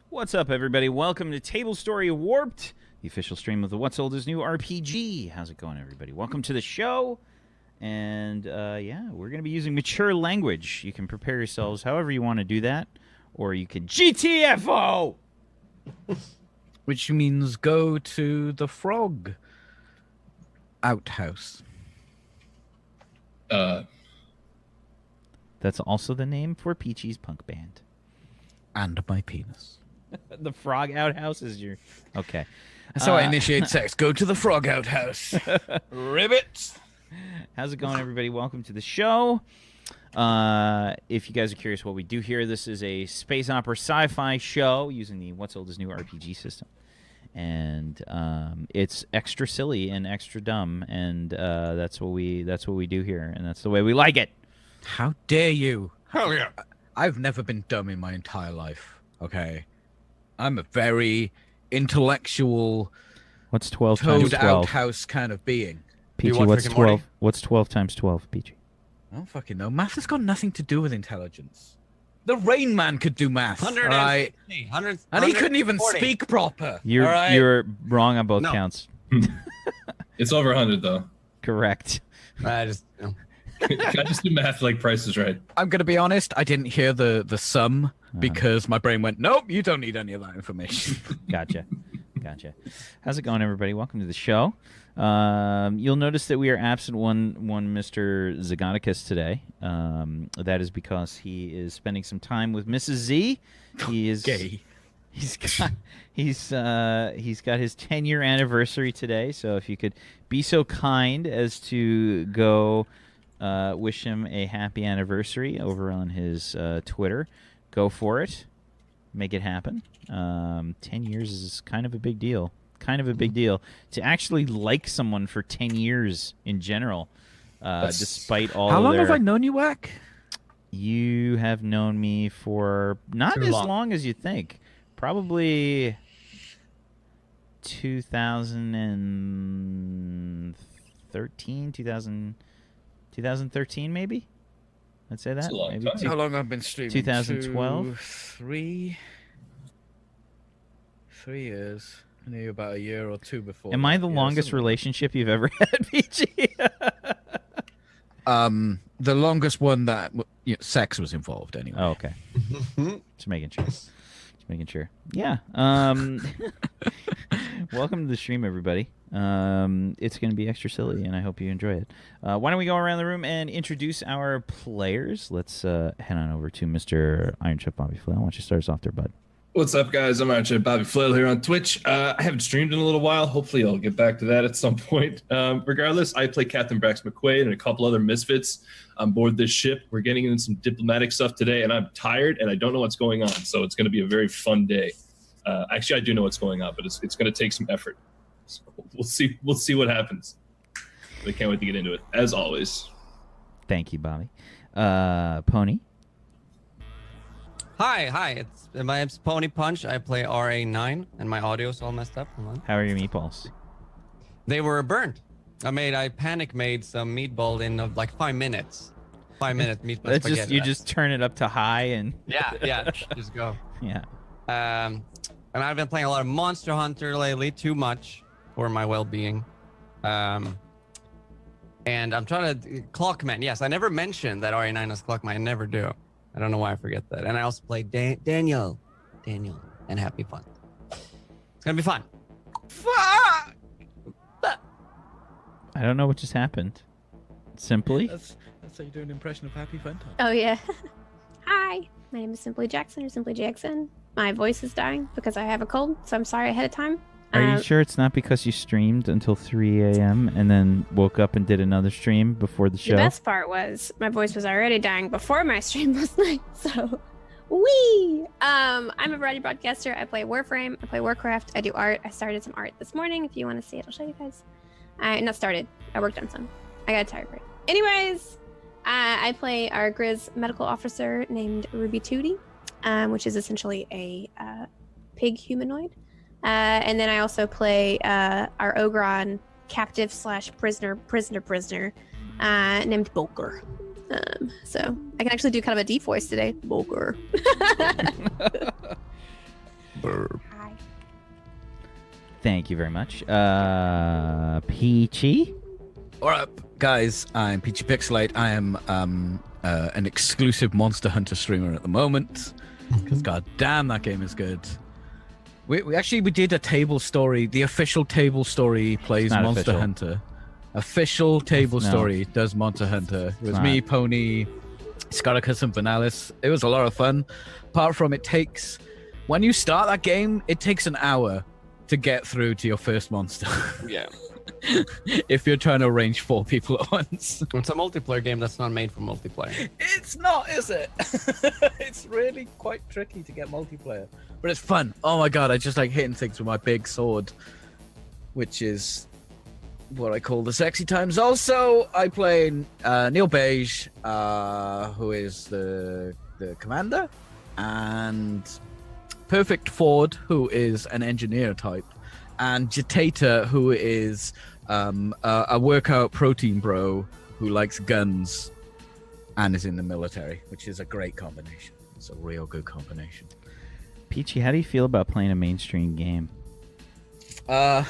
What's up, everybody? Welcome to Table Story Warped, the official stream of the What's Old is New RPG. How's it going, everybody? Welcome to the show. And, yeah, we're going to be using mature language. You can prepare yourselves however you want to do that, or you can GTFO! Which means go to the frog outhouse. That's also the name for Peachy's punk band. And my penis. The frog outhouse is your... Okay. That's how I initiate sex. Go to the frog outhouse. Ribbit! How's it going, everybody? Welcome to the show. If you guys are curious what we do here, this is a space opera sci-fi show using the What's Old is New RPG system. And it's extra silly and extra dumb, and that's what we do here, and that's the way we like it. How dare you? Hell yeah. I've never been dumb in my entire life, okay? I'm a very intellectual, What's 12 times toad 12? outhouse kind of being. Peachy, watch what's Rick and 12? Morty? What's 12 times 12, Peachy? I don't fucking know. Math has got nothing to do with intelligence. The Rain Man could do math, all right? 100, And he couldn't even speak proper. You're all right? you're wrong on both No. counts. It's over 100 though. Correct. I just, I just do math like Price is Right. I'm going to be honest, I didn't hear the sum because my brain went, nope, you don't need any of that information. Gotcha. How's it going, everybody? Welcome to the show. You'll notice that we are absent one Mr. Zagonicus today. That is because he is spending some time with Mrs. Z. He is Gay. He's got his 10-year anniversary today. So if you could be so kind as to go wish him a happy anniversary over on his Twitter, go for it. Make it happen. 10 years is kind of a big deal. To actually like someone for 10 years in general, despite all How of long their... have I known you, Wack? You have known me for not Too as long. long as you think. Probably 2013, 2013 maybe? I'd say that. That's a long maybe time. How long I've been streaming? 2012? 3 years. I knew you about a year or two before. Am I the longest relationship you've ever had, PG? The longest one that sex was involved, anyway. Oh, okay. Just making sure. Yeah. Welcome to the stream, everybody. It's going to be extra silly, and I hope you enjoy it. Why don't we go around the room and introduce our players? Let's head on over to Mr. Iron Chef Bobby Flail. Why don't you start us off there, bud? What's up, guys? I'm Archer Bobby Flail here on Twitch. I haven't streamed in a little while. Hopefully, I'll get back to that at some point. Regardless, I play Captain McQuaid and a couple other misfits on board this ship. We're getting into some diplomatic stuff today, and I'm tired, and I don't know what's going on. So it's going to be a very fun day. Actually, I do know what's going on, but it's going to take some effort. So we'll see what happens. But I can't wait to get into it, as always. Thank you, Bobby. Pony. Hi. My name's Pony Punch. I play RA9, and my audio's all messed up. Hold on. How are your meatballs? They were burnt. I panic made some meatball in like 5 minutes. 5 minutes meatball That's spaghetti. you just turn it up to high and Yeah, just go. yeah. And I've been playing a lot of Monster Hunter lately, too much for my well-being. And I'm trying to Clockman. Yes, I never mentioned that RA9 is Clockman. I never do. I don't know why I forget that. And I also play Daniel, and Happy Fun. It's gonna be fun. Fuck! I don't know what just happened. Simply. That's how you do an impression of Happy Fun Time. Oh yeah. Hi, my name is Simply Jackson or Simply Jackson. My voice is dying because I have a cold, so I'm sorry ahead of time. Are you sure it's not because you streamed until 3 a.m. and then woke up and did another stream before the show? The best part was my voice was already dying before my stream last night. So, wee. I'm a variety broadcaster. I play Warframe. I play Warcraft. I do art. I started some art this morning. If you want to see it, I'll show you guys. Not started. I worked on some. I got a tired break. Anyways, I play our Grizz medical officer named Ruby Tootie, which is essentially a pig humanoid. And then I also play our Ogron captive / prisoner named Bokur. So I can actually do kind of a deep voice today. Bokur. Hi. Thank you very much. Peachy? What up, guys? I'm Peachy Pixelate. I am an exclusive Monster Hunter streamer at the moment. Because goddamn, that game is good. We did a table story. The official table story plays not Monster official. Hunter. Official table No. story does Monster Hunter. It was not. me, Pony, Scaricus, and Benalis. It was a lot of fun. Apart from when you start that game, it takes an hour to get through to your first monster. Yeah. If you're trying to arrange 4 people at once. It's a multiplayer game that's not made for multiplayer. It's not, is it? It's really quite tricky to get multiplayer. But it's fun. Oh my god, I just like hitting things with my big sword. Which is what I call the sexy times. Also, I play Neil Beige, who is the commander. And Perfect Ford, who is an engineer type. And Jatata, who is a workout protein bro who likes guns and is in the military, which is a great combination. It's a real good combination. Peachy, how do you feel about playing a mainstream game? You're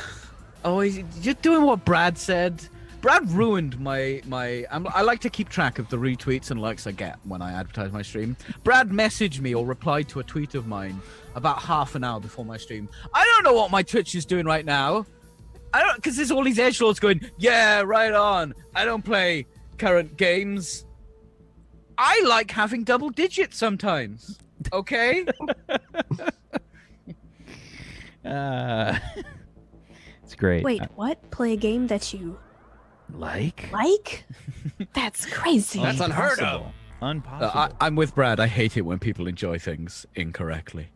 doing what Brad said. Brad ruined my. I like to keep track of the retweets and likes I get when I advertise my stream. Brad messaged me or replied to a tweet of mine about half an hour before my stream. I don't know what my Twitch is doing right now. I don't, because there's all these edgelords going, yeah, right on. I don't play current games. I like having double digits sometimes. Okay. It's great. Wait, what? Play a game that you Like? That's crazy. That's unheard of. Impossible. I'm with Brad. I hate it when people enjoy things incorrectly.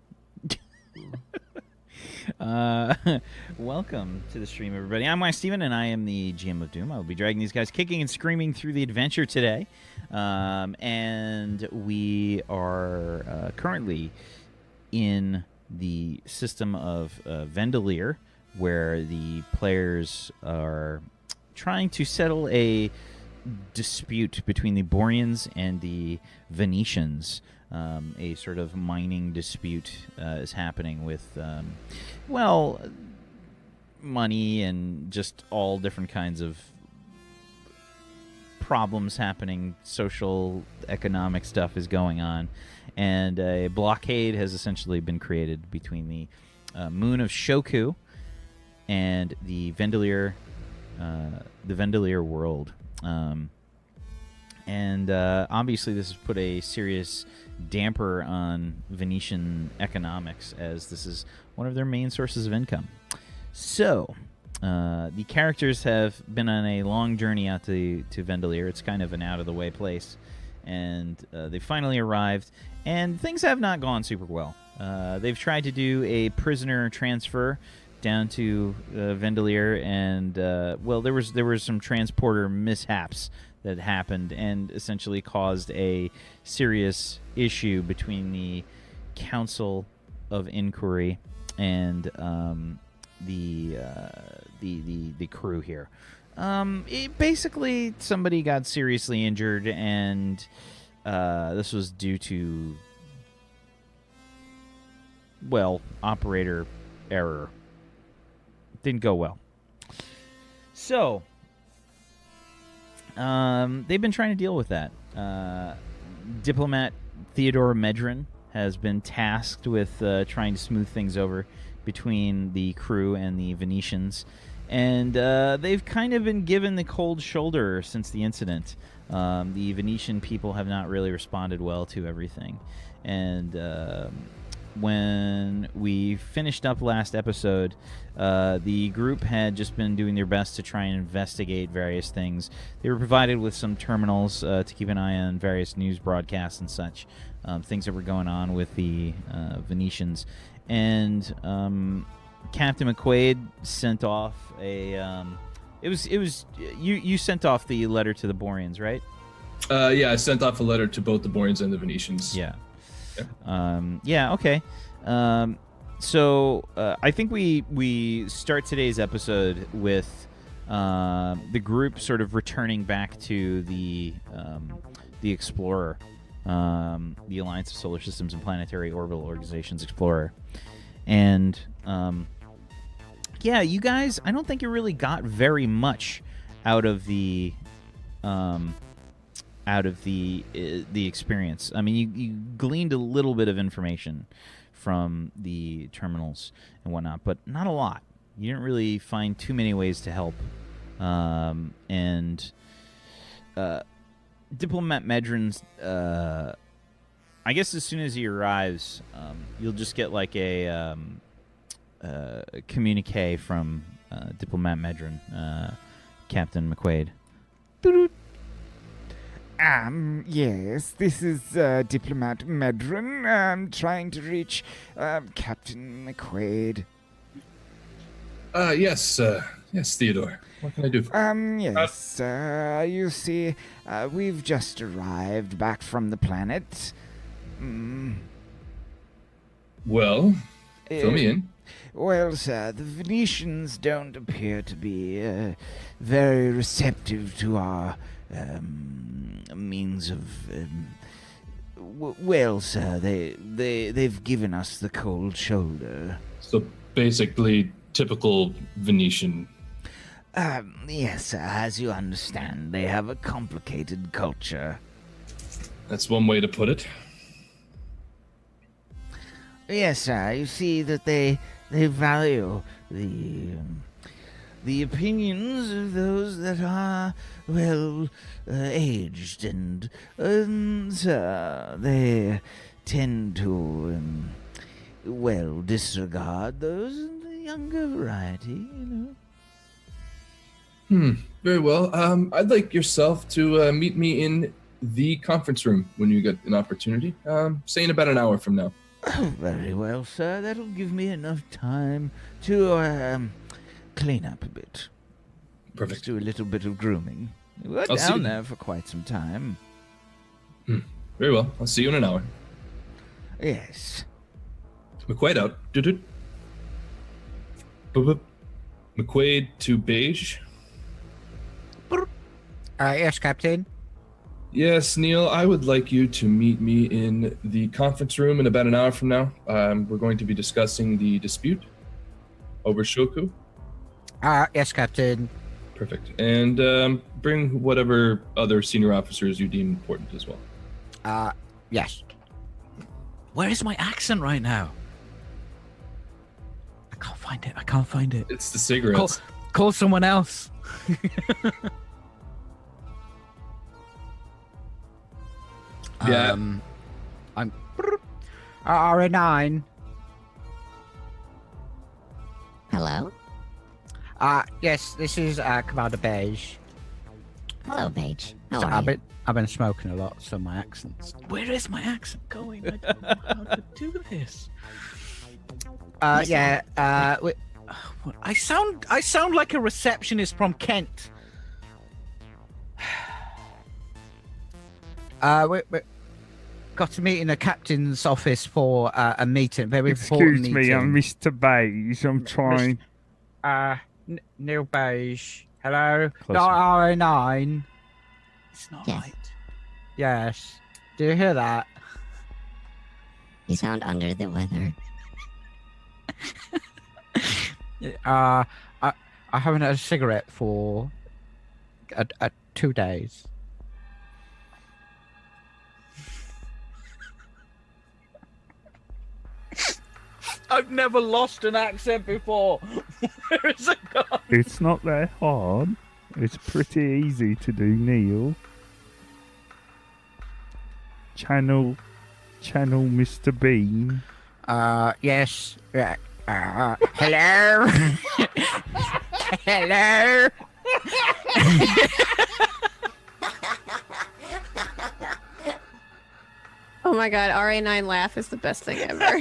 Welcome to the stream, everybody. I'm Mike Steven, and I am the GM of Doom. I will be dragging these guys kicking and screaming through the adventure today. And we are currently in the system of Vendelier, where the players are trying to settle a dispute between the Boreans and the Venetians. A sort of mining dispute is happening with, money and just all different kinds of problems happening. Social, economic stuff is going on. And a blockade has essentially been created between the moon of Shoku and the Vendelier world. Obviously this has put a serious damper on Venetian economics, as this is one of their main sources of income. So, the characters have been on a long journey out to Vendelier. It's kind of an out-of-the-way place. And they finally arrived, and things have not gone super well. They've tried to do a prisoner transfer down to Vendelier, and there were some transporter mishaps that happened and essentially caused a serious issue between the Council of Inquiry and the crew here. Basically, somebody got seriously injured, and this was due to, operator error. Didn't go well. So, they've been trying to deal with that. Diplomat Theodore Medrin has been tasked with trying to smooth things over between the crew and the Venetians. And they've kind of been given the cold shoulder since the incident. The Venetian people have not really responded well to everything. And when we finished up last episode, the group had just been doing their best to try and investigate various things. They were provided with some terminals to keep an eye on various news broadcasts and such, things that were going on with the Venetians. And Captain McQuaid sent off a. You sent off the letter to the Boreans, right? Yeah, I sent off a letter to both the Boreans and the Venetians. Yeah. Okay. So I think we start today's episode with the group sort of returning back to the Explorer, the Alliance of Solar Systems and Planetary Orbital Organizations Explorer. And yeah, you guys, I don't think you really got very much out of the experience. I mean, you gleaned a little bit of information from the terminals and whatnot, but not a lot. You didn't really find too many ways to help. And Diplomat Medrin's, I guess as soon as he arrives, you'll just get like a communique from Diplomat Medrin, Captain McQuaid. Yes, this is Diplomat Medrin. I'm trying to reach Captain McQuaid. Yes, Theodore. What can I do for you? Yes, you see, we've just arrived back from the planet. Well, fill me in. Well, sir, the Venetians don't appear to be very receptive to our means of. Well, sir, they've given us the cold shoulder. So basically, typical Venetian. Yes, sir. As you understand, they have a complicated culture. That's one way to put it. Yes, sir. You see that they value the opinions of those that are well aged, and sir, they tend to disregard those in the younger variety. Very well. I'd like yourself to meet me in the conference room when you get an opportunity. Say in about an hour from now. Oh, very well, sir. That'll give me enough time to clean up a bit. Perfect. Just do a little bit of grooming. We're I'll see down you. there for quite some time. Very well. I'll see you in an hour. Yes. McQuaid out. Boop, boop. McQuaid to beige. Yes, Captain. Yes, Neil, I would like you to meet me in the conference room in about an hour from now. We're going to be discussing the dispute over Shoku. Yes, Captain. Perfect. And bring whatever other senior officers you deem important as well. Yes. Where is my accent right now? I can't find it. It's the cigarettes. Call someone else. Yeah. I'm RA9. Hello? Yes, this is Commander Beige. Hello, Paige. How So are you? I've been smoking a lot, so my accent's. Where is my accent going? I don't know how to do this. I sound like a receptionist from Kent. We got to meet in the captain's office for a meeting. Very important Excuse meeting. me, I'm Mr. Beige. I'm trying. Neil Beige. Hello. Closer. RA9. It's not Yes. right. Yes. Do you hear that? You sound under the weather. I haven't had a cigarette for 2 days. I've never lost an accent before. Where is it gone? It's not that hard. It's pretty easy to do, Neil. Channel Mr. Bean. Yes. Hello. Hello. Oh my god, RA9 laugh is the best thing ever.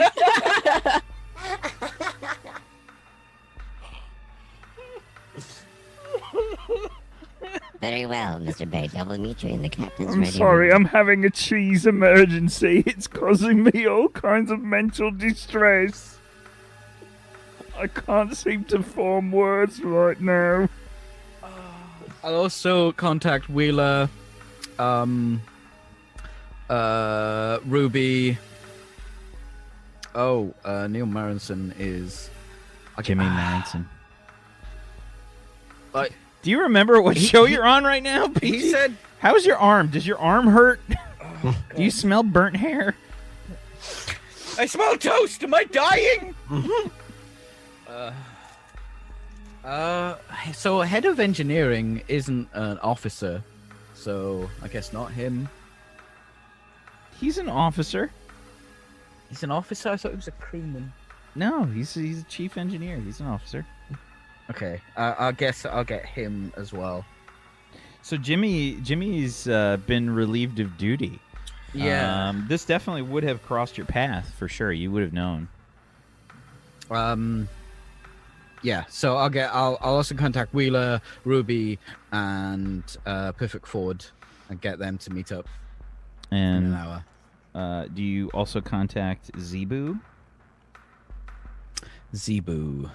Very well, Mr. Page. I will meet you in the captain's I'm ready sorry, room. I'm having a cheese emergency. It's causing me all kinds of mental distress. I can't seem to form words right now. I'll also contact Wheeler, Ruby, Oh, Neil Marinson is Jimmy Manson. Like, Do you remember what show you're on right now? he PG? said, How's your arm? Does your arm hurt? oh, Do you smell burnt hair? I smell toast. Am I dying? So head of engineering isn't an officer, so I guess not him. He's an officer. He's an officer. I thought he was a crewman. No, he's a chief engineer. He's an officer. Okay, I guess I'll get him as well. So Jimmy's been relieved of duty. Yeah. This definitely would have crossed your path for sure. You would have known. Yeah. So I'll also contact Wheeler, Ruby, and Perfect Ford, and get them to meet up in an And hour. do you also contact Zebu? Zebu.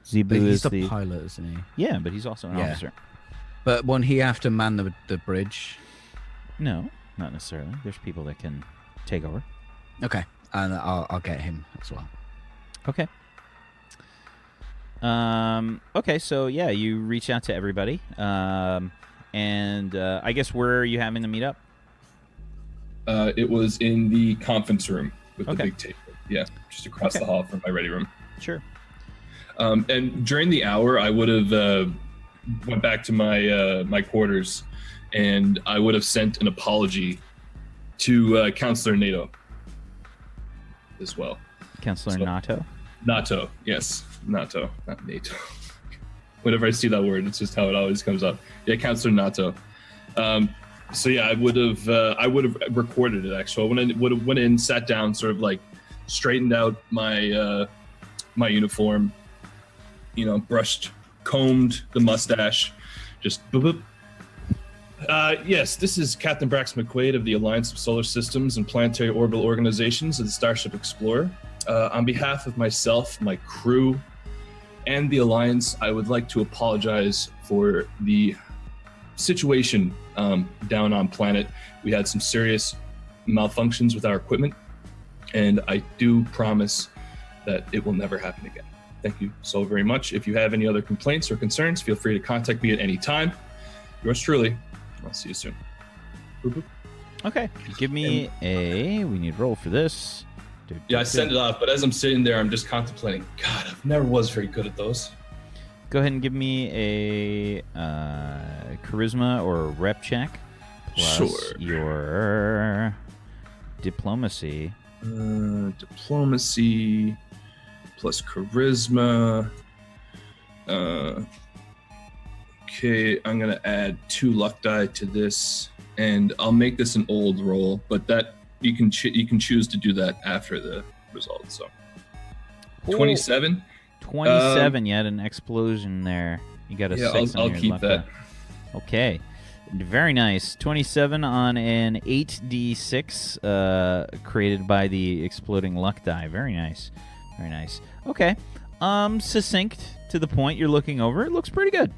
Zebu He's is the pilot, isn't he? Yeah, but he's also an Yeah. officer. But won't he have to man the bridge? No, not necessarily. There's people that can take over. Okay, and I'll get him as well. Okay. Okay, so yeah, you reach out to everybody. And I guess where are you having the meetup? It was in the conference room with the Okay. big table. Yeah, just across Okay. the hall from my ready room. Sure. And during the hour, I would have went back to my my quarters, and I would have sent an apology to Counselor Nato as well. Counselor So- Nato. Nato, yes, Nato, not NATO. Whenever I see that word, it's just how it always comes up. Yeah, Counselor Nato. So yeah, I would have recorded it actually. I would have went in, sat down, sort of like straightened out my my uniform, brushed, combed the mustache, just boop, boop. Yes, this is Captain Brax McQuaid of the Alliance of Solar Systems and Planetary Orbital Organizations of the Starship Explorer. On behalf of myself, my crew, and the Alliance, I would like to apologize for the situation down on planet. We had some serious malfunctions with our equipment, and I do promise that it will never happen again. Thank you so very much. If you have any other complaints or concerns, feel free to contact me at any time. Yours truly. I'll see you soon. Boop, boop. Okay. Give me we need roll for this. Yeah, I send it off, but as I'm sitting there, I'm just contemplating. God, I never was very good at those. Go ahead and give me a charisma or rep check plus Sure. your diplomacy. Diplomacy plus charisma. Okay, I'm gonna add 2 luck die to this, and I'll make this an old roll. But that you can choose to do that after the result. So, 27. 27. You had an explosion there. You got a Yeah, 6 on I'll your keep left that. eye. Okay. Very nice. 27 on an 8d6 created by the exploding luck die. Very nice. Very nice. Okay. Succinct to the point you're looking over. It looks pretty good.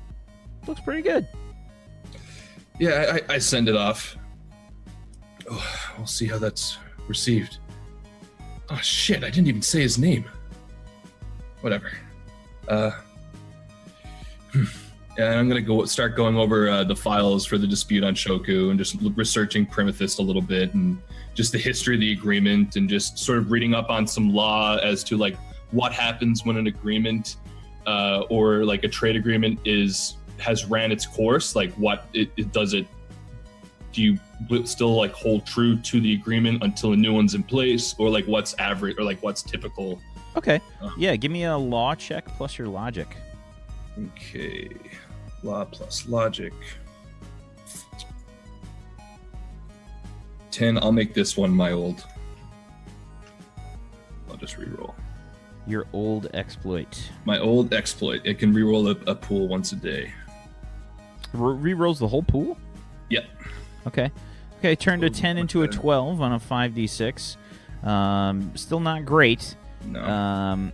Looks pretty good. Yeah, I send it off. Oh, we'll see how that's received. Oh shit! I didn't even say his name. Whatever. Yeah, I'm gonna start going over the files for the dispute on Shoku and just researching Primothist a little bit and just the history of the agreement and just sort of reading up on some law as to like what happens when an agreement or like a trade agreement has ran its course. Like what it does it. Do you still like hold true to the agreement until a new one's in place, or like what's average or like what's typical? Okay. Yeah, give me a law check plus your logic. Okay. Law plus logic. 10. I'll make this one my old. I'll just reroll. Your old exploit. My old exploit. It can reroll a pool once a day. Rerolls the whole pool? Yep. Okay. Okay, turned a Oh, 10 into a okay. 12 on a 5d6. Still not great. No.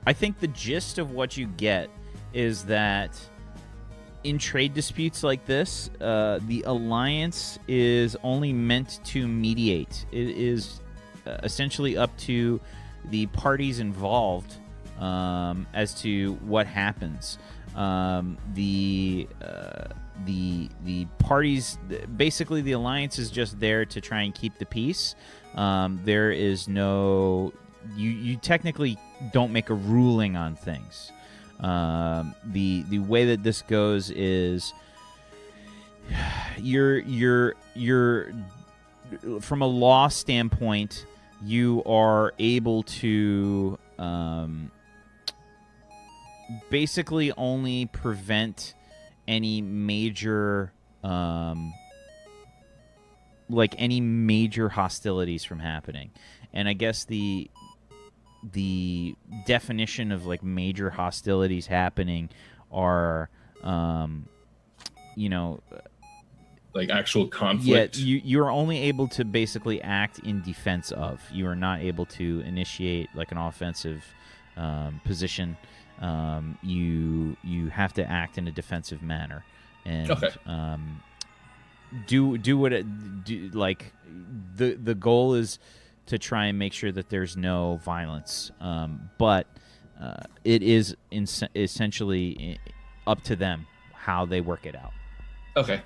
I think the gist of what you get is that in trade disputes like this, the alliance is only meant to mediate. It is essentially up to the parties involved as to what happens. The parties, basically, the alliance is just there to try and keep the peace. There is no, you technically don't make a ruling on things. The way that this goes is you're from a law standpoint, you are able to basically only prevent any major any major hostilities from happening. And I guess the definition of like major hostilities happening are like actual conflict. Yeah, you're only able to basically act in defense of. You are not able to initiate like an offensive position. You have to act in a defensive manner, and do what it do. Like the goal is to try and make sure that there's no violence, but it is essentially up to them how they work it out. Okay.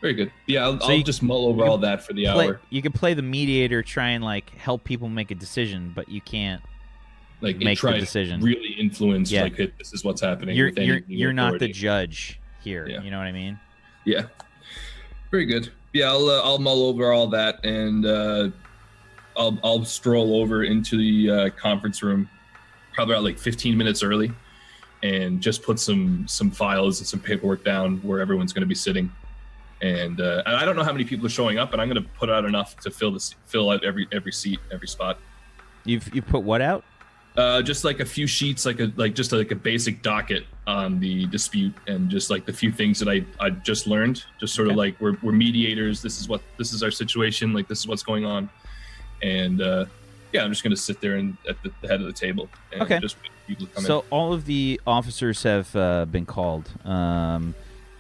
Very good. Yeah, I'll just mull over all that for the hour. You can play the mediator, try and like help people make a decision, but you can't like make try the decision. To really influence like hey, this is what's happening. You're not the judge here. Yeah. You know what I mean? Yeah. Very good. Yeah, I'll mull over all that, and I'll stroll over into the conference room, probably about like 15 minutes early, and just put some files and some paperwork down where everyone's going to be sitting. And I don't know how many people are showing up, and I'm going to put out enough to fill out every seat, every spot. You put what out? Just like a few sheets, like a basic docket on the dispute, and just like the few things that I just learned. Just sort of like we're mediators. This is our situation. Like this is what's going on, and yeah, I'm just going to sit there and at the head of the table and just wait for people to come in. So all of the officers have been called.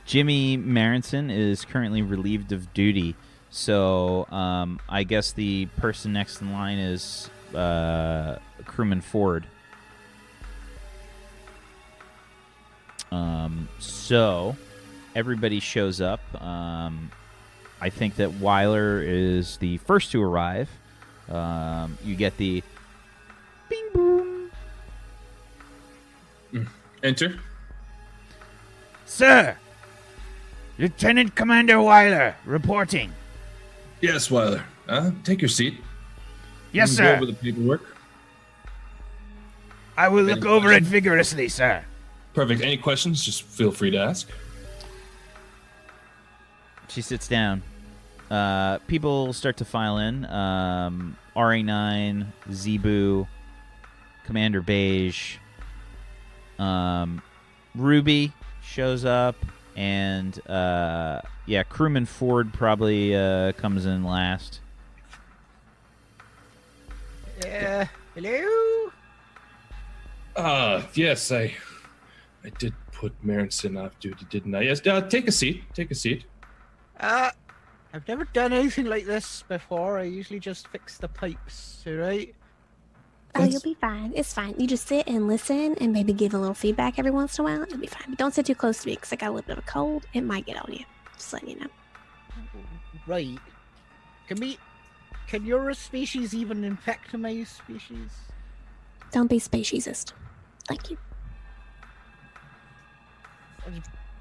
Jimmy Marinson is currently relieved of duty, so I guess the person next in line is Crewman Ford. So everybody shows up. I think that Weiler is the first to arrive. You get the bing boom. Enter. Sir! Lieutenant Commander Weiler, reporting. Yes, Weiler. Take your seat. Yes, Go sir. over the paperwork. I will look over it vigorously, sir. Perfect. Any questions, just feel free to ask. She sits down. People start to file in. RA9, Zebu, Commander Beige, Ruby shows up, and Crewman Ford probably comes in last. Hello? Yes, I did put Marinson off duty, didn't I? Yes, take a seat. Take a seat. I've never done anything like this before. I usually just fix the pipes, alright? Oh, you'll be fine. It's fine. You just sit and listen and maybe give a little feedback every once in a while. It'll be fine. But don't sit too close to me because I got a little bit of a cold. It might get on you. Just letting you know. Right. Can your species even infect my species? Don't be speciesist. Thank you.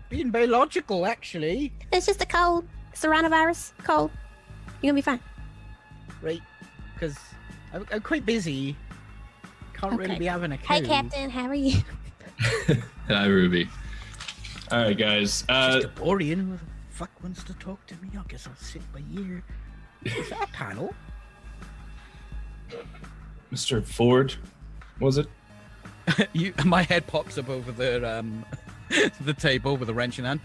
Being biological, actually. It's just a cold. It's a coronavirus. Cold. You're gonna be fine. Right. Because I'm quite busy. Can't really be having a cow. Hey, Captain. How are you? Hi, Ruby. All right, guys. Just a borean. Who the fuck wants to talk to me? I guess I'll sit by ear. Is that a panel? Mr. Ford, was it? My head pops up over the table with a wrench in hand.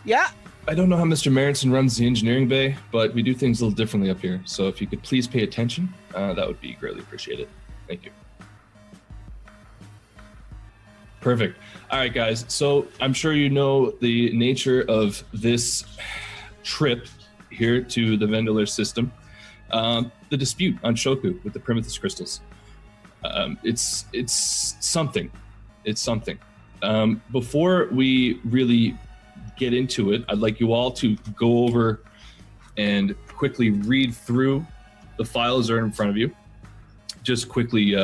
Yeah. I don't know how Mr. Marinson runs the engineering bay, but we do things a little differently up here. So if you could please pay attention, that would be greatly appreciated. Thank you. Perfect. All right, guys. So I'm sure you know the nature of this trip here to the Vendeler system. the dispute on Shoku with the Primitive crystals. It's something. It's something. Before we really get into it, I'd like you all to go over and quickly read through the files that are in front of you. Just quickly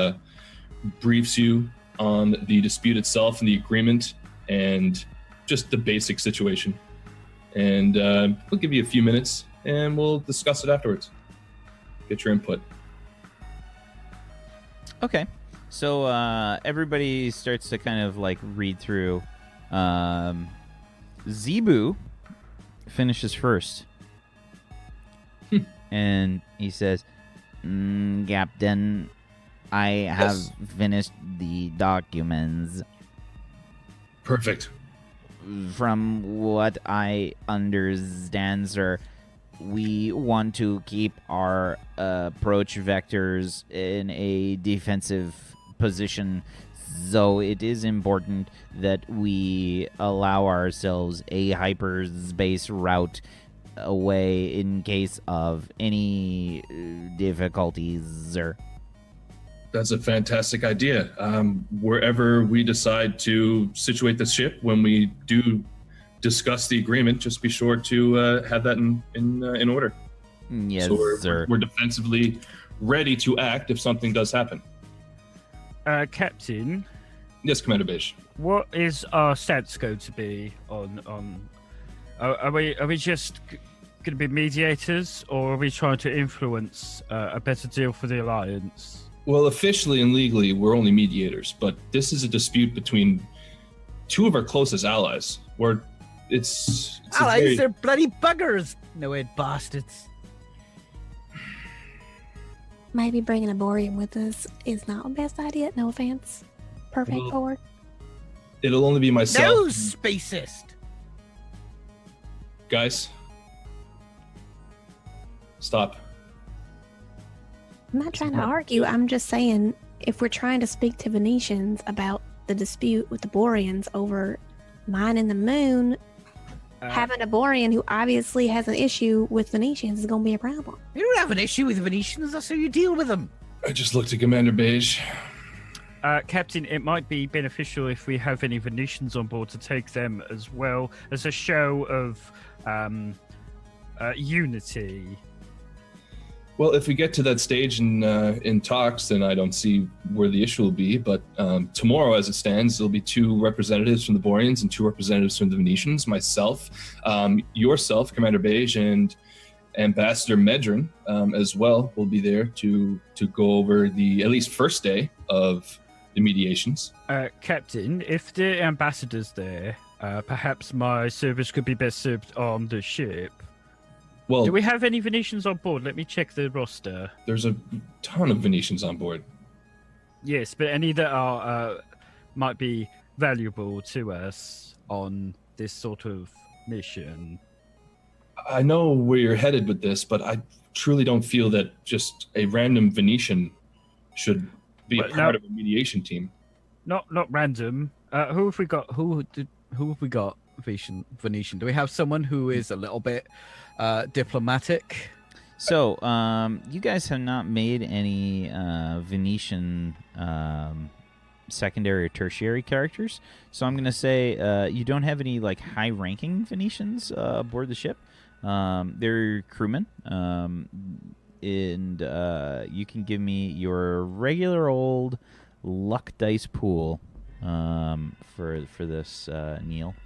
briefs you on the dispute itself and the agreement and just the basic situation. And we'll give you a few minutes and we'll discuss it afterwards. Get your input. Okay. So everybody starts to kind of like read through. Zebu finishes first. And he says, Captain, I have finished the documents. Perfect. From what I understand, sir, we want to keep our approach vectors in a defensive position, so it is important that we allow ourselves a hyperspace route away in case of any difficulties, sir. That's a fantastic idea. Wherever we decide to situate the ship, when we do discuss the agreement, just be sure to have that in order. Yes, so sir. We're defensively ready to act if something does happen. Captain. Yes, Commander Beige. What is our stance going to be on? Are we just going to be mediators, or are we trying to influence a better deal for the Alliance? Well, officially and legally, we're only mediators, but this is a dispute between two of our closest allies. It's Allies, they're bloody buggers! No-head bastards. Maybe bringing a Borean with us is not the best idea. No offense. Perfect Well, forward. It'll only be myself. No, spacist! Guys, stop. I'm not trying to argue. I'm just saying, if we're trying to speak to Venetians about the dispute with the Boreans over mining the moon, having a Borean who obviously has an issue with Venetians is going to be a problem. You don't have an issue with Venetians, that's how you deal with them. I just looked at Commander Beige. Captain, it might be beneficial if we have any Venetians on board to take them as well as a show of unity. Well, if we get to that stage in talks, then I don't see where the issue will be. But tomorrow, as it stands, there'll be 2 representatives from the Boreans and 2 representatives from the Venetians. Myself, yourself, Commander Beige, and Ambassador Medrin as well will be there to go over the at least first day of the mediations. Captain, if the ambassador's there, perhaps my service could be best served on the ship. Well, do we have any Venetians on board? Let me check the roster. There's a ton of Venetians on board. Yes, but any that are might be valuable to us on this sort of mission. I know where you're headed with this, but I truly don't feel that just a random Venetian should be a part of a mediation team. Not random. Who have we got? Who have we got? Venetian. Do we have someone who is a little bit diplomatic? So, you guys have not made any Venetian secondary or tertiary characters. So I'm going to say you don't have any like high-ranking Venetians aboard the ship. They're crewmen. And you can give me your regular old luck dice pool for this, Neil.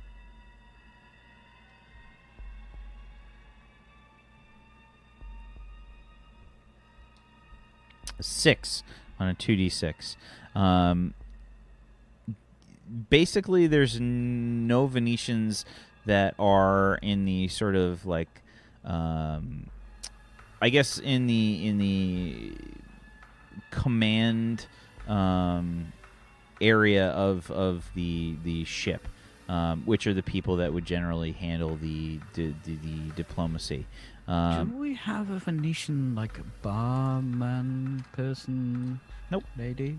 A 6 on a 2d6. Basically, there's no Venetians that are in the sort of like, I guess in the command area of the ship, which are the people that would generally handle the diplomacy. Do we have a Venetian like barman person? Nope. Lady.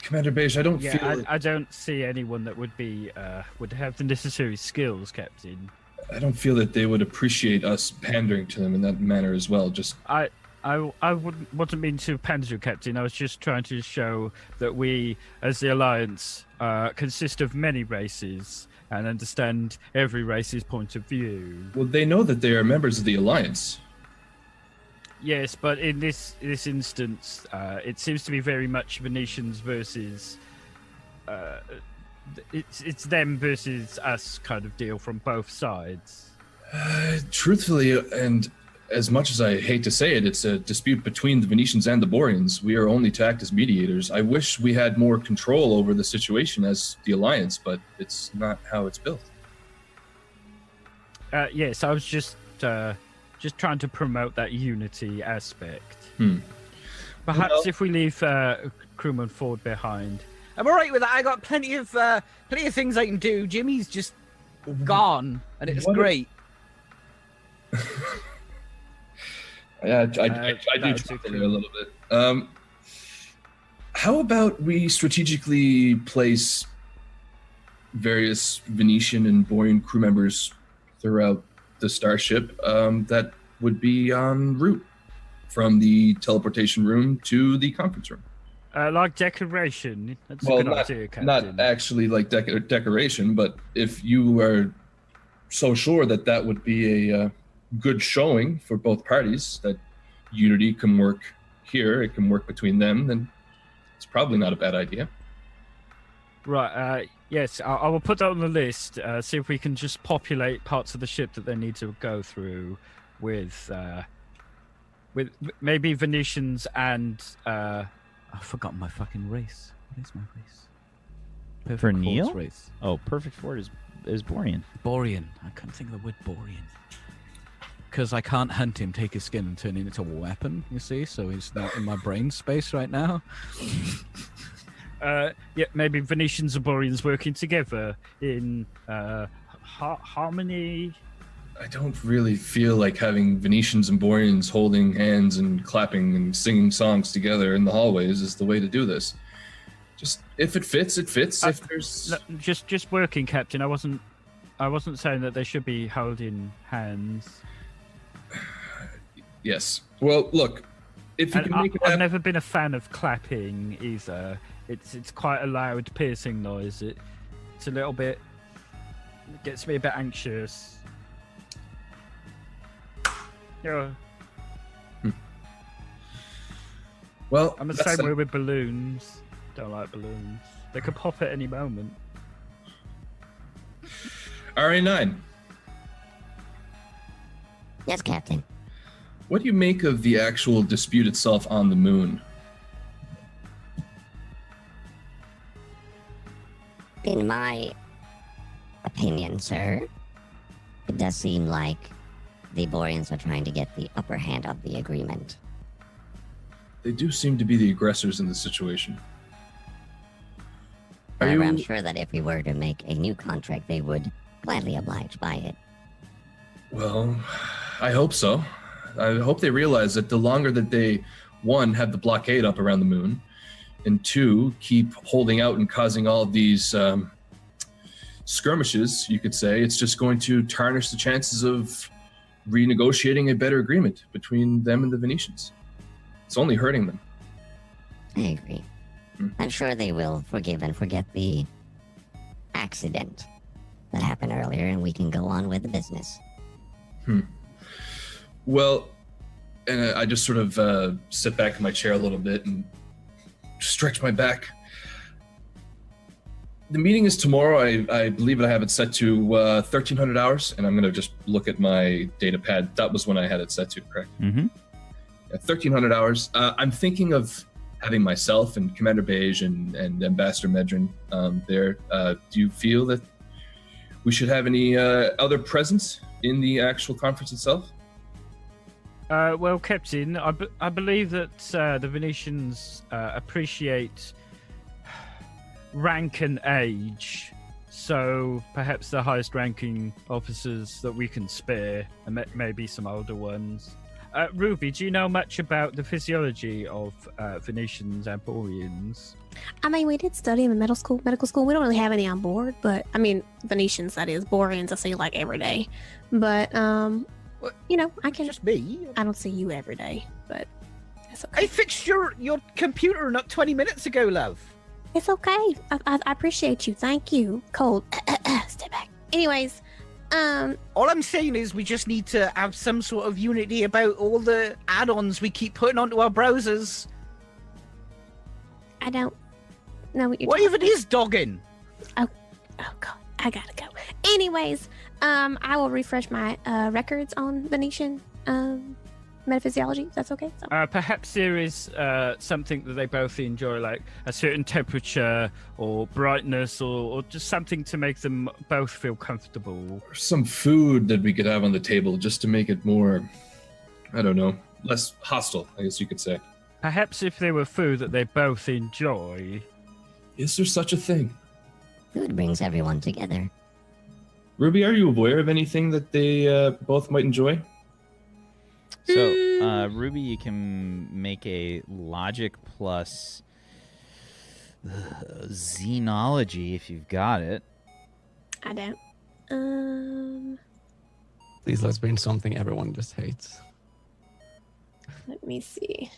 Commander Beige, I don't feel. I don't see anyone that would be would have the necessary skills, Captain. I don't feel that they would appreciate us pandering to them in that manner as well. Just I wasn't mean to pander, Captain. I was just trying to show that we, as the Alliance, consist of many races and understand every race's point of view. well, they know that they are members of the Alliance. Yes, but in this instance, it seems to be very much Venetians versus. It's them versus us kind of deal from both sides. Truthfully, and as much as I hate to say it, it's a dispute between the Venetians and the Boreans. We are only to act as mediators. I wish we had more control over the situation as the Alliance, but it's not how it's built. Yes, I was just trying to promote that unity aspect. Perhaps Well- if we leave crewman Ford behind. I'm all right with that. I got plenty of things I can do. Jimmy's just gone, and it's What- great. Yeah, I do that's trust okay. it a little bit. How about we strategically place various Venetian and Borean crew members throughout the starship that would be en route from the teleportation room to the conference room? Like decoration. That's Well, a good idea, Captain. not actually like decoration, but if you are so sure that that would be a good showing for both parties, that unity can work here, it can work between them, then it's probably not a bad idea. Right. Yes, I will put that on the list. See if we can just populate parts of the ship that they need to go through with maybe Venetians and I've forgotten my fucking race. What is my race? Perfect For Ford's Neil? race. Oh, Perfect Ford is Borean. Borean. I couldn't think of the word Borean. Because I can't hunt him, take his skin, and turn him into a weapon, you see? So he's not in my brain space right now. Yeah, maybe Venetians and Boreans working together in harmony. I don't really feel like having Venetians and Boreans holding hands and clapping and singing songs together in the hallways is the way to do this. Just if it fits, it fits. If there's No, just working, Captain. I wasn't saying that they should be holding hands. yes. Well, look, if you And can make it I've happen, never been a fan of clapping either. It's quite a loud, piercing noise. It's a little bit. It gets me a bit anxious. Yeah, well, I'm the that's same way with balloons. Don't like balloons. They could pop at any moment. RA9. Yes, Captain. What do you make of the actual dispute itself on the moon? In my opinion, sir, it does seem like the Boreans are trying to get the upper hand of the agreement. They do seem to be the aggressors in the situation. Are However, you- I'm sure that if we were to make a new contract, they would gladly oblige by it. Well, I hope so. I hope they realize that the longer that they, one, have the blockade up around the moon, and two, keep holding out and causing all of these skirmishes, you could say, it's just going to tarnish the chances of renegotiating a better agreement between them and the Venetians. It's only hurting them. I agree. I'm sure they will forgive and forget the accident that happened earlier, and we can go on with the business. Well, and I just sort of sit back in my chair a little bit and stretch my back. The meeting is tomorrow. I believe I have it set to 1,300 hours, and I'm going to just look at my data pad. That was when I had it set to, correct? Mm-hmm. 1,300 hours. I'm thinking of having myself and Commander Beige and Ambassador Medrin there. Do you feel that we should have any other presence in the actual conference itself? Well, Captain, I believe that the Venetians appreciate rank and age, so perhaps the highest ranking officers that we can spare, and maybe some older ones. Ruby, do you know much about the physiology of Venetians and Boreans? I mean, we did study in medical school. We don't really have any on board, but I mean, Venetians, that is. Boreans, I see like every day. But, you know, I can. Just me. I don't see you every day, but it's okay. I fixed your computer not 20 minutes ago, love. It's okay. I appreciate you. Thank you. Cold. Stay back. Anyways, All I'm saying is we just need to have some sort of unity about all the add-ons we keep putting onto our browsers. I don't know what you're What talking even is dogging? Oh god, I gotta go. Anyways, I will refresh my records on Venetian metaphysiology. If that's okay. So. Perhaps there is something that they both enjoy, like a certain temperature or brightness, or just something to make them both feel comfortable. Or some food that we could have on the table just to make it more, I don't know, less hostile, I guess you could say. Perhaps if there were food that they both enjoy. Is there such a thing? Food brings everyone together. Ruby, are you aware of anything that they both might enjoy? So, Ruby, you can make a logic plus xenology if you've got it. I don't. Please, let's bring something everyone just hates. Let me see.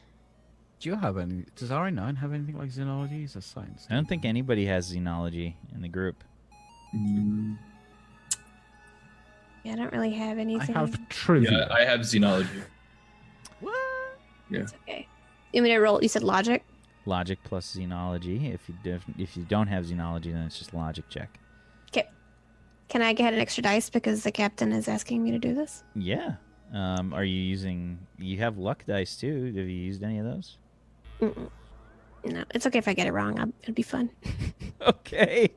Do you have any? Does RA9 have anything like xenology? It's a science. I don't think anybody has xenology in the group. Yeah, I don't really have I anything. have trivia. Yeah, I have xenology. What? Yeah. It's okay. You want me to roll? You said logic. Logic plus xenology. If you don't have xenology, then it's just logic check. Okay. Can I get an extra dice because the captain is asking me to do this? Yeah. Are you using? You have luck dice too. Have you used any of those? Mm-mm. No, it's okay if I get it wrong. It'll be fun. Okay.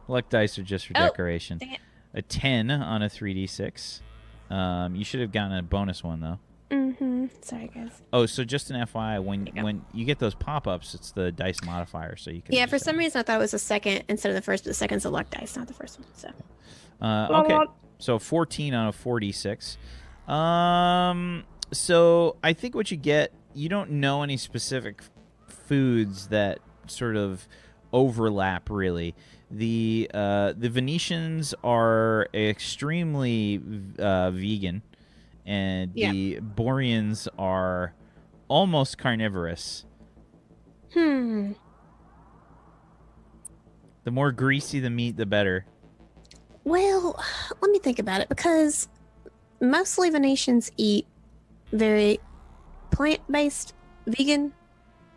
Luck dice are just for Oh, decoration. dang it. A 10 on a 3d6. You should have gotten a bonus one though. Mm-hmm. Sorry, guys. Oh, so just an FYI, There you go. when you get those pop-ups, it's the dice modifier, so you can. Yeah, for some reason I thought it was the second instead of the first, but the second's a luck dice, not the first one. So. Okay. So 14 on a 46. So I think what you get, you don't know any specific foods that sort of overlap really. The Venetians are extremely vegan, and the Boreans are almost carnivorous. Hmm. The more greasy the meat, the better. Well, let me think about it because mostly Venetians eat very plant-based, vegan.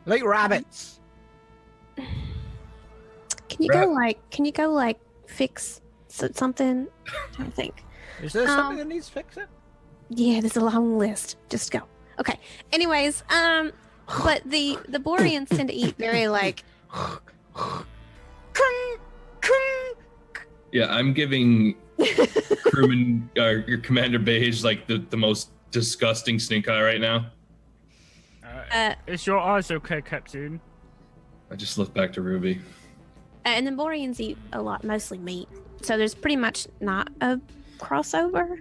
Like rabbits. Can you go like fix something? I'm trying to think. Is there something that needs fixing? Yeah, there's a long list. Just go. Okay. Anyways, but the Boreans tend to eat very like. Yeah, I'm giving crewman your Commander Beige like the most disgusting stink eye right now. Is your eyes okay, Captain? I just look back to Ruby. And the Boreans eat a lot, mostly meat. So there's pretty much not a crossover.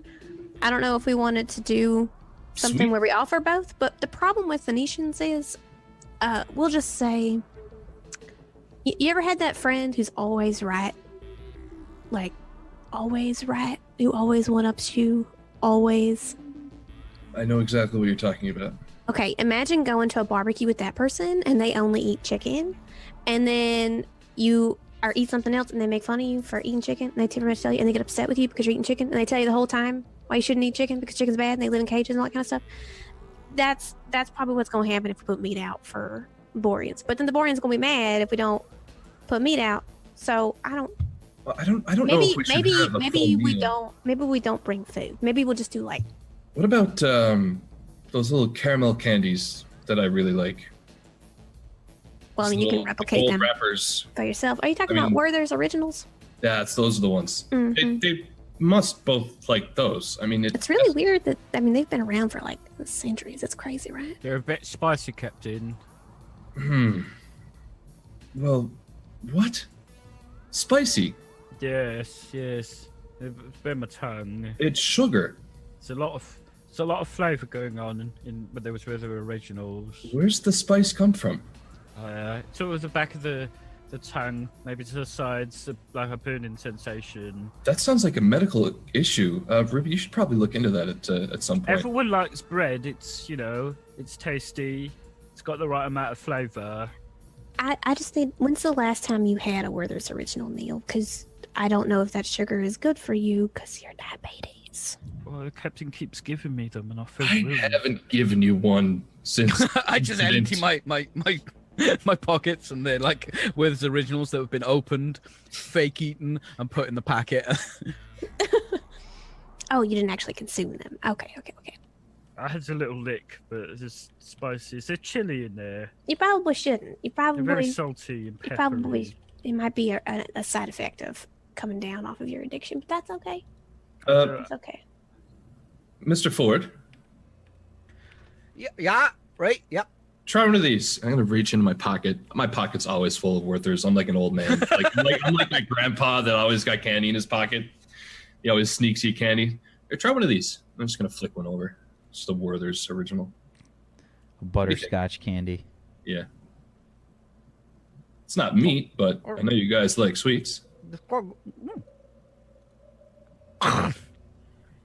I don't know if we wanted to do something Sweet. where we offer both, but the problem with Venetians is, we'll just say, you ever had that friend who's always right? Like, always right? Who always one-ups you? Always. I know exactly what you're talking about. Okay, imagine going to a barbecue with that person and they only eat chicken, and then you eat something else and they make fun of you for eating chicken, and they pretty much tell you, and they get upset with you because you're eating chicken, and they tell you the whole time why you shouldn't eat chicken because chicken's bad and they live in cages and all that kind of stuff. That's probably what's going to happen if we put meat out for Boreans. But then the Boreans going to be mad if we don't put meat out. So I don't Well, I don't know maybe if we should have a full meal. maybe we don't bring food. Maybe we'll just do like What about those little caramel candies that I really like? well, I mean, you can replicate gold them wrappers. by yourself. Are you talking I about mean- Werther's originals? Yeah, those are the ones. Mhm. They must both like those. I mean, It's really weird that they've been around for like centuries. It's crazy, right? They're a bit spicy, Captain. Well, what? Spicy. Yes. It's been my tongue. It's sugar. It's a lot of There's a lot of flavour going on but there was with the originals. Where's the spice come from? Sort of the back of the tongue, maybe to the sides, like a burning sensation. That sounds like a medical issue. Ruby, you should probably look into that at some point. Everyone likes bread. It's, it's tasty. It's got the right amount of flavour. I just need. When's the last time you had a Werther's original, Neil? Because I don't know if that sugar is good for you because you're diabetes. Well, the captain keeps giving me them, and I feel I rude. haven't given you one since. I just empty my pockets, and they're like Werther's originals that have been opened, fake eaten, and put in the packet. Oh, you didn't actually consume them. Okay. I had a little lick, but it's just spicy. Is there chili in there? You probably shouldn't. You They're very probably. salty and You peppery. probably. It might be a side effect of coming down off of your addiction, but that's okay. It's okay. Mr. Ford, Yeah, right, yep. try one of these. I'm gonna reach into my pocket. My pocket's always full of Werther's. I'm like an old man. I'm like my grandpa that always got candy in his pocket. He always sneaks you candy. Here, try one of these. I'm just gonna flick one over. It's the Werther's original. Butterscotch candy. Yeah. It's not meat, but I know you guys like sweets.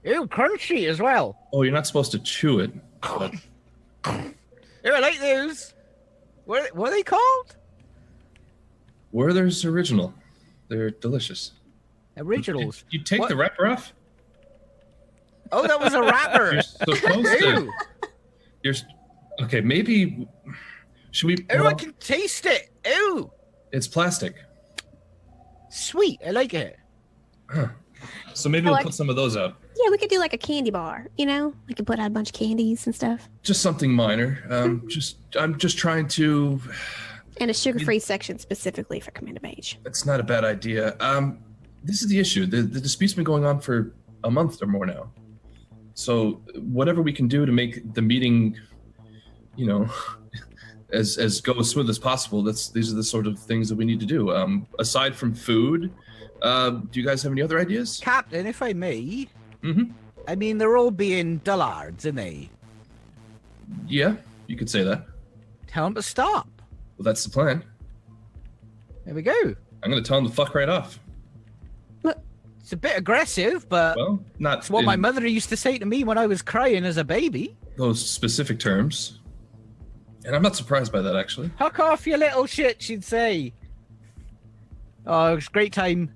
Ew, crunchy as well. Oh, you're not supposed to chew it. But Ew, I like those. What are they called? Werther's original. They're delicious. Originals. You take What? the wrapper off? Oh, that was a wrapper. You're supposed to. Ew. Okay, maybe. Should we? Ew, well, I can taste it. Ew. it's plastic. Sweet, I like it. Huh. So maybe we'll put some of those out. Yeah, we could do like a candy bar. We could put out a bunch of candies and stuff, Just something minor. I'm just trying to. and a sugar-free section specifically for coming of age. It's not a bad idea. This is the issue. The dispute's been going on for a month or more now. So whatever we can do to make the meeting, as go as smooth as possible. These are the sort of things that we need to do. Aside from food, do you guys have any other ideas? Captain, if I may. Mm-hmm. I mean, they're all being dullards, aren't they? Yeah, you could say that. Tell them to stop. Well, that's the plan. There we go. I'm gonna tell him to fuck right off. It's a bit aggressive, but Well, not it's what in my mother used to say to me when I was crying as a baby. those specific terms. And I'm not surprised by that, actually. Huck off, you little shit, she'd say. Oh, it was a great time.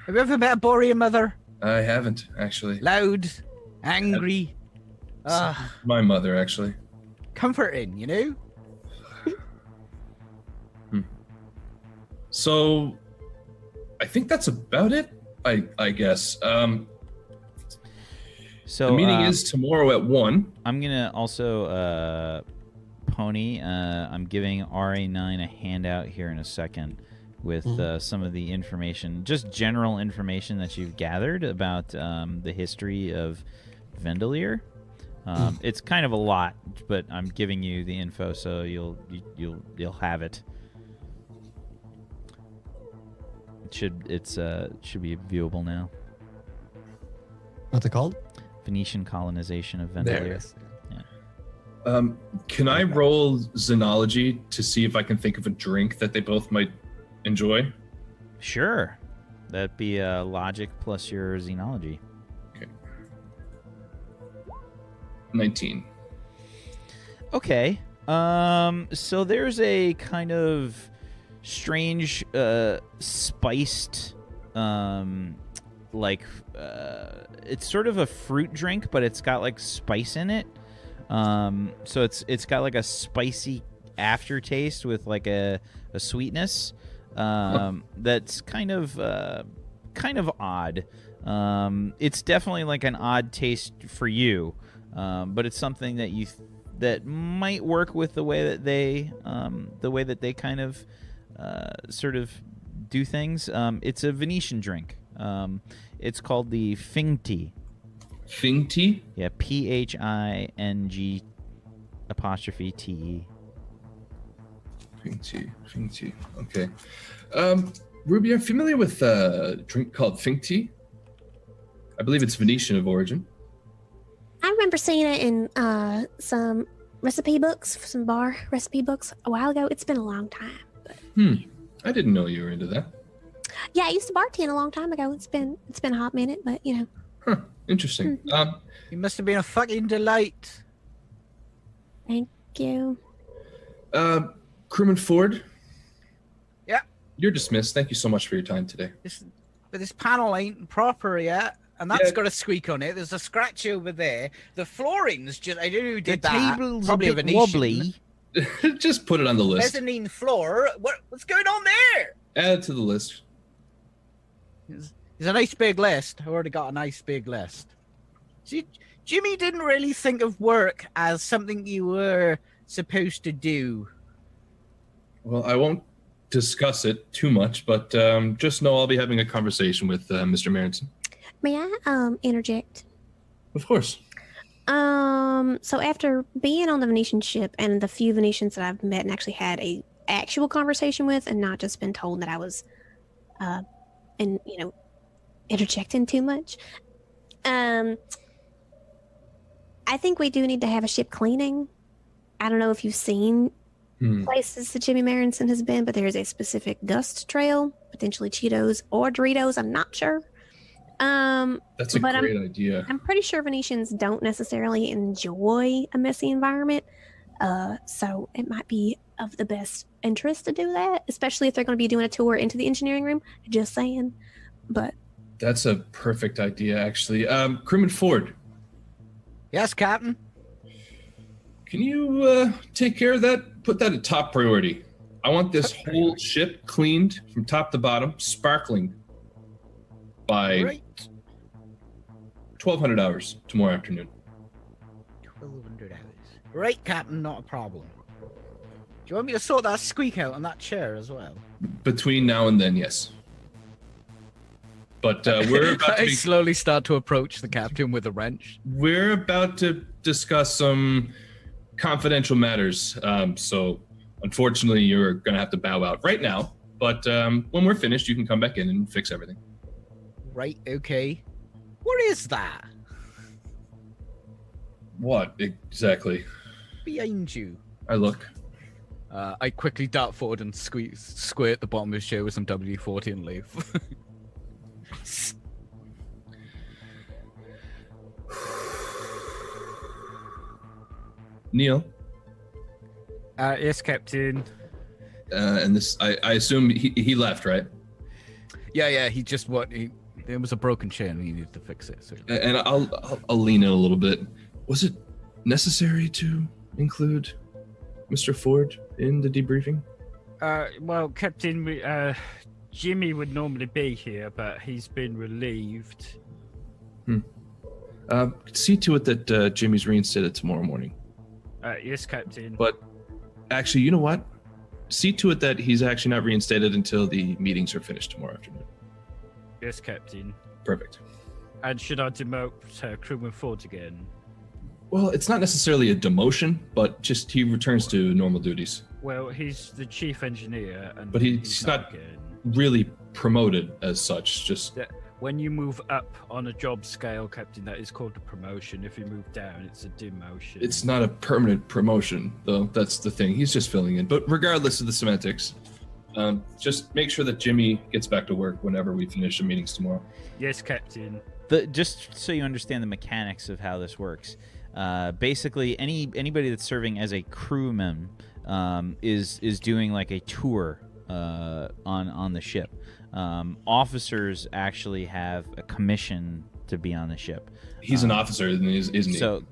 Have you ever met a Borean mother? I haven't, actually. Loud, angry, My mother, actually. comforting, So, I think that's about it. I guess. So The meeting is tomorrow at 1. I'm gonna also Pony. I'm giving RA9 a handout here in a second with some of the information, just general information that you've gathered about the history of Vendelier. It's kind of a lot, but I'm giving you the info so you'll have it. It should be viewable now. What's it called? Venetian colonization of There it Vendelier. is. Can I roll Xenology to see if I can think of a drink that they both might enjoy? Sure. That'd be logic plus your xenology. 19. Okay. So there's a kind of strange spiced it's sort of a fruit drink, but it's got like spice in it. So it's got like a spicy aftertaste with like a sweetness. That's kind of odd. It's definitely like an odd taste for you, but it's something that that might work with the way that they kind of sort of do things. It's a Venetian drink. It's called the Fingti. Fingti? Yeah, PHING''TE. Fingti. Okay. Ruby, are you familiar with a drink called Fingti? I believe it's Venetian of origin. I I remember seeing it in some recipe books, some bar recipe books a while ago. It's been a long time. I didn't know you were into that. Yeah, I used to bartend a long time ago. It's been a hot minute, but you know. Huh. Interesting. You must have been a fucking delight. Thank you. Crewman Ford? Yeah? You're dismissed. Thank you so much for your time today. But this panel ain't proper yet. And that's Yeah. got a squeak on it. There's a scratch over there. The flooring's just... I don't know who The did that. table's Probably a bit Venetian. wobbly. Just put it on the list. Mezzanine floor. What's going on there? Add it to the list. It's a nice big list. I already got a nice big list. See, Jimmy didn't really think of work as something you were supposed to do. Well, I won't discuss it too much, but just know I'll be having a conversation with Mr. Marenson. May I interject? Of course. So after being on the Venetian ship and the few Venetians that I've met and actually had a actual conversation with, and not just been told that I was, interjecting too much, I think we do need to have a ship cleaning. I don't know if you've seen places that Jimmy Marenson has been, but there is a specific dust trail, potentially Cheetos or Doritos. I'm not sure. That's a great idea. I'm pretty sure Venetians don't necessarily enjoy a messy environment. So it might be of the best interest to do that, especially if they're going to be doing a tour into the engineering room. Just saying. But That's a perfect idea, actually. Crewman Ford, Yes, Captain? can you take care of that? Put that at top priority. I want this whole ship cleaned from top to bottom, sparkling by Right. 1200 hours tomorrow afternoon. 1,200 hours. Right, Captain, not a problem. Do you want me to sort that squeak out on that chair as well? Between now and then, yes. But we're about to I be, slowly start to approach the captain with a wrench. we're about to discuss some confidential matters. So unfortunately, you're going to have to bow out right now. But when we're finished, you can come back in and fix everything. Right, okay. What is that? What exactly? Behind you. I look. I quickly dart forward and squirt the bottom of his chair with some WD-40 and leave. Neil, Yes, Captain. and this, I assume he left, right? Yeah, he just there was a broken chair and he needed to fix it. So. And I'll lean in a little bit. Was it necessary to include Mr. Ford in the debriefing? Well, Captain, Jimmy would normally be here, but he's been relieved. See to it that Jimmy's reinstated tomorrow morning. Yes, Captain. But actually, you know what? See to it that he's actually not reinstated until the meetings are finished tomorrow afternoon. Yes, Captain. Perfect. And should I demote Crewman Ford again? Well, it's not necessarily a demotion, but just he returns to normal duties. Well, he's the chief engineer, and But he's not again. really promoted as such. Just When you move up on a job scale, Captain, that is called a promotion. If you move down, it's a demotion. it's not a permanent promotion, though. That's the thing. He's just filling in. But regardless of the semantics, just make sure that Jimmy gets back to work whenever we finish the meetings tomorrow. Yes, Captain. Just so you understand the mechanics of how this works, basically anybody that's serving as a crewman is doing like a tour on the ship. Officers actually have a commission to be on the ship. He's an officer, isn't he? So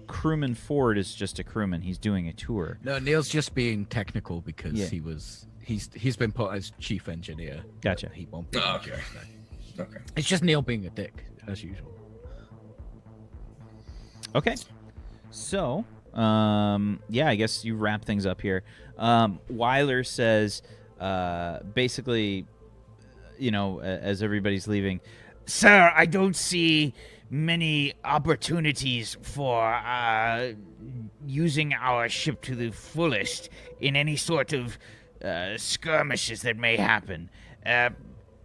crewman Ford is just a crewman. He's doing a tour. No, Neil's just being technical because Yeah. he's been put as chief engineer. Gotcha. He won't be. Oh, okay. Okay. It's just Neil being a dick as usual. Okay. So, I guess you wrap things up here. Weiler says, basically, as everybody's leaving, Sir, I don't see many opportunities for using our ship to the fullest in any sort of skirmishes that may happen.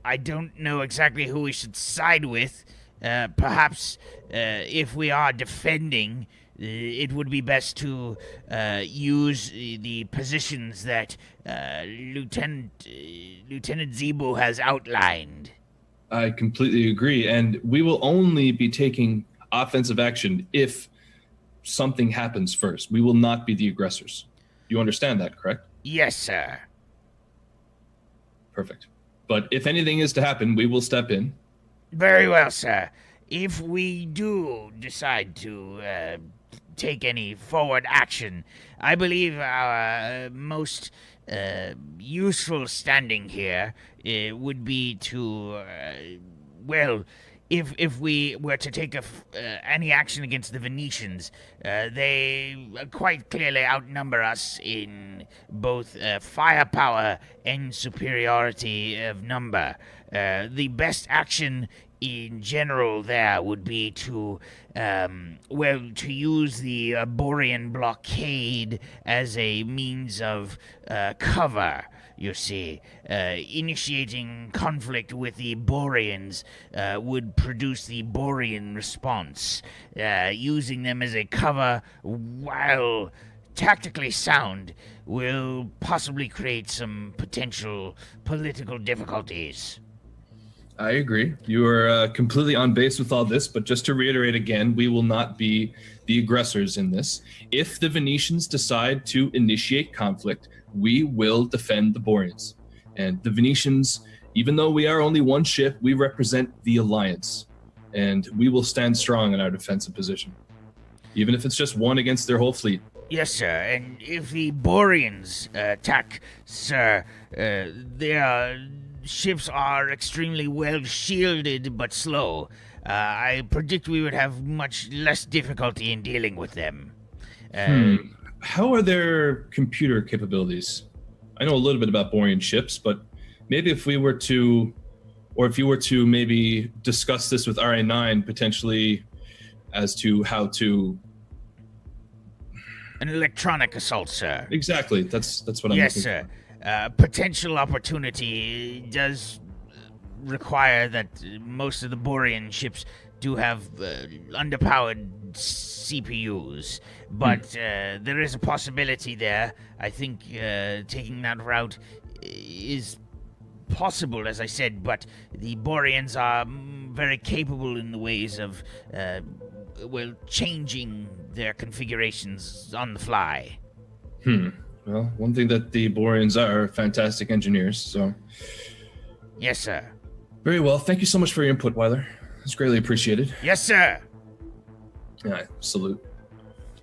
I don't know exactly who we should side with. perhaps if we are defending, it would be best to use the positions that Lieutenant Zebu has outlined. I completely agree, and we will only be taking offensive action if something happens first. We will not be the aggressors. You understand that, correct? Yes, sir. Perfect. But if anything is to happen, we will step in. Very well, sir. If we do decide to take any forward action, I believe our most useful standing here would be to, if we were to take any action against the Venetians, they quite clearly outnumber us in both firepower and superiority of number. The best action in general there would be to use the Borean blockade as a means of cover. You see, initiating conflict with the Boreans would produce the Borean response. Using them as a cover, while tactically sound, will possibly create some potential political difficulties. I agree. You are completely on base with all this, but just to reiterate again, we will not be the aggressors in this. If the Venetians decide to initiate conflict, we will defend the Boreans. And the Venetians, even though we are only one ship, we represent the Alliance. And we will stand strong in our defensive position, even if it's just one against their whole fleet. Yes, sir. And if the Boreans attack, sir, their ships are extremely well shielded but slow. I predict we would have much less difficulty in dealing with them. How are their computer capabilities? I know a little bit about Borean ships, but maybe if you were to maybe discuss this with RA9 potentially as to how to... An electronic assault, sir. Exactly. That's what I'm Yes, looking sir. Potential opportunity does require that most of the Borean ships do have underpowered CPUs, but there is a possibility there. I think taking that route is possible, as I said, but the Boreans are very capable in the ways of changing their configurations on the fly. Well, one thing that the Boreans are fantastic engineers, so... Yes, sir. Very well. Thank you so much for your input, Weiler. It's greatly appreciated. Yes, sir. Yeah, salute.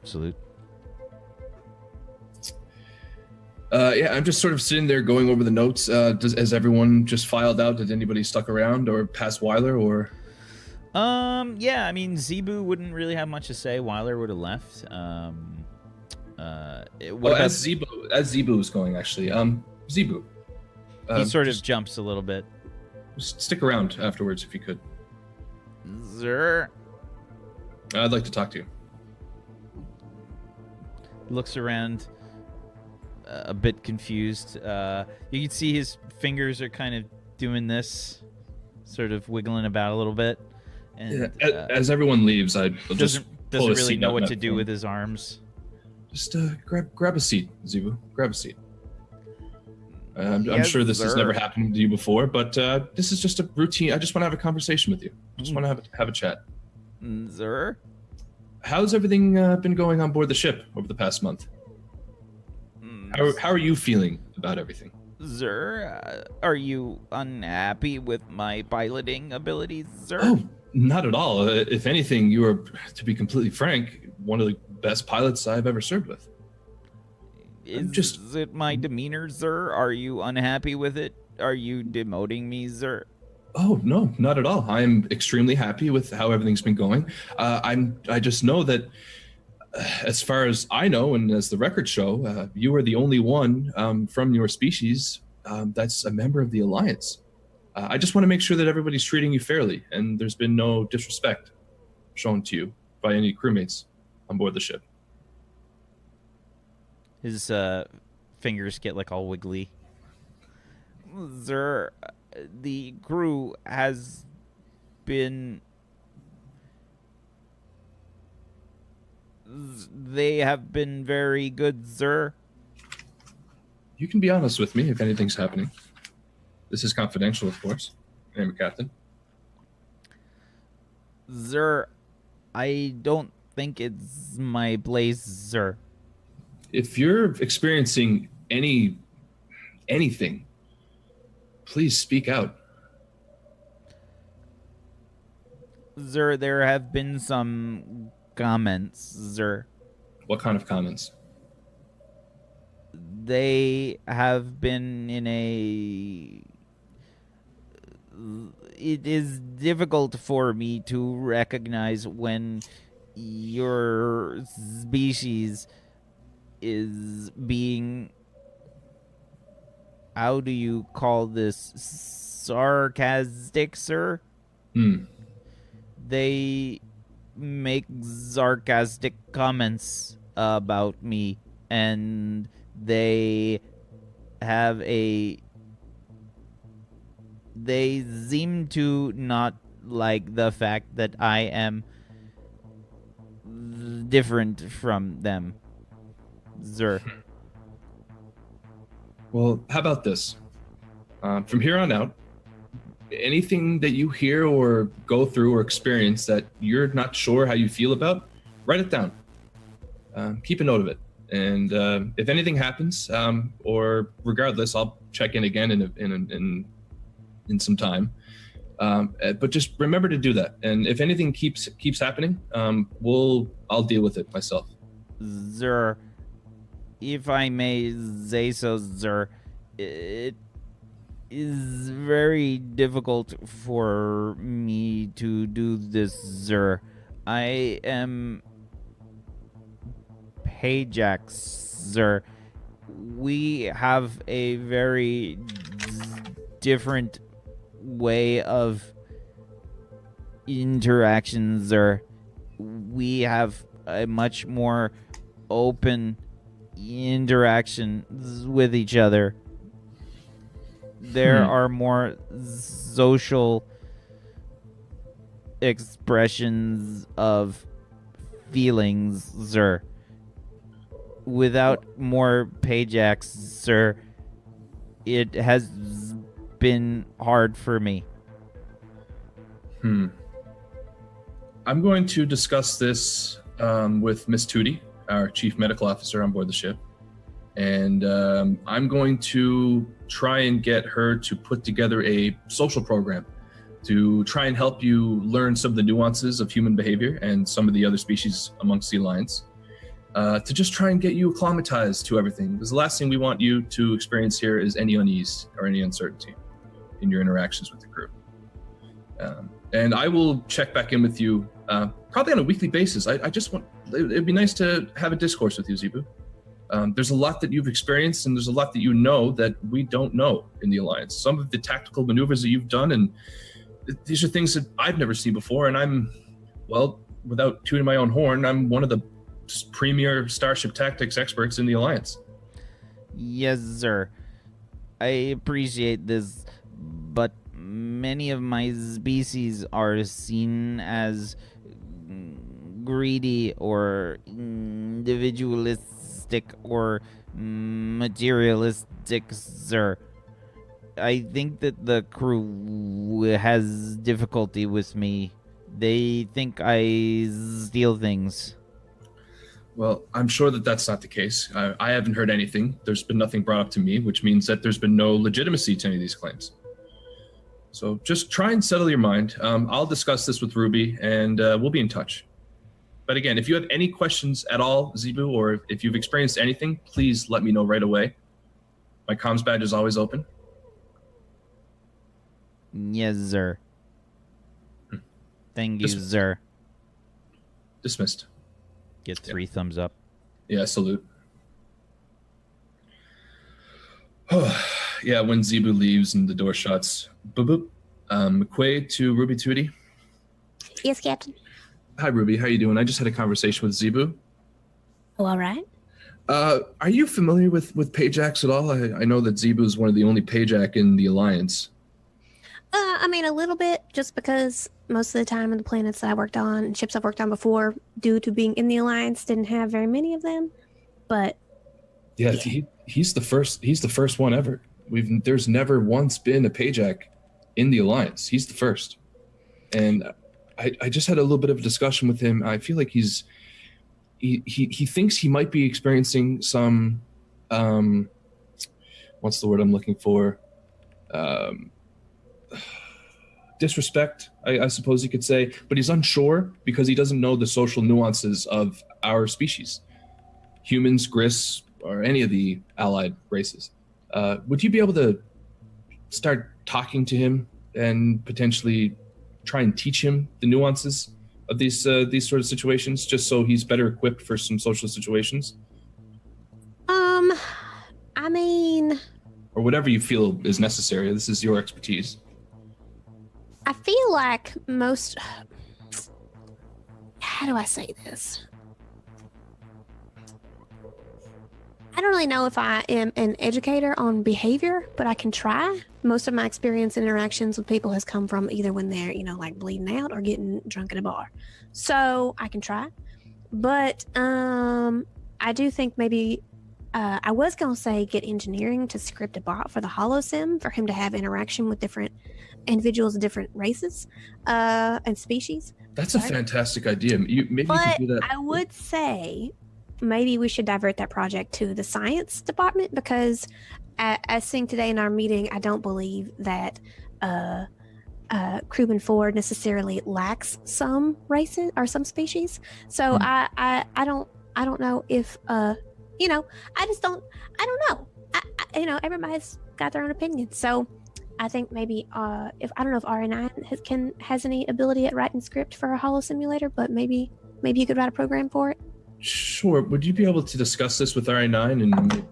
Salute. Yeah, I'm just sort of sitting there going over the notes. Has everyone just filed out? Did anybody stuck around or pass Weiler or... Yeah, I mean, Zebu wouldn't really have much to say. Weiler would have left. As Zebu was going, actually. Zebu. He sort of jumps a little bit. Just stick around afterwards if you could. Zer. I'd like to talk to you. Looks around, a bit confused. You can see his fingers are kind of doing this, sort of wiggling about a little bit. And as everyone leaves, I'll just doesn't really know what to do with his arms. Just grab a seat, Zebu. Grab a seat. I'm Yes, sure this has sir. never happened to you before, but this is just a routine. I just want to have a conversation with you. I just want to have a chat. Zer. How's everything been going on board the ship over the past month? How are you feeling about everything? Zer, are you unhappy with my piloting abilities, Zer? Oh, not at all. If anything, you are, to be completely frank, one of the best pilots I've ever served with. Is it my demeanor, Zer? Are you unhappy with it? Are you demoting me, Zer? Oh, no, not at all. I'm extremely happy with how everything's been going. I just know that as far as I know, and as the records show, you are the only one from your species that's a member of the Alliance. I just want to make sure that everybody's treating you fairly, and there's been no disrespect shown to you by any crewmates on board the ship. His fingers get like all wiggly. Zer, the crew has been They have been very good, sir. You can be honest with me if anything's happening. This is confidential, of course. I'm a captain. Sir, I don't think it's my place, sir. If you're experiencing anything, please speak out. Sir, there have been some comments, sir. What kind of comments? They have been in a... It is difficult for me to recognize when your species is being... How do you call this? Sarcastic, sir? They make sarcastic comments about me, and they have a... They seem to not like the fact that I am different from them, sir. Well, how about this? From here on out, anything that you hear or go through or experience that you're not sure how you feel about, write it down. Keep a note of it. And if anything happens, or regardless, I'll check in again in some time. But just remember to do that. And if anything keeps happening, I'll deal with it myself. Sir, if I may say so, sir, it is very difficult for me to do this, sir. I am Pajax, sir. We have a very different way of interactions, sir. We have a much more open interactions with each other. There are more social expressions of feelings, sir. Without more Pajax, sir, it has been hard for me. I'm going to discuss this with Miss Tootie, our chief medical officer on board the ship. And I'm going to try and get her to put together a social program to try and help you learn some of the nuances of human behavior and some of the other species amongst the Alliance, to just try and get you acclimatized to everything. Because the last thing we want you to experience here is any unease or any uncertainty in your interactions with the crew. And I will check back in with you probably on a weekly basis. I just want, it'd be nice to have a discourse with you, Zebu. There's a lot that you've experienced, and there's a lot that you know that we don't know in the Alliance. Some of the tactical maneuvers that you've done, and these are things that I've never seen before, and I'm, well, without tooting my own horn, I'm one of the premier starship tactics experts in the Alliance. Yes, sir. I appreciate this, but many of my species are seen as greedy or individualistic or materialistic, sir. I think that the crew has difficulty with me. They think I steal things. Well, I'm sure that that's not the case. I haven't heard anything. There's been nothing brought up to me, which means that there's been no legitimacy to any of these claims. So just try and settle your mind. I'll discuss this with Ruby, and we'll be in touch. But again, if you have any questions at all, Zebu, or if you've experienced anything, please let me know right away. My comms badge is always open. Yes, sir. Thank you, sir. Dismissed. Get 3 thumbs up. Yeah, salute. Yeah, when Zebu leaves and the door shuts. Boop, boop. McQuaid to Ruby Tootie. Yes, Captain. Hi, Ruby. How you doing? I just had a conversation with Zebu. Oh, all right. Are you familiar with Pajax at all? I know that Zebu is one of the only Pajac in the Alliance. I mean, a little bit, just because most of the time on the planets that I worked on and ships I've worked on before, due to being in the Alliance, didn't have very many of them. But Yeah, he's the first. He's the first one ever. There's never once been a Pajak in the Alliance. He's the first, and I just had a little bit of a discussion with him. I feel like he thinks he might be experiencing some what's the word I'm looking for? Disrespect, I suppose you could say, but he's unsure because he doesn't know the social nuances of our species, humans, Gris, or any of the allied races. Would you be able to start talking to him and potentially try and teach him the nuances of these sort of situations, just so he's better equipped for some social situations? I mean, or whatever you feel is necessary. This is your expertise. I feel like most. How do I say this? I don't really know if I am an educator on behavior, but I can try. Most of my experience and interactions with people has come from either when they're, like bleeding out or getting drunk at a bar. So I can try. But I do think maybe I was going to say get engineering to script a bot for the holosim for him to have interaction with different individuals of different races and species. That's a fantastic idea. You can do that. I would say maybe we should divert that project to the science department, because as seen today in our meeting, I don't believe that Crewman 4 necessarily lacks some races or some species. So I don't know if I don't know. Everybody's got their own opinion. So I think maybe if I don't know if RA9 has any ability at writing script for a holo simulator, but maybe you could write a program for it. Sure. Would you be able to discuss this with RA9 and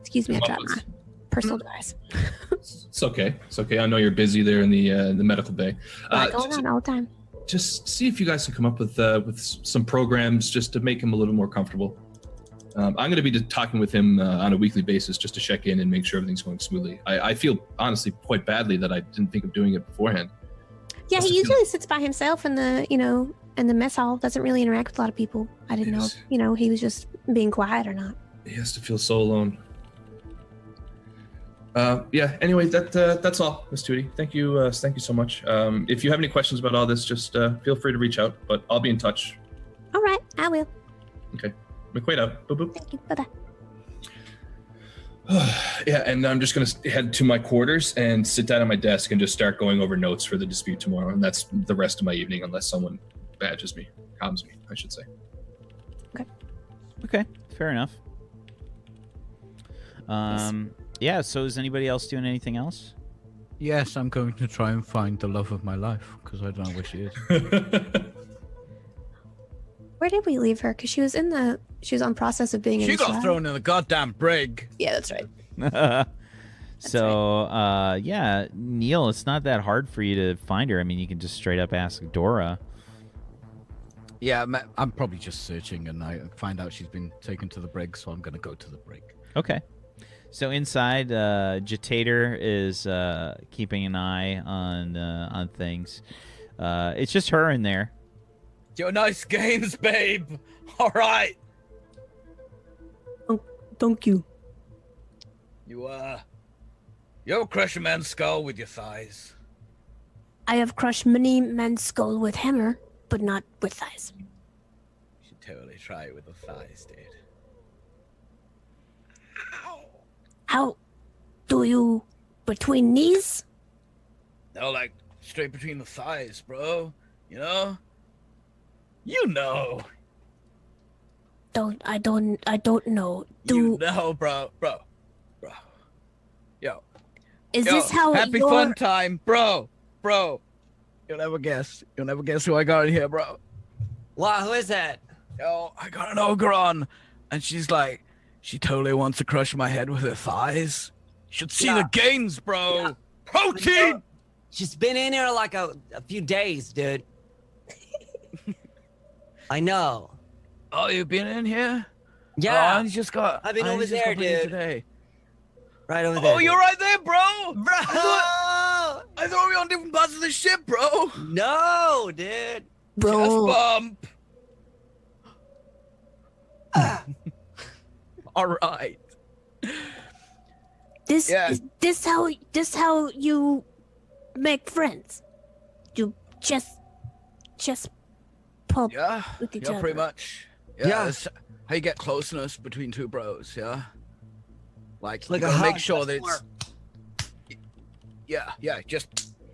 excuse me, I dropped my personal device. It's okay. It's okay. I know you're busy there in the medical bay. Going on all the time. Just see if you guys can come up with some programs just to make him a little more comfortable. I'm going to be talking with him on a weekly basis just to check in and make sure everything's going smoothly. I feel honestly quite badly that I didn't think of doing it beforehand. Yeah, he usually sits by himself in the mess hall. Doesn't really interact with a lot of people. I didn't know if he was just being quiet or not. He has to feel so alone. Anyway, that's all, Miss Tootie. Thank you so much. If you have any questions about all this, just feel free to reach out, but I'll be in touch. All right, I will. Okay. McQuaid out. Boop, boop. Thank you. Bye-bye. Yeah, and I'm just going to head to my quarters and sit down at my desk and just start going over notes for the dispute tomorrow, and that's the rest of my evening, unless someone badges me, comms me, I should say. Okay, fair enough. Yeah, so is anybody else doing anything else? Yes, I'm going to try and find the love of my life, because I don't know where she is. Where did we leave her? Because she was on process of being in She got thrown in the goddamn brig. Yeah, that's right. Yeah, Neil, it's not that hard for you to find her. I mean, you can just straight up ask Dora. Yeah, I'm probably just searching, and I find out she's been taken to the brig, so I'm going to go to the brig. Okay. So inside, Jitator is keeping an eye on things. It's just her in there. Your nice games, babe. All right. Thank you. You crush a man's skull with your thighs. I have crushed many men's skull with hammer, but not with thighs. You should totally try it with the thighs, dude. How do you between knees? No, like straight between the thighs, bro. You know. I don't know. You know, bro. Yo. Is this how happy fun time, bro? You'll never guess who I got in here, bro. Wow, who is that? Yo, I got an Ogron, and she's like, she totally wants to crush my head with her thighs. You should see the gains, bro. Yeah. Protein! She's been in here like a few days, dude. I know. Oh, you've been in here? Yeah. I've been over there, dude. Today. Right over there. Oh, you're right there, bro. I thought we were on different parts of the ship, bro. No, dude. Bro, Bump. All right. This Yeah. is this how you make friends. You just pop Yeah. with each Yeah, other. pretty much. Yeah. Yeah. That's how you get closeness between two bros. Yeah. Like, Like you a gotta make hug, sure that's that it's. Yeah.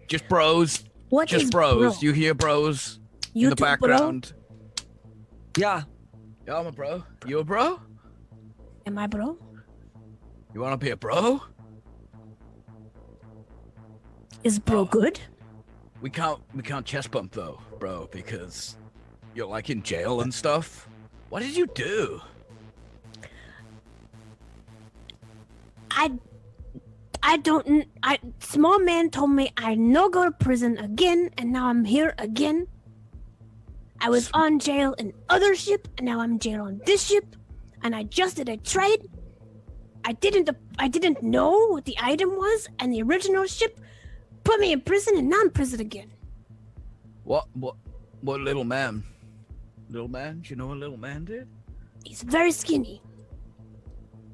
Just bros. What Just is bros. bro? You hear bros You in the too, background. Yeah. Yeah, I'm a bro. You a bro? Bro? Am I bro? You wanna be a bro? Is bro good? We can't chest bump though, bro, because you're like in jail and stuff. What did you do? I don't. Small man told me I no go to prison again, and now I'm here again. I was on jail in other ship, and now I'm jail on this ship, and I just did a trade. I didn't know what the item was, and the original ship put me in prison, and now I'm in prison again. What little man? Little man? Do you know what little man did? He's very skinny,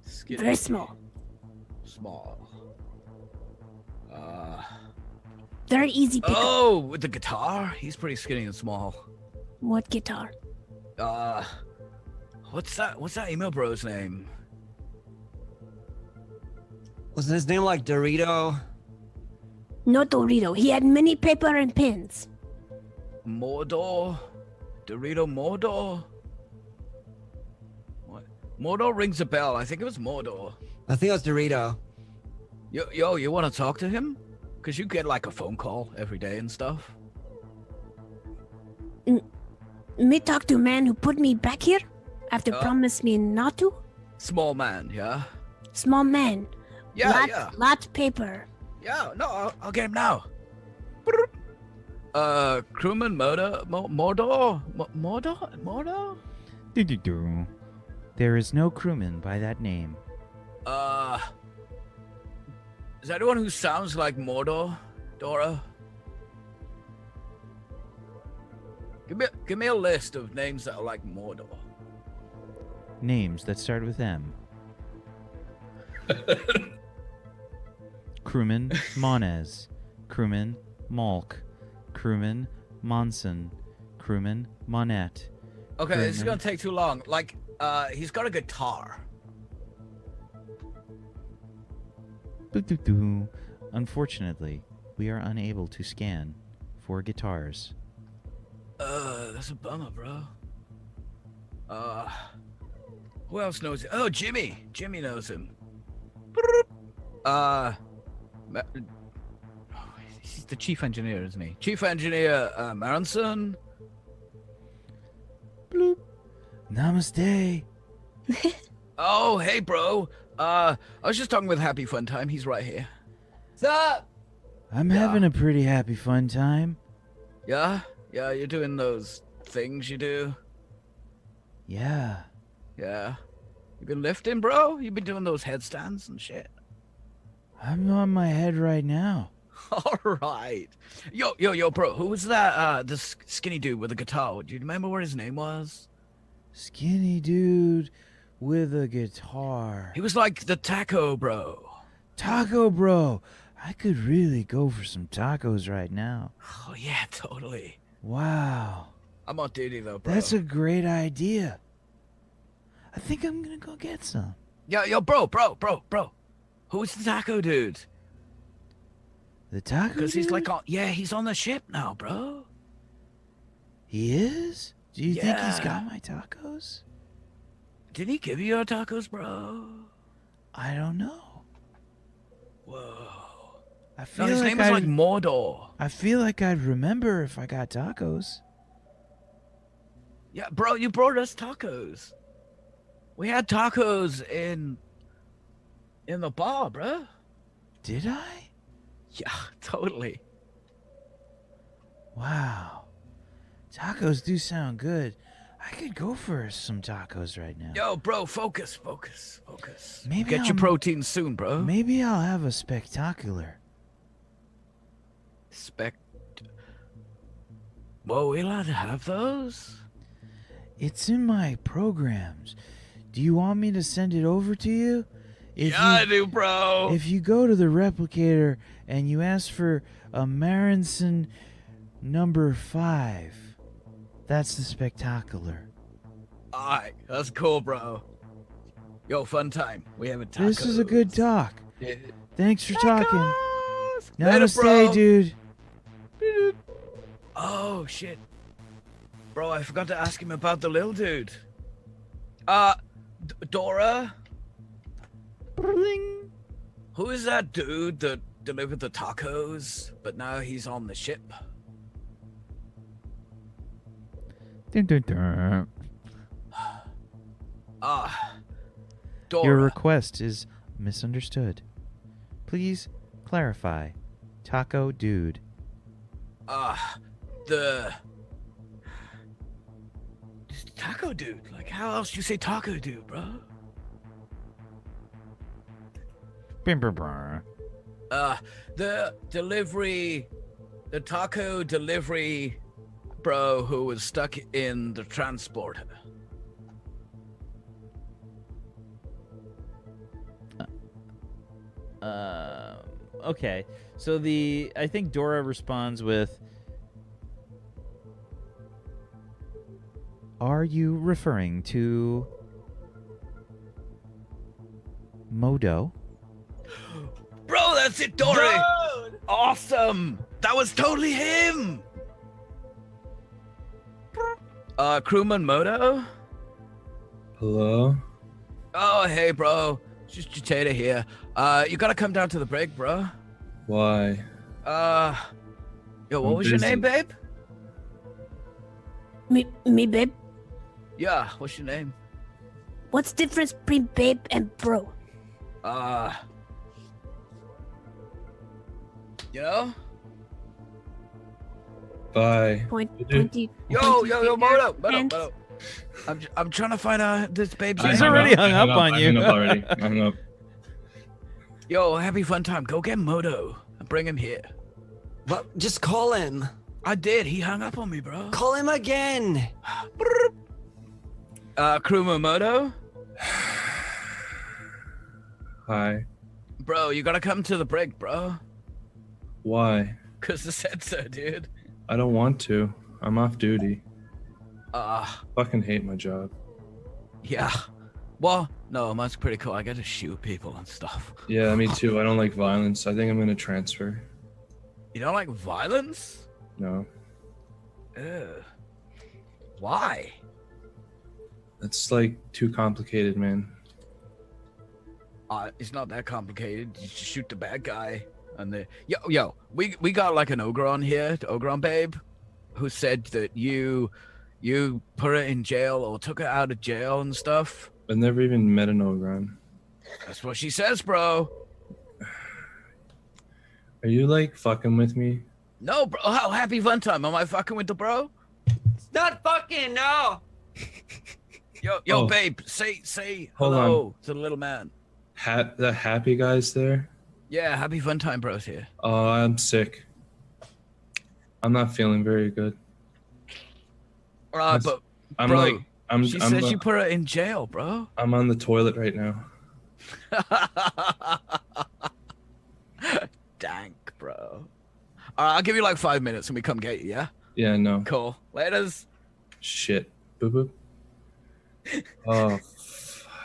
Skinny. very small, Small. very easy pickup. Oh, with the guitar? He's pretty skinny and small. What guitar? What's that email bro's name? Was his name like Dorito? No Dorito. He had mini paper and pens. Mordor? Dorito Mordor? What? Mordor rings a bell. I think it was Mordor. I think it was Dorito. Yo, you want to talk to him? Because you get like a phone call every day and stuff. Me talk to a man who put me back here after promised me not to. Small man, yeah? Small man. Yeah. Lots paper. Yeah, no, I'll get him now. Crewman Mordor? Do-do-do. There is no crewman by that name. Is that anyone who sounds like Mordor, Dora? Give me a list of names that are like Mordor. Names that start with M. Crewman Monez. Crewman Malk. Crewman Monson. Crewman Monette. Okay, this is Crewman- gonna take too long. Like, he's got a guitar. Do-do-do. Unfortunately, we are unable to scan for guitars. That's a bummer, bro. Who else knows it? Oh, Jimmy. Jimmy knows him. He's the chief engineer, isn't he? Chief engineer, Aronson. Bloop. Namaste. Oh, hey, bro. I was just talking with Happy Fun Time. He's right here. What's up? I'm having a pretty happy fun time. Yeah? Yeah, you're doing those things you do? Yeah. Yeah. You been lifting, bro? You been doing those headstands and shit? I'm on my head right now. All right. Yo, bro. Who was that, this skinny dude with the guitar? Do you remember what his name was? Skinny dude with a guitar. He was like the taco bro. Taco bro. I could really go for some tacos right now. Oh, yeah, totally. Wow. I'm on duty, though, bro. That's a great idea. I think I'm gonna go get some. Yo, bro. Who's the taco dude? The taco Because he's dude? like, he's on the ship now, bro. He is? Do you think he's Yeah. got my tacos? Did he give you your tacos, bro? I don't know. Whoa. I feel No, his like name is like Mordor. I feel like I'd remember if I got tacos. Yeah, bro, you brought us tacos. We had tacos in the bar, bro. Did I? Yeah, totally. Wow. Tacos do sound good. I could go for some tacos right now. Yo, bro, focus. Maybe Get your I'll- protein soon, bro. Maybe I'll have a spectacular. Whoa, we allowed to have those? It's in my programs. Do you want me to send it over to you? I do, bro. If you go to the replicator and you ask for a Marinson number 5, that's the spectacular. Alright, that's cool, bro. Yo, fun time. We haven't talked. This is a good talk. Yeah. Thanks for talking. Later, Namaste, bro. dude. Oh, shit. Bro, I forgot to ask him about the little dude. Dora? Bling. Who is that dude that delivered the tacos, but now he's on the ship? Dun, dun, dun. Dora. Your request is misunderstood. Please clarify. Taco dude. The taco dude. Like, how else do you say taco dude, bro? Bim, bim, bim. The taco delivery bro who was stuck in the transporter. Okay. So I think Dora responds with, are you referring to Modo? Bro, that's it, Dory! Dude! Awesome! That was totally him! Crewman Moto? Hello? Oh, hey, bro. Just Jatata here. You gotta come down to the break, bro. Why? Yo, what I'm was your busy. name, babe? Me, babe. Yeah, what's your name? What's the difference between babe and bro? You know? Bye. Pointy. Yo, finger, Moto. and- I'm trying to find out this babe's He's name. already hung up on I you. hung up already. I hung up. Yo, happy fun time. Go get Moto and bring him here. What? Just call him. I did. He hung up on me, bro. Call him again. Crewman Moto? Hi. Bro, you gotta come to the break, bro. Why? Cause I said so, dude. I don't want to. I'm off duty. Ah, Fucking hate my job. yeah. Well, no, mine's pretty cool. I get to shoot people and stuff. Yeah, me too. I don't like violence. I think I'm gonna transfer. You don't like violence? No. Ugh. Why? That's like too complicated, man. It's not that complicated. You just shoot the bad guy, and the we got like an Ogron here, the Ogron babe, who said that you put her in jail or took her out of jail and stuff. I've never even met an Ogron. That's what she says, bro. Are you like fucking with me? No, bro. Oh, happy fun time. Am I fucking with the bro? It's not fucking, no. Yo, Oh. babe. Say Hold hello to the little man. The happy guy's there? Yeah, happy fun time, bro's here. Oh, I'm sick. I'm not feeling very good. But I'm bro, like, I'm, she I'm, says you put her in jail, bro. I'm on the toilet right now. Dank, bro. All right, I'll give you like 5 minutes and we come get you, yeah? Yeah, no. Cool. Laters. Shit. Boop boop. Oh,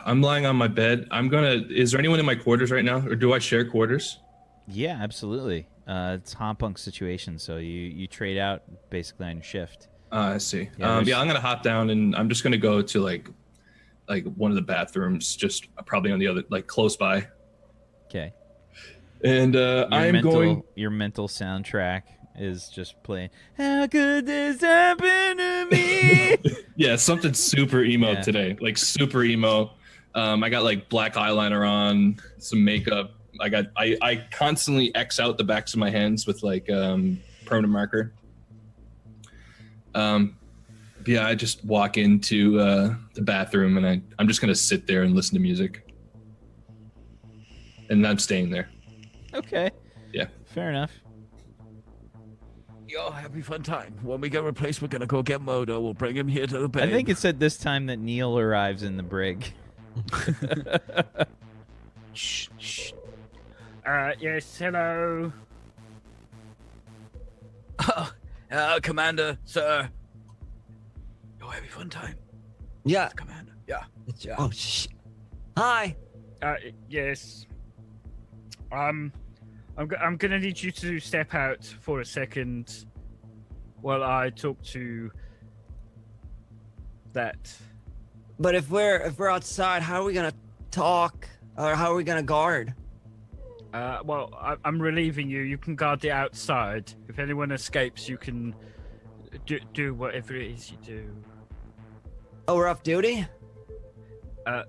I'm lying on my bed. Is there anyone in my quarters right now? Or do I share quarters? Yeah, absolutely. It's hot bunk situation, so you trade out basically on your shift. I see. Yeah, Yeah, I'm gonna hop down and I'm just gonna go to like one of the bathrooms, just probably on the other, like close by. Okay. And I'm going. Your mental soundtrack is just playing. How could this happen to me? Yeah, something super emo Yeah. today, like super emo. I got like black eyeliner on, some makeup. I constantly X out the backs of my hands with like permanent marker. Yeah, I just walk into the bathroom and I'm just gonna sit there and listen to music, and I'm staying there. Okay. Yeah. Fair enough. Yo, happy fun time. When we get replaced, we're gonna go get Modo. We'll bring him here to the base. I think it's at this time that Neil arrives in the brig. Shh, shh. Yes, hello. Commander, sir. Yo, happy fun time. Yeah. Commander. Yeah. Yeah. Oh, hi. Yes. I'm gonna need you to step out for a second while I talk to that. But if we're outside, how are we gonna talk, or how are we gonna guard? Well, I'm relieving you. You can guard the outside. If anyone escapes, you can do whatever it is you do. Oh, we're off duty.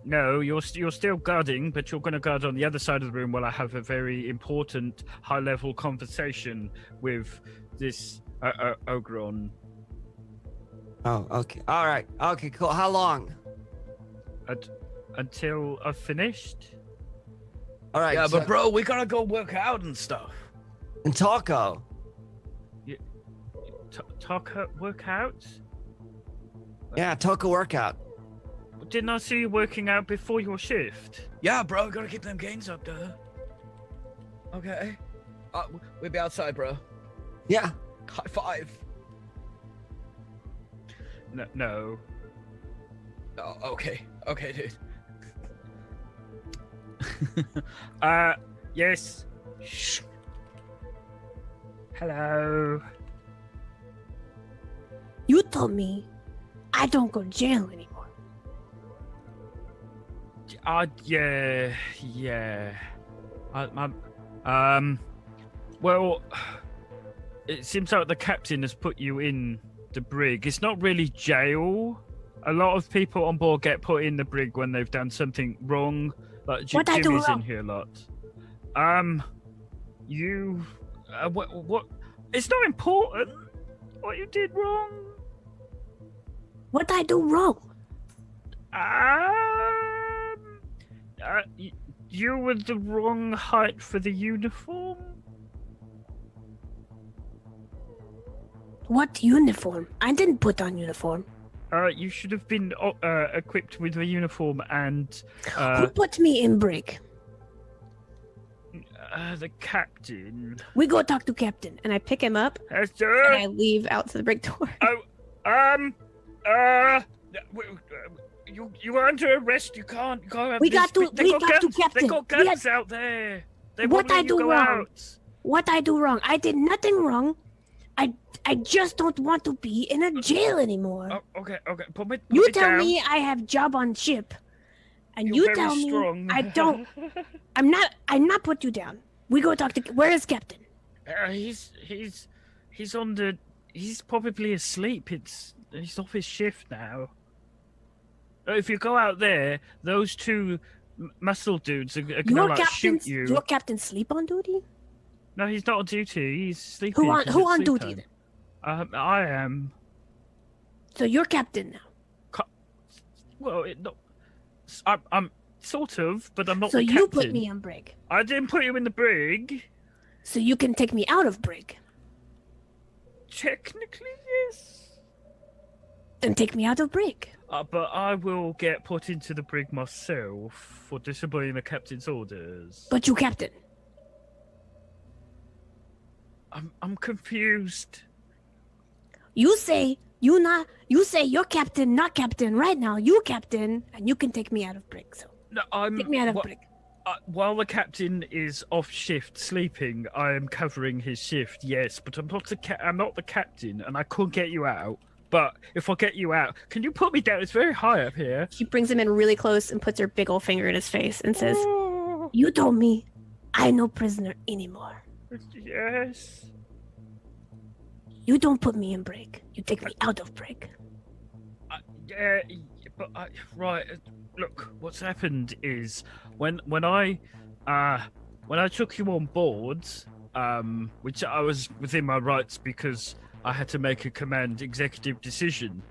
No, you're still guarding, but you're going to guard on the other side of the room while I have a very important high-level conversation with this Ogron. Oh, okay. All right. Okay, cool. How long? Until I've finished. All right. Yeah, so- but bro, we gotta go work out and stuff. And taco. Taco workout? Yeah, taco workout. Didn't I see you working out before your shift? Yeah, bro, gotta keep them gains up, duh. Okay. We'll be outside, bro. Yeah. High five. No. Oh, okay. Okay, dude. Yes. Shh. Hello. You told me I don't go to jail anymore. Yeah. Well, it seems like the captain has put you in the brig. It's not really jail. A lot of people on board get put in the brig when they've done something wrong. Like What I do Jimmy's wrong? in here a lot. What? It's not important what you did wrong. What I do wrong? You were the wrong height for the uniform. What uniform? I didn't put on uniform. You should have been equipped with a uniform and Who put me in brig? the captain. We go talk to captain, and I pick him up and Sir. I leave out to the brig door. You are under arrest. You can't have We this. got to- They we got got to guns. captain. They got We guns out there. They What won't let I you do go wrong? out. What I do wrong? I did nothing wrong. I just don't want to be in a jail anymore. Oh, okay. Put me You me tell down. me I have job on ship, and You're you very tell strong. me I don't. I'm not put you down. We go talk to. Where is captain? He's on the. He's probably asleep. He's off his shift now. If you go out there, those two muscle dudes are gonna like shoot you. Your captain sleep on duty? No, he's not on duty. He's sleeping. Who 'cause on it's sleep duty time. then? I am. So you're captain now. Well, I'm sort of, but I'm not So the you captain. put me on brig. I didn't put you in the brig. So you can take me out of brig. Technically, yes. Then take me out of brig. But I will get put into the brig myself for disobeying the captain's orders. But you captain. I'm confused. You say you're captain, not captain. Right now, you captain, and you can take me out of brig. So No, I'm. take me out of wh- brig. While the captain is off shift sleeping, I am covering his shift. Yes, but I'm not the captain, and I could get you out. But if I get you out, can you put me down? It's very high up here. She brings him in really close and puts her big old finger in his face and says, Oh, "You told me I'm no prisoner anymore. yes. You don't put me in brig. You take me out of brig." Yeah, but right. Look, what's happened is when I took you on board, which I was within my rights because I had to make a command executive decision,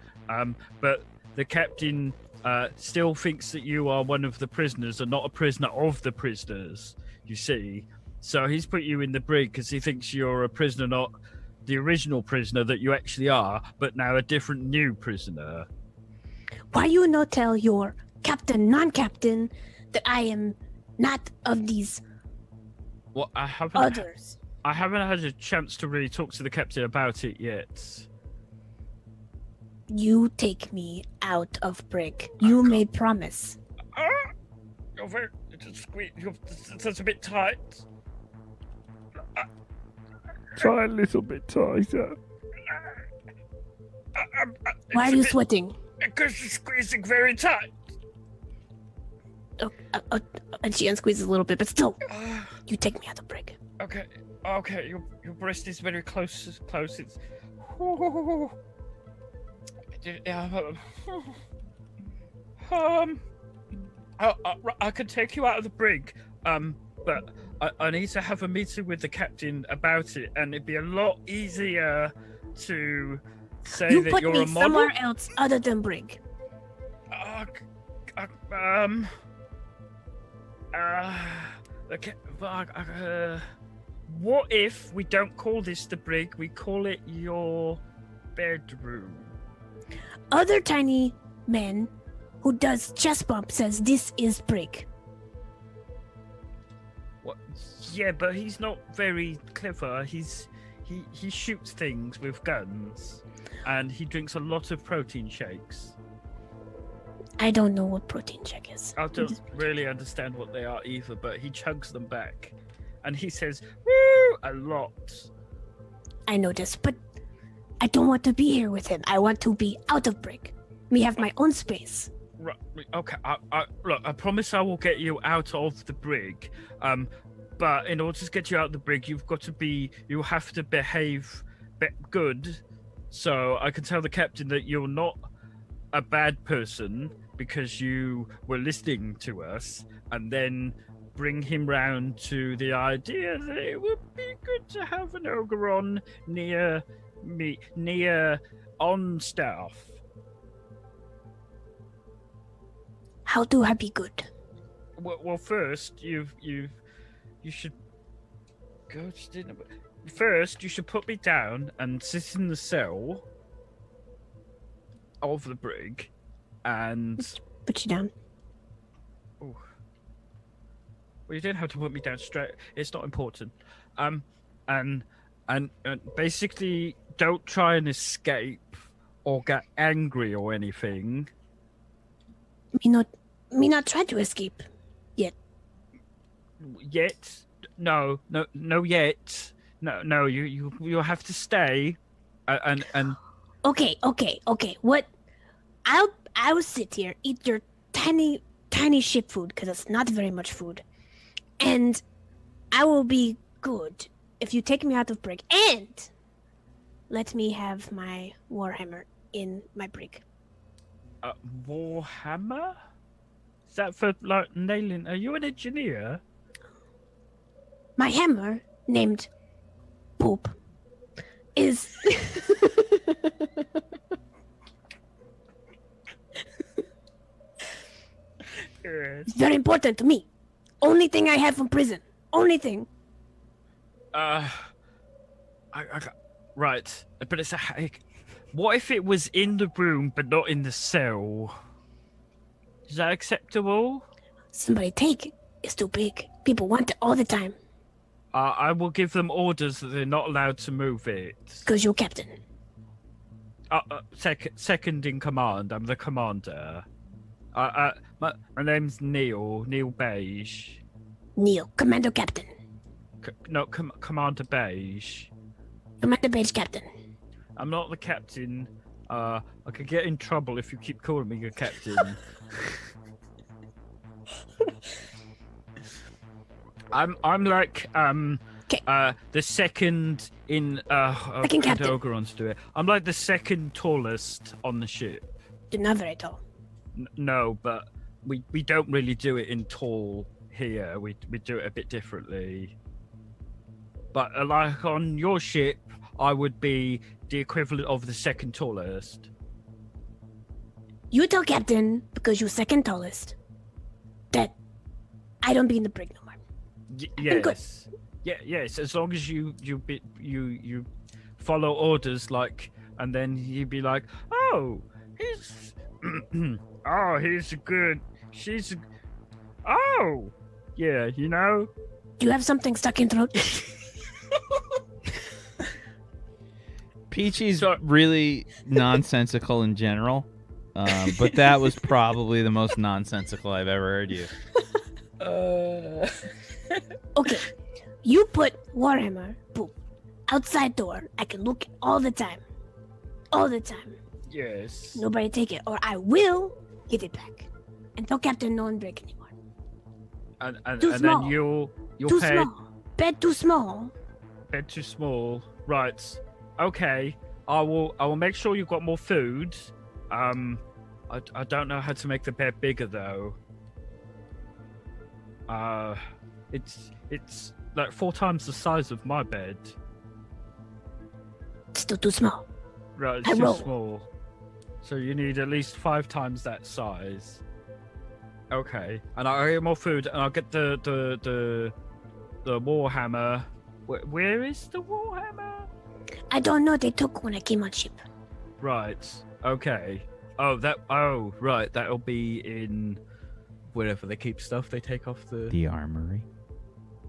but the captain still thinks that you are one of the prisoners and not a prisoner of the prisoners. You see, so he's put you in the brig because he thinks you're a prisoner, not the original prisoner that you actually are, but now a different new prisoner. Why you not tell your captain, non-captain, that I am not of these Well, I haven't had a chance to really talk to the captain about it yet. You take me out of Brig. You made promise. You're very that's a bit tight. Try a little bit tighter. Why are you sweating? Because you're squeezing very tight. And she unsqueezes a little bit, but still, you take me out of Brig. Okay. Your breast is very close. It's. I could take you out of the brig, but I need to have a meeting with the captain about it, and it'd be a lot easier to say You that put you're me a model. somewhere else other than Brig. What if we don't call this the brig? We call it your bedroom. Other tiny man who does chest bump says this is Brig. What? Yeah, but he's not very clever. He shoots things with guns, and he drinks a lot of protein shakes. I don't know what protein shake is. I don't really understand what they are either, but he chugs them back, and he says "woo" a lot. I know this, but I don't want to be here with him. I want to be out of Brig. Me have my own space. Right, okay. Look, I promise I will get you out of the brig. But in order to get you out of the brig, you have to behave good. So I can tell the captain that you're not a bad person because you were listening to us, and then bring him round to the idea that it would be good to have an Ogron near on staff. How do I be good? Well, first you should go to dinner. First, you should put me down and sit in the cell of the brig, and Put you down. oh, well, you don't have to put me down straight. It's not important. And basically, don't try and escape or get angry or anything. Me not try to escape. Yet, no, yet, no. You have to stay, and Okay. What? I'll sit here, eat your tiny ship food because it's not very much food, and I will be good if you take me out of brig and let me have my warhammer in my brig. Warhammer? Is that for like nailing? Are you an engineer? My hammer, named Poop, is Yes. very important to me. Only thing I have from prison. Only thing. Right, but it's what if it was in the room but not in the cell? Is that acceptable? Somebody take it. It's too big. People want it all the time. I will give them orders that they're not allowed to move it. Because you're captain. Second in command. I'm the commander. My name's Neil Beige. Neil, Commander Captain. Commander Beige. Commander Beige Captain. I'm not the captain. I could get in trouble if you keep calling me a captain. I'm like the second in Second captain. Ogron's do it. I'm like the second tallest on the ship. You're not very tall. No, but we don't really do it in tall here. We do it a bit differently. But like on your ship, I would be the equivalent of the second tallest. You tell captain, because you're second tallest, that I don't be in the brig no more. Yes. good. Yes. As long as you follow orders, like, and then you'd be like, oh, he's, oh, he's good. Oh, yeah, you know. Do you have something stuck in throat? Peachy's really nonsensical in general, but that was probably the most nonsensical I've ever heard you. Okay, you put Warhammer poop outside door. I can look all the time. All the time. Yes. Nobody take it, or I will get it back. And tell Captain no one break anymore. And Too then small. you'll Too pay small. Bed too small. bed too small. Right. Okay. I will make sure you've got more food. I don't know how to make the bed bigger though. It's like 4 times the size of my bed. Still too small. Right, it's I too roll. small. So you need at least 5 times that size. Okay. And I'll get more food and I'll get the warhammer. Where is the warhammer? I don't know. They took when I came on ship. Right. Okay. Oh, right. That'll be in wherever they keep stuff. They take off The armory.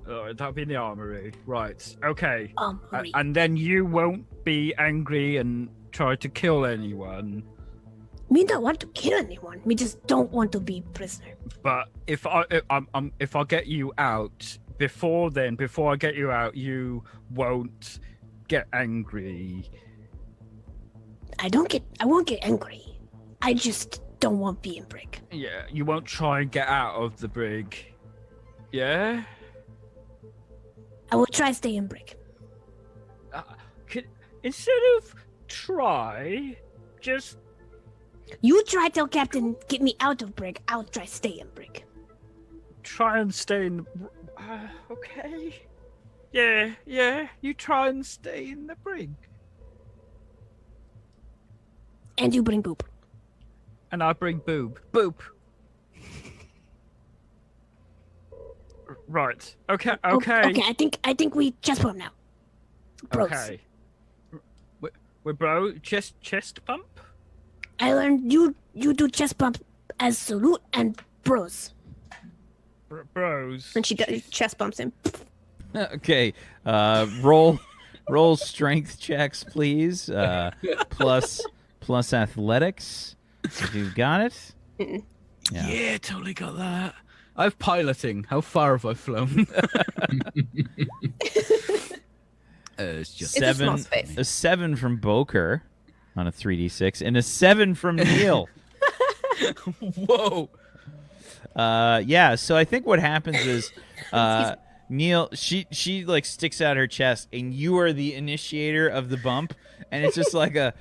that'll be in the armory. Right. Okay. Armory. And then you won't be angry and try to kill anyone. Me don't want to kill anyone. Me just don't want to be prisoner. But if I get you out before I get you out, you won't get angry. I won't get angry. I just don't want to be in brig. Yeah, you won't try and get out of the brig. Yeah. I will try stay in brig. Instead of try, just You try tell Captain get me out of brig. I'll try stay in brig. try and stay in. Okay. Yeah. You try and stay in the brig, And you bring poop. and I bring boob. Boop. Right. Okay. Okay. I think we chest pump now. Bros. Okay. We're bro. Chest pump. I learned you do chest pump as salute and bros. Bros. And she chest bumps him. Okay. Roll strength checks, please. Plus athletics. If you've got it. Yeah, totally got that. I've piloting. How far have I flown? It's just It's a small space. A 7 from Bokur on a 3d6, and a 7 from Neil. whoa. Yeah. So I think what happens is, Neil, she like sticks out her chest, and you are the initiator of the bump, and it's just like a.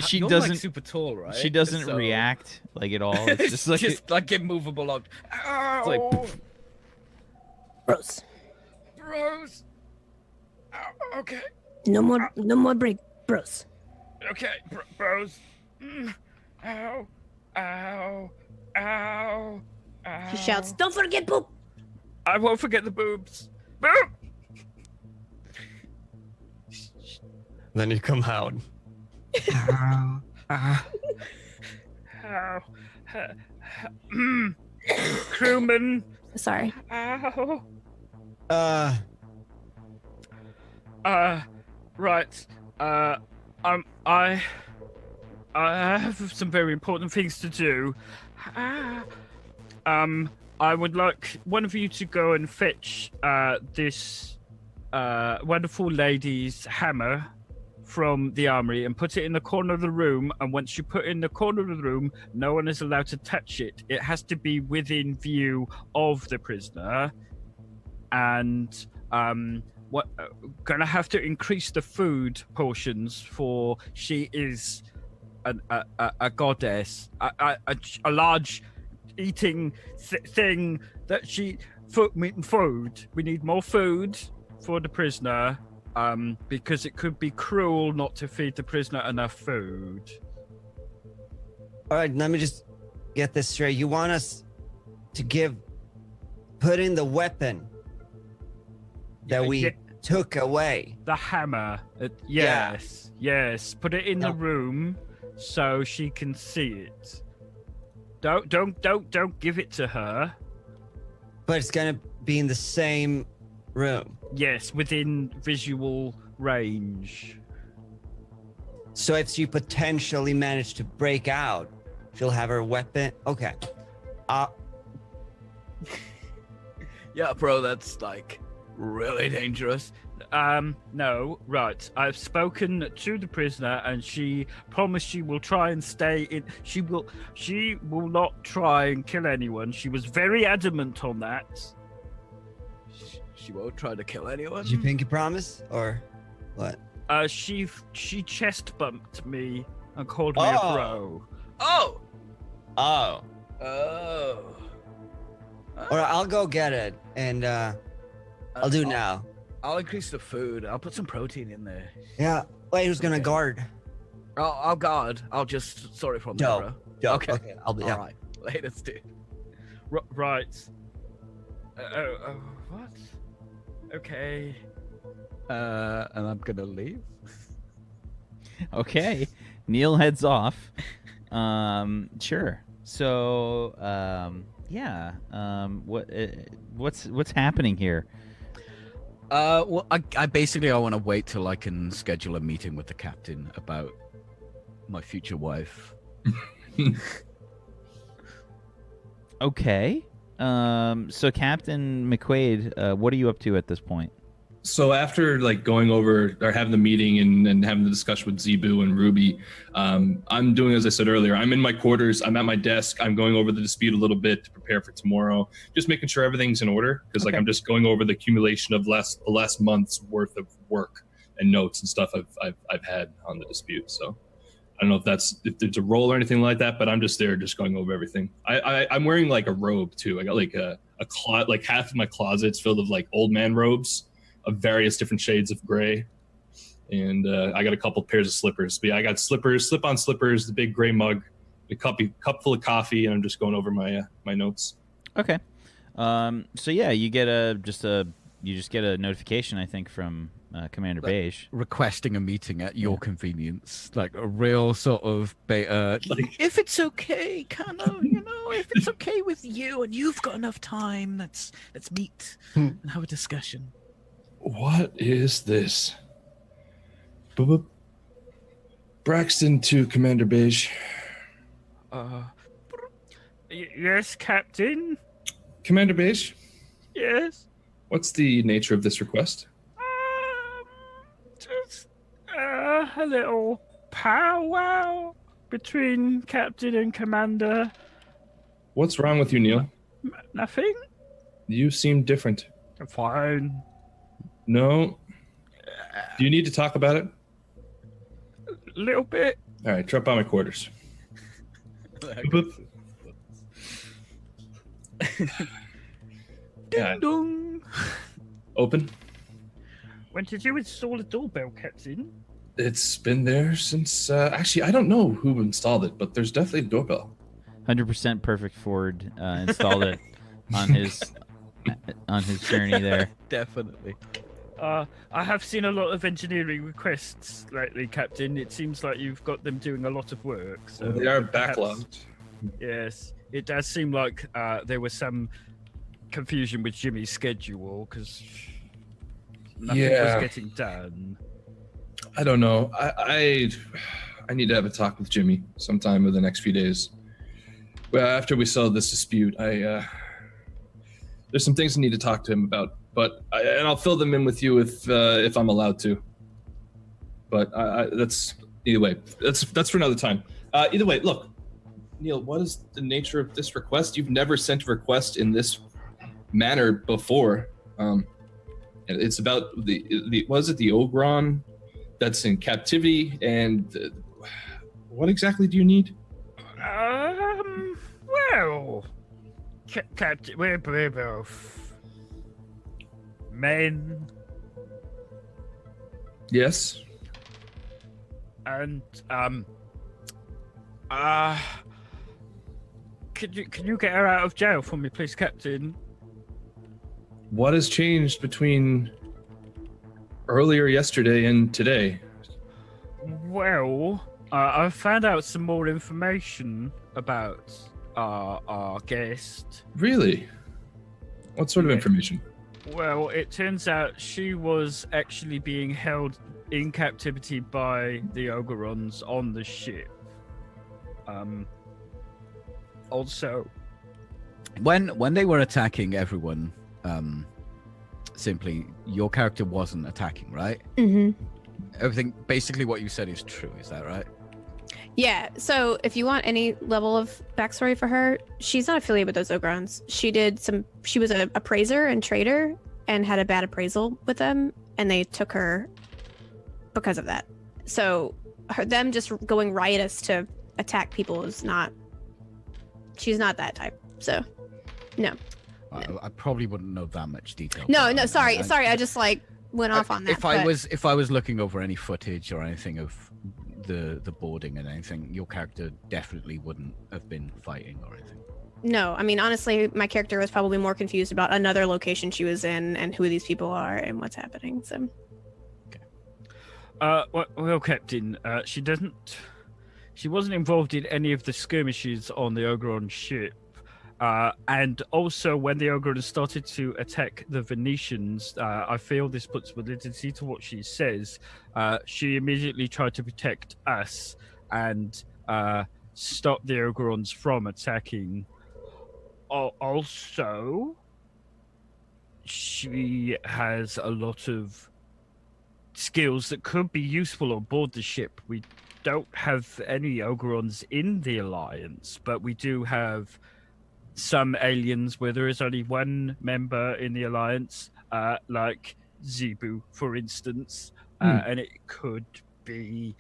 She You're doesn't. like super tall, right? She doesn't So- react like at all. It's just like just like immovable. Like, it's like poof. Bros. Bros. Ow, okay. No more break. Bros. Okay. Bros. Ow. Ow. Ow. Ow. He shouts, "Don't forget poop." I won't forget the boobs. Boop. Then you come out. Ow. Crewman. Sorry. Ow. Right. I have some very important things to do. I would like one of you to go and fetch this wonderful lady's hammer from the armory and put it in the corner of the room. And once you put it in the corner of the room, no one is allowed to touch it. It has to be within view of the prisoner. And gonna have to increase the food portions, for she is a goddess, a large eating thing that she food. We need more food for the prisoner, because it could be cruel not to feed the prisoner enough food. All right, let me just get this straight. You want us to put in the weapon that we took away. The hammer. Yeah. Yes. Put it in the Yep. room so she can see it. Don't give it to her. But it's gonna be in the same room. Yes, within visual range. So if she potentially managed to break out, she'll have her weapon. Okay. Yeah, bro, that's like really dangerous. No, right. I've spoken to the prisoner and she promised she will try and stay in. She will not try and kill anyone. She was very adamant on that. She won't try to kill anyone. Did you pinky promise or what? She chest bumped me and called me a bro. Oh! Oh. Oh. All right, I'll go get it, and I'll do it now. I'll increase the food. I'll put some protein in there. Yeah. Wait, who's gonna guard? I'll guard. I'll just sort it from there, bro. Dope. Okay. I'll be. All Yeah. right. Latest, dude. Right. What? Okay. And I'm gonna leave. Okay. Neil heads off. Sure. So, yeah. What's happening here? Well, I basically want to wait till I can schedule a meeting with the captain about my future wife. Okay. So Captain McQuaid, what are you up to at this point? So after like going over or having the meeting and having the discussion with Zebu and Ruby, I'm doing, as I said earlier, I'm in my quarters, I'm at my desk, I'm going over the dispute a little bit to prepare for tomorrow, just making sure everything's in order, because like I'm just going over the accumulation of the last month's worth of work and notes and stuff I've had on the dispute. So I don't know if there's a role or anything like that, but I'm just there just going over everything. I'm wearing like a robe too. I got like a like half of my closet's filled with like old man robes of various different shades of gray, and I got a couple pairs of slippers. But yeah, I got slippers, slip-on slippers, the big gray mug, a cup full of coffee, and I'm just going over my my notes. Okay. So yeah, you get a notification, I think, from Commander Beige. Requesting a meeting at your convenience, like a real sort of beta. If it's okay, kind of, if it's okay with you and you've got enough time, let's meet and have a discussion. What is this? Boop, boop. Braxton to Commander Beige. Yes, Captain. Commander Beige, Yes. what's the nature of this request? Just a little powwow between Captain and Commander. What's wrong with you, Neil? Nothing. You seem different. Fine. No. Do you need to talk about it? A little bit. All right, drop by my quarters. Boop, boop. Yeah, Dong. open. When did you install the doorbell, Captain? It's been there since. Actually, I don't know who installed it, but there's definitely a doorbell. 100% Perfect Ford installed it on his journey there. Definitely. I have seen a lot of engineering requests lately, Captain. It seems like you've got them doing a lot of work. So They are perhaps- backlogged. Yes, it does seem like there was some confusion with Jimmy's schedule because nothing Yeah. was getting done. I don't know. I need to have a talk with Jimmy sometime in the next few days. Well, after we settle this dispute, there's some things I need to talk to him about. But and I'll fill them in with you if I'm allowed to. But that's either way. That's for another time. Either way, look, Neil, what is the nature of this request? You've never sent a request in this manner before. It's about the was it the Ogron that's in captivity, and what exactly do you need? Well, Captain, we're both men, Yes. and can you get her out of jail for me, please, Captain? What has changed between earlier yesterday and today. Well, I found out some more information about our guest. Really? What sort of information? Well, it turns out she was actually being held in captivity by the Ogrons on the ship. Also, When they were attacking everyone, simply your character wasn't attacking, right? Mm-hmm. Everything, basically, what you said is true. Is that right? Yeah, so if you want any level of backstory for her, she's not affiliated with those Ogrons. She was an appraiser and trader and had a bad appraisal with them, and they took her because of that. So them just going riotous to attack people is not, she's not that type. So, no. I probably wouldn't know that much detail. No, sorry. I just like went off on that. If I was looking over any footage or anything of the boarding and anything, your character definitely wouldn't have been fighting or anything. No, I mean, honestly, my character was probably more confused about another location she was in and who these people are and what's happening. So, well, Captain, she wasn't involved in any of the skirmishes on the Ogron ship. And also, when the Ogron started to attack the Venetians, I feel this puts validity to what she says. She immediately tried to protect us and stop the Ogrons from attacking. Also, she has a lot of skills that could be useful on board the ship. We don't have any Ogrons in the Alliance, but we do have some aliens where there is only one member in the Alliance, like Zebu, for instance, and it could be...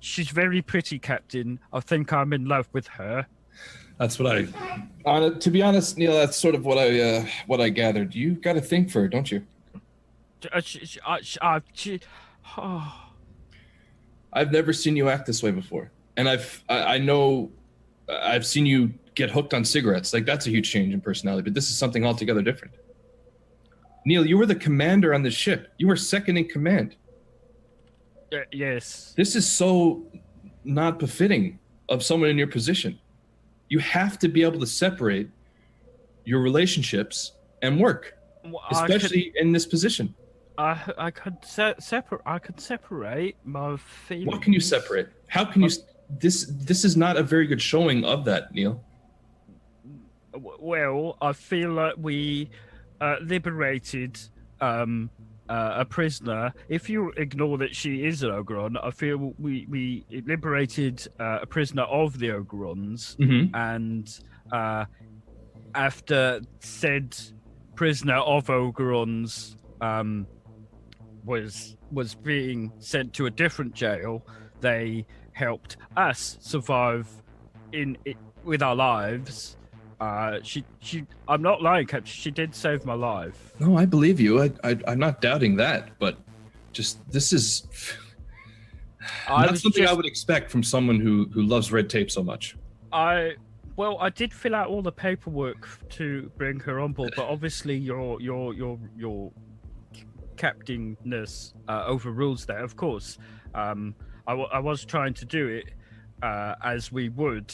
she's very pretty, Captain. I think I'm in love with her. That's what to be honest, Neil, that's sort of what I gathered. You got a thing for her, don't you? I've never seen you act this way before, and I know I've seen you get hooked on cigarettes. Like, that's a huge change in personality, but this is something altogether different. Neil, you were the commander on the ship. You were second in command. Yes. This is so not befitting of someone in your position. You have to be able to separate your relationships and work, especially in this position. I could separate my feelings. What can you separate? How can you? This is not a very good showing of that, Neil. Well, I feel like we liberated a prisoner. If you ignore that she is an Ogron, I feel we liberated a prisoner of the Ogrons, and after said prisoner of Ogrons was being sent to a different jail, they helped us survive with our lives. I'm not lying, Captain. She did save my life. No, I believe you. I'm not doubting that, but this is not something I would expect from someone who loves red tape so much. I did fill out all the paperwork to bring her on board, but obviously your captainness overrules that. Of course, I was trying to do it as we would.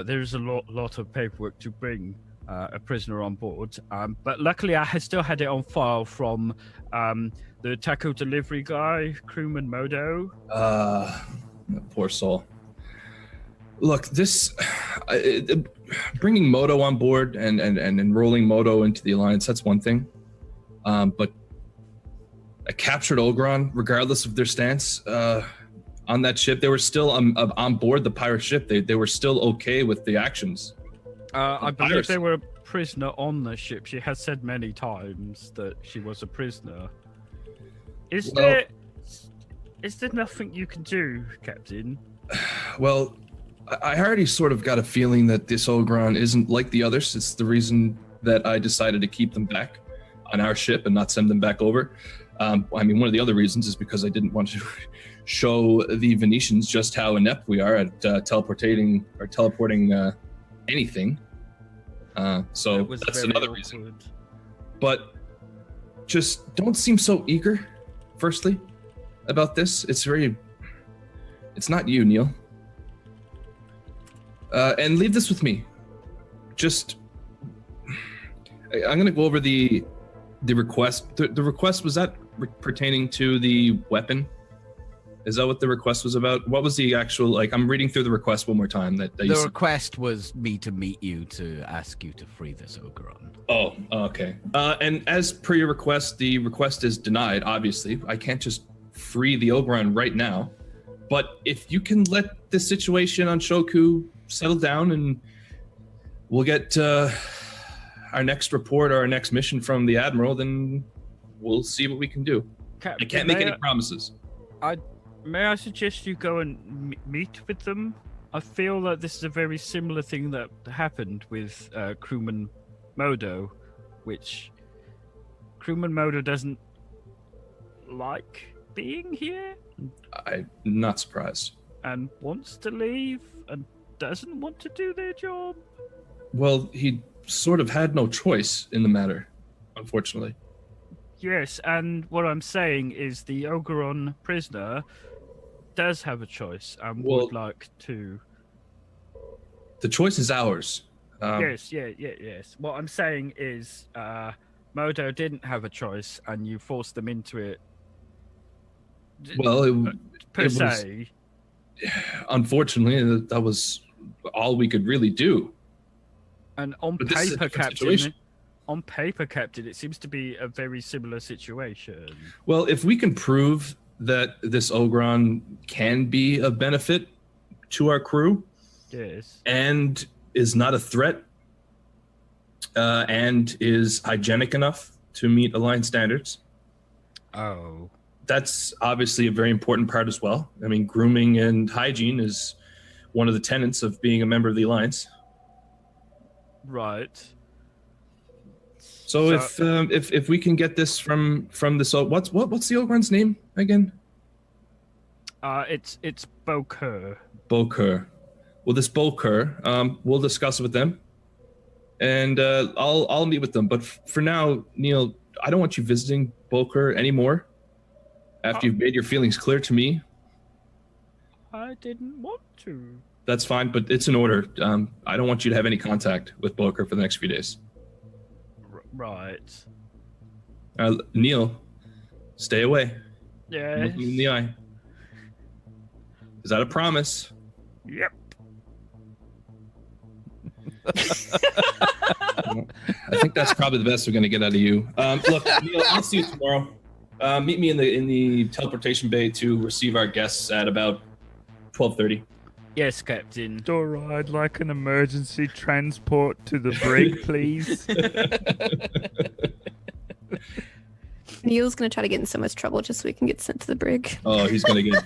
There's a lot of paperwork to bring a prisoner on board, but luckily I still had it on file from the taco delivery guy, crewman Modo. Poor soul. Look, bringing Modo on board and enrolling Modo into the Alliance, that's one thing. But a captured Ogron, regardless of their stance on that ship, they were still on board the pirate ship. They were still okay with the actions. I believe they were a prisoner on the ship. She has said many times that she was a prisoner. Is there nothing you can do, Captain? Well, I already sort of got a feeling that this Ogron isn't like the others. It's the reason that I decided to keep them back on our ship and not send them back over. I mean, one of the other reasons is because I didn't want to show the Venetians just how inept we are at teleporting anything. So that's another reason. But just don't seem so eager, firstly, about this. It's not you, Neil. And leave this with me. Just, I'm gonna go over the request. The request, was that pertaining to the weapon? Is that what the request was about? What was the actual, like, I'm reading through the request one more time. That you The said. request was me to meet you to ask you to free this Ogron. Oh, okay. And as per your request, the request is denied, obviously. I can't just free the Ogron right now. But if you can let the situation on Shoku settle down, and we'll get our next report or our next mission from the Admiral, then we'll see what we can do. I can't make any promises. May I suggest you go and meet with them? I feel like this is a very similar thing that happened with Crewman Modo, which Crewman Modo doesn't like being here I'm not surprised. and wants to leave and doesn't want to do their job. Well, he sort of had no choice in the matter, unfortunately. Yes, and what I'm saying is the Ogron prisoner does have a choice and would like to. The choice is ours. Yes. What I'm saying is, Modo didn't have a choice, and you forced them into it. Well, per se. Unfortunately, that was all we could really do. And on But this is a paper, different Captain. situation. On paper, Captain, it seems to be a very similar situation. Well, if we can prove that this Ogron can be of benefit to our crew, Yes. and is not a threat, and is hygienic enough to meet Alliance standards, Oh. that's obviously a very important part as well. I mean, grooming and hygiene is one of the tenets of being a member of the Alliance. Right. So if we can get this from this, what's the Ogron's name again? It's Bokur. Bokur. Well, this Bokur, we'll discuss it with them, and I'll meet with them. But for now, Neil, I don't want you visiting Bokur anymore. After you've made your feelings clear to me, I didn't want to. that's fine. But it's an order. I don't want you to have any contact with Bokur for the next few days. Right. Neil, stay away. Yes. Look me in the eye. Is that a promise? Yep. I think that's probably the best we're going to get out of you. Look, Neil, I'll see you tomorrow. Meet me in the teleportation bay to receive our guests at about 12:30. Yes, Captain. Dora, I'd like an emergency transport to the brig, please. Neil's gonna try to get in so much trouble just so we can get sent to the brig. Oh, he's going to get...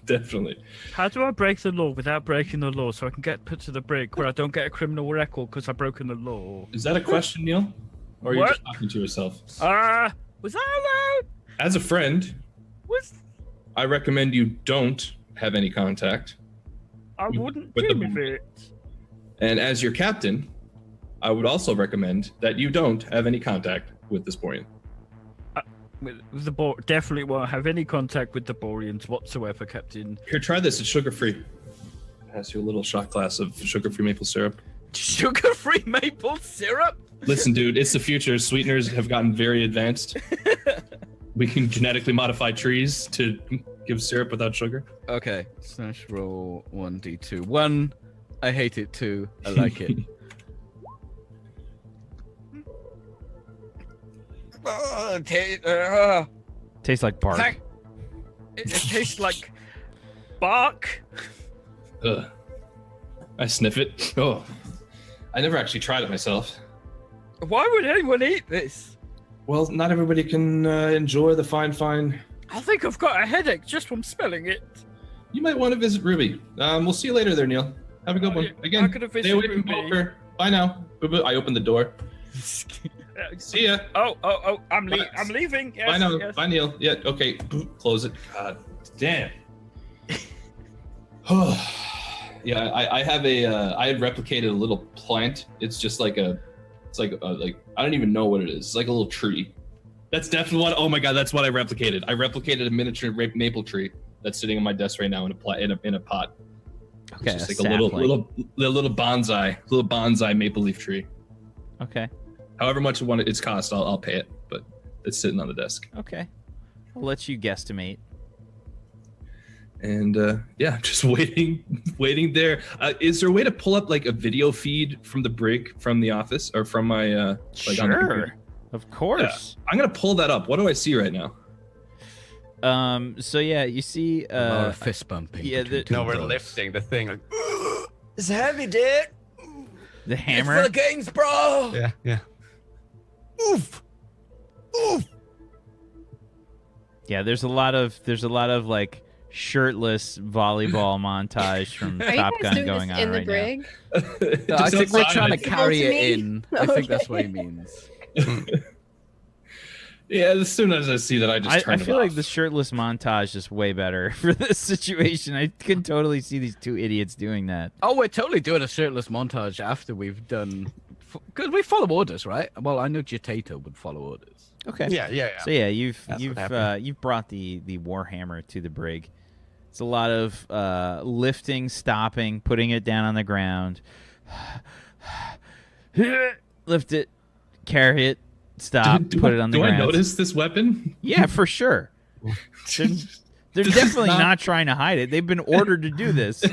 Definitely. How do I break the law without breaking the law so I can get put to the brig where I don't get a criminal record because I've broken the law? Is that a question, Neil? Or are you What? just talking to yourself? Was that allowed? As a friend, Was I recommend you don't have any contact. I wouldn't With the- dream of it. And as your captain, I would also recommend that you don't have any contact with this Borean. With the definitely won't have any contact with the Boreans whatsoever, Captain. Here, try this. It's sugar-free. Pass you a little shot glass of sugar-free maple syrup. Sugar-free maple syrup? Listen, dude, it's the future. Sweeteners have gotten very advanced. We can genetically modify trees to give syrup without sugar. Okay. Slash roll 1d2. 1, I hate it. 2, I like it. Tastes like bark. It tastes like bark. Ugh. I sniff it. Oh, I never actually tried it myself. Why would anyone eat this? Well, not everybody can enjoy the fine. I think I've got a headache just from smelling it. You might want to visit Ruby. We'll see you later there, Neil. Have a good one. yeah, Again, I'm gonna visit stay away from Ruby. Bokur. Bye now. Boo-boo. I opened the door. See ya. I'm Bye. I'm leaving. Yes, Bye now. yes. Bye, Neil. Yeah, okay. Close it. God damn. Yeah, I have I had replicated a little plant. It's just like a It's like I don't even know what it is. It's like a little tree. That's definitely what. Oh my god, that's what I replicated. I replicated a miniature maple tree that's sitting on my desk right now in a pot. Okay, It's just a like a sapling. little bonsai maple leaf tree. Okay. However much it's cost, I'll pay it. But it's sitting on the desk. Okay. I'll let you guesstimate. And yeah, just waiting there. Is there a way to pull up like a video feed from the brig from the office or from my on the computer? Sure. Of course. I'm gonna pull that up. What do I see right now? So yeah, you see A lot of fist bumping. yeah, between the- two No, we're bros. lifting the thing. Like, it's heavy, dude. the It's hammer. for the games, bro. Yeah, yeah. Oof. Oof. Yeah, there's a lot of like shirtless volleyball montage from Are you Top guys Gun doing going this on in the right now. brig? No, I Just think we're outside. trying to carry To it me? in. I think that's what he Okay. means. Yeah, as soon as I see that, I just turn I it feel off. like the shirtless montage is way better for this situation. I can totally see these two idiots doing that. Oh, we're totally doing a shirtless montage after we've done, because we follow orders, right? Well, I know Jatato would follow orders. Okay. Yeah, yeah, yeah. So yeah, you've That's what happened. you've brought the Warhammer to the brig. It's a lot of lifting, stopping, putting it down on the ground. Lift it, carry it, stop, put it on the do ground. I notice this weapon? Yeah, for sure. They're This is definitely not- not trying to hide it. They've been ordered to do this.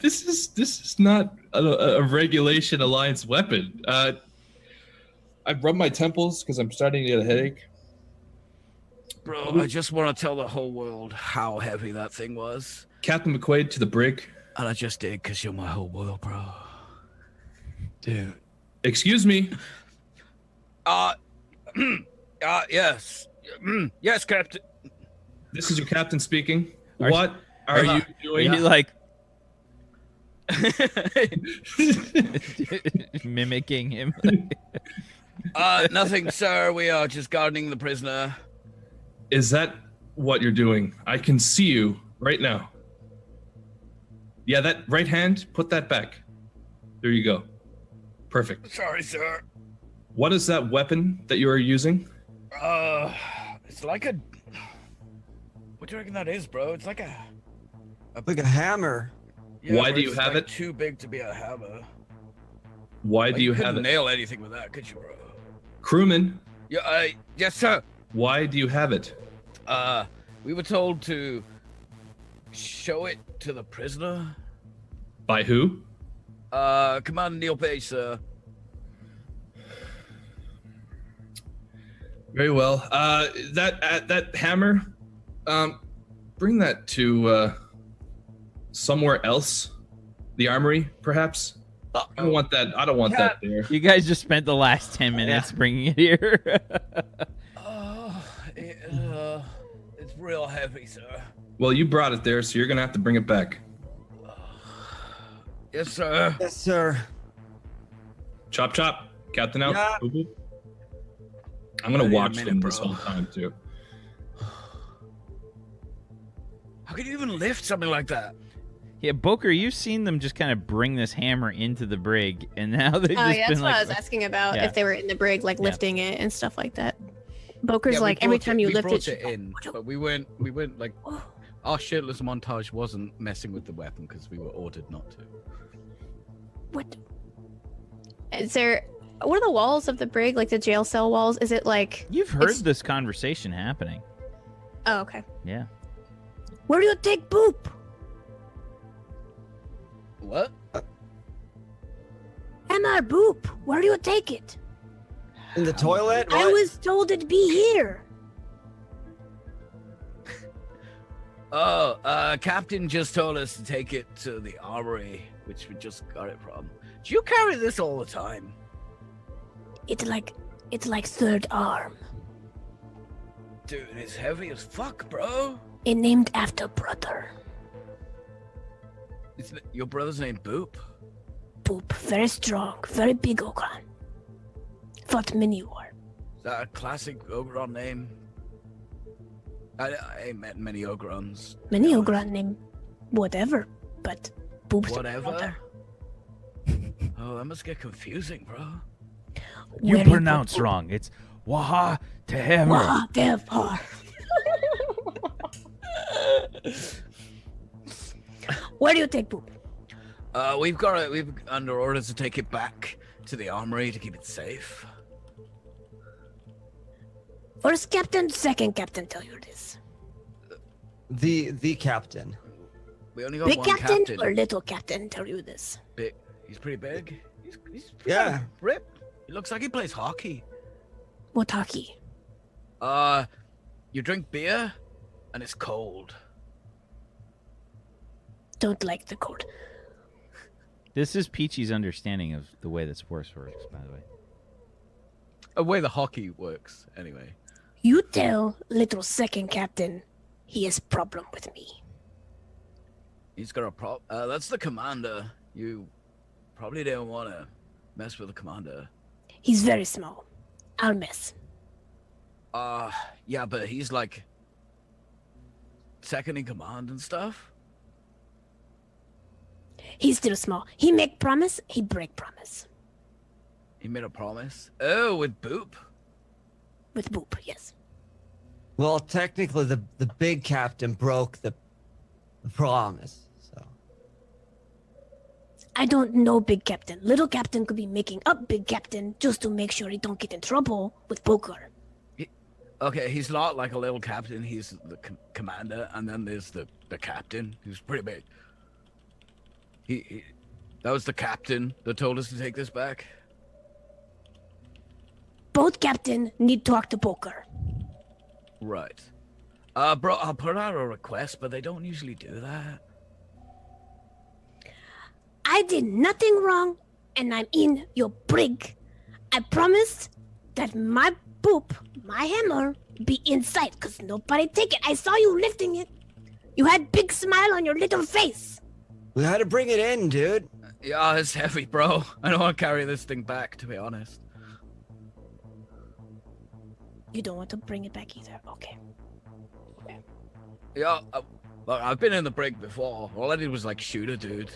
This is not a regulation alliance weapon. I rub my temples because I'm starting to get a headache. Bro, I just want to tell the whole world how heavy that thing was. Captain McQuaid to the brig. And I just did because you're my whole world, bro. Dude. Excuse me. Yes. Yes, Captain. This is your captain speaking. Are- What are you Are doing? you like mimicking him? Nothing, sir. We are just guarding the prisoner. Is that what you're doing? I can see you right now. Yeah, that right hand, put that back. There you go. Perfect. Sorry, sir. What is that weapon that you are using? It's like a. What do you reckon that is, bro? It's like a. Like a hammer. Why but do you it's, have like, it? Too big to be a hammer. Why Like, do you have couldn't it? nail anything with that, could you, bro? Crewman, Yeah, yes, sir. why do you have it? We were told to show it to the prisoner. By who? Commander Neil Page, sir. Very well. That hammer, bring that to somewhere else. The armory, perhaps. I don't want that. I don't want that there. You guys just spent the last 10 minutes bringing it here. It's real heavy, sir. Well, you brought it there, so you're gonna have to bring it back. Yes, sir. Yes, sir. Chop chop. Captain out. Yeah. Boop, boop. I'm gonna I need a watch minute, them this bro. whole time too. How can you even lift something like that? Yeah, Bokur, you've seen them just kind of bring this hammer into the brig, and now they've Oh just yeah, been that's like, what I was asking about. Yeah. If they were in the brig, like Yeah. lifting it and stuff like that. Boker's Yeah, we like every brought time it- you we lift brought it, it in, but we weren't like our shirtless montage wasn't messing with the weapon because we were ordered not to. what? Is there? What are the walls of the brig? Like the jail cell walls? Is it like? You've heard It's- this conversation happening. Oh, okay. Yeah. Where do you take Boop? What? MR Boop. Where do you take it? In the toilet? I What? was told it'd be here. Oh, Captain just told us to take it to the armory, which we just got it from. Do you carry this all the time? It's like third arm. Dude, it's heavy as fuck, bro. It named after brother. Is your brother's name Boop? Boop. Very strong. Very big Ogron. Fought many war. Is that a classic Ogron name? I ain't met many Ogrons. Many Ogron name whatever, but Boop's Whatever? brother. Oh, that must get confusing, bro. You Where pronounce wrong. It's Waha Tehever. Wah, therefore. Where do you take poop? We've under orders to take it back to the armory to keep it safe. First captain, second captain tell you this. The captain. We only got Big one captain, or little captain tell you this? Big. He's pretty big. He's Yeah. ripped. He looks like he plays hockey. What hockey? You drink beer, and it's cold. Don't like the cold. This is Peachy's understanding of the way this works, by the way. The way the hockey works, anyway. You tell little second captain he has problem with me. He's got a that's the commander. You probably don't want to mess with the commander. He's very small. I'll miss. Yeah, but he's like second in command and stuff. He's still small. He make promise, he break promise. He made a promise. Oh, with Boop. With Boop, yes. Well, technically, the big captain broke the promise. So I don't know big captain. Little captain could be making up big captain just to make sure he don't get in trouble with Bokur. Okay, he's not like a little captain. He's the commander, and then there's the captain, who's pretty big. He that was the captain that told us to take this back. Both captain need to talk to Bokur. Right. Bro, I'll put out a request, but they don't usually do that. I did nothing wrong, and I'm in your brig. I promised that my Boop, my hammer, be inside, because nobody take it. I saw you lifting it. You had big smile on your little face. we had to bring it in, dude. Yeah, it's heavy, bro. I don't want to carry this thing back, to be honest. You don't want to bring it back either. Okay. Yeah, look, I've been in the brig before. All I did was like shoot a dude.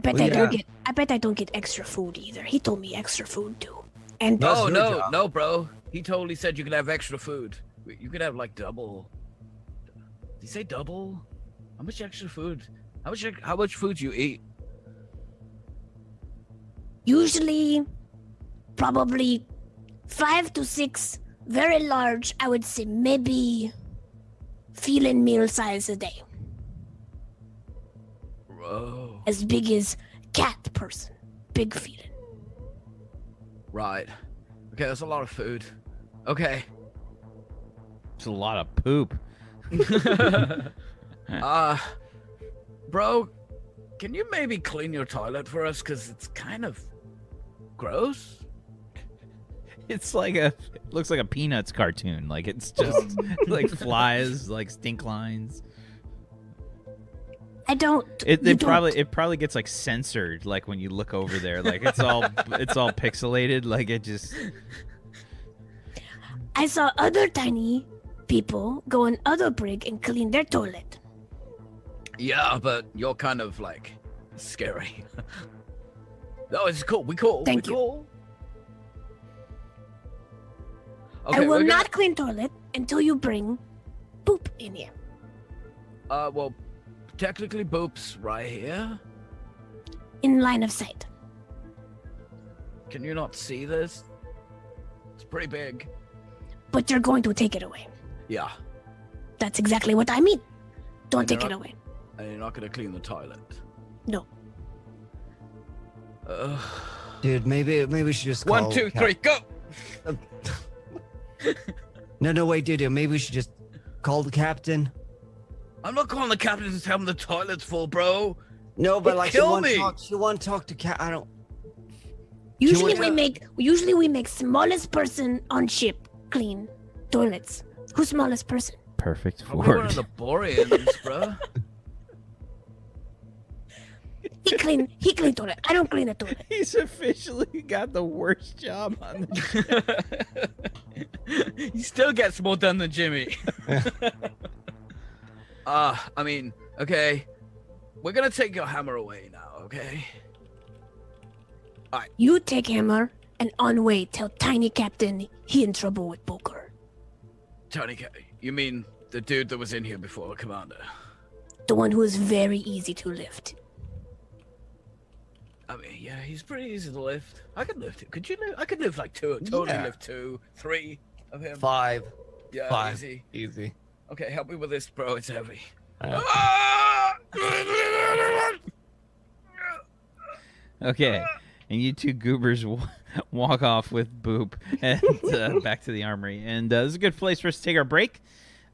Bet Well, I don't yeah. get. I bet I don't get extra food either. He told me extra food too. And That's No, your no, job. no, bro. He totally said you could have extra food. You could have like double. Did he say double? How much extra food? How much food you eat? usually, probably 5 to 6 very large. I would say maybe feeling meal size a day. Bro. As big as cat person. Big feeling. Right. Okay, that's a lot of food. Okay. It's a lot of poop. Bro, can you maybe clean your toilet for us? Because it's kind of gross. It's like it looks like a Peanuts cartoon. Like it's just like flies, like stink lines. I don't. It you don't. probably gets like censored. Like when you look over there, like it's all pixelated. Like it just. I saw other tiny people go in other brig and clean their toilet. Yeah, but you're kind of like scary. No, it's cool. We cool. Thank we you. Cool. I will not clean toilet until you bring poop in here. Well, technically, Boop's right here. In line of sight. Can you not see this? It's pretty big. But you're going to take it away. Yeah. That's exactly what I mean. Don't And take you're it not- away. And you're not gonna clean the toilet. No. Dude, maybe we should just call 1, 2, 3, go! No, wait, dude. Maybe we should just call the captain. I'm not calling the captain to tell him the toilet's full, bro. No, but He'll like kill me. she want to talk to Cap. I don't. Usually want- we make smallest person on ship clean toilets. Who's smallest person? Perfect Probably one word. of the Boreans, bro. He clean toilet. I don't clean a toilet. He's officially got the worst job on the. He still gets more done than Jimmy. I mean, okay. We're gonna take your hammer away now, okay? Alright. You take hammer and on way tell tiny captain he in trouble with Bokur. Tony, you mean the dude that was in here before, Commander? The one who is very easy to lift. I mean, yeah, he's pretty easy to lift. I could lift it. Could you lift? I could lift like 2. Totally Yeah. lift 2, 3 of him. 5. Yeah, 5. easy. Easy. Okay, help me with this, bro. It's heavy. Okay, and you two goobers walk off with Boop and back to the armory. And this is a good place for us to take our break.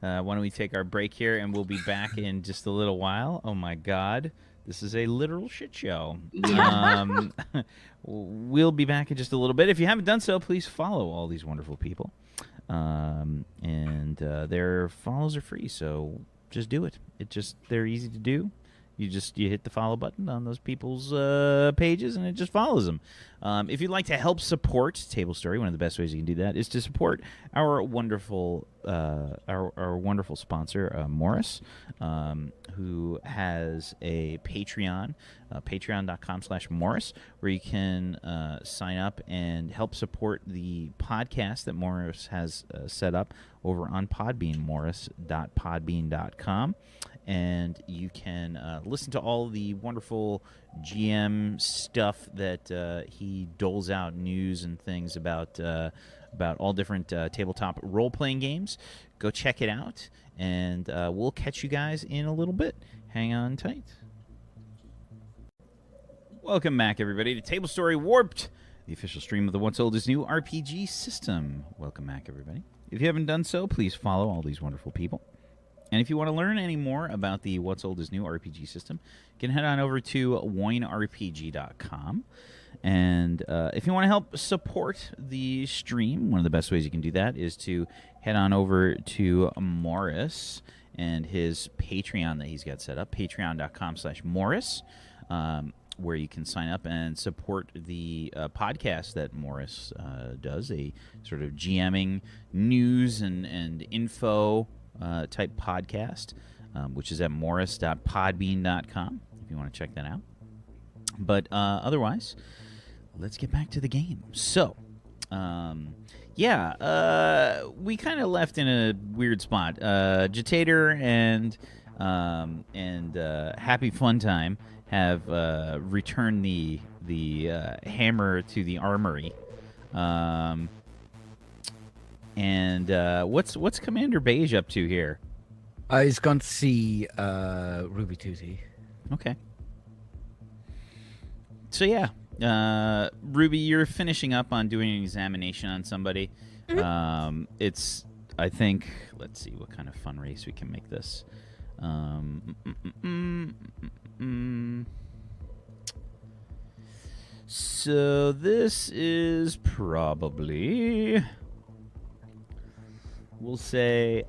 Why don't we take our break here, and we'll be back in just a little while. Oh, my God. This is a literal shit show. We'll be back in just a little bit. If you haven't done so, please follow all these wonderful people. Their follows are free, so just do it. They're easy to do. You hit the follow button on those people's pages, and it just follows them. If you'd like to help support Table Story, one of the best ways you can do that is to support our wonderful our wonderful sponsor, Morris, who has a Patreon, patreon.com/Morris, where you can sign up and help support the podcast that Morris has set up over on Podbean, morris.podbean.com. And you can listen to all the wonderful GM stuff that he doles out, news and things about all different tabletop role-playing games. Go check it out, and we'll catch you guys in a little bit. Hang on tight. Welcome back, everybody, to Table Story Warped, the official stream of the What's Old is New RPG system. Welcome back, everybody. If you haven't done so, please follow all these wonderful people. And if you want to learn any more about the What's Old is New RPG system, you can head on over to winerpg.com. And if you want to help support the stream, one of the best ways you can do that is to head on over to Morris and his Patreon that he's got set up, patreon.com/Morris, where you can sign up and support the podcast that Morris does, a sort of GMing news and info type podcast, which is at morris.podbean.com if you want to check that out. But otherwise, let's get back to the game. So, we kind of left in a weird spot. Jitator and Happy Fun Time have returned the hammer to the armory. What's Commander Beige up to here? He's gone to see Ruby Tutti. Okay. So Ruby, you're finishing up on doing an examination on somebody. Mm-hmm. I think, let's see what kind of fun race we can make this. So this is probably, we'll say,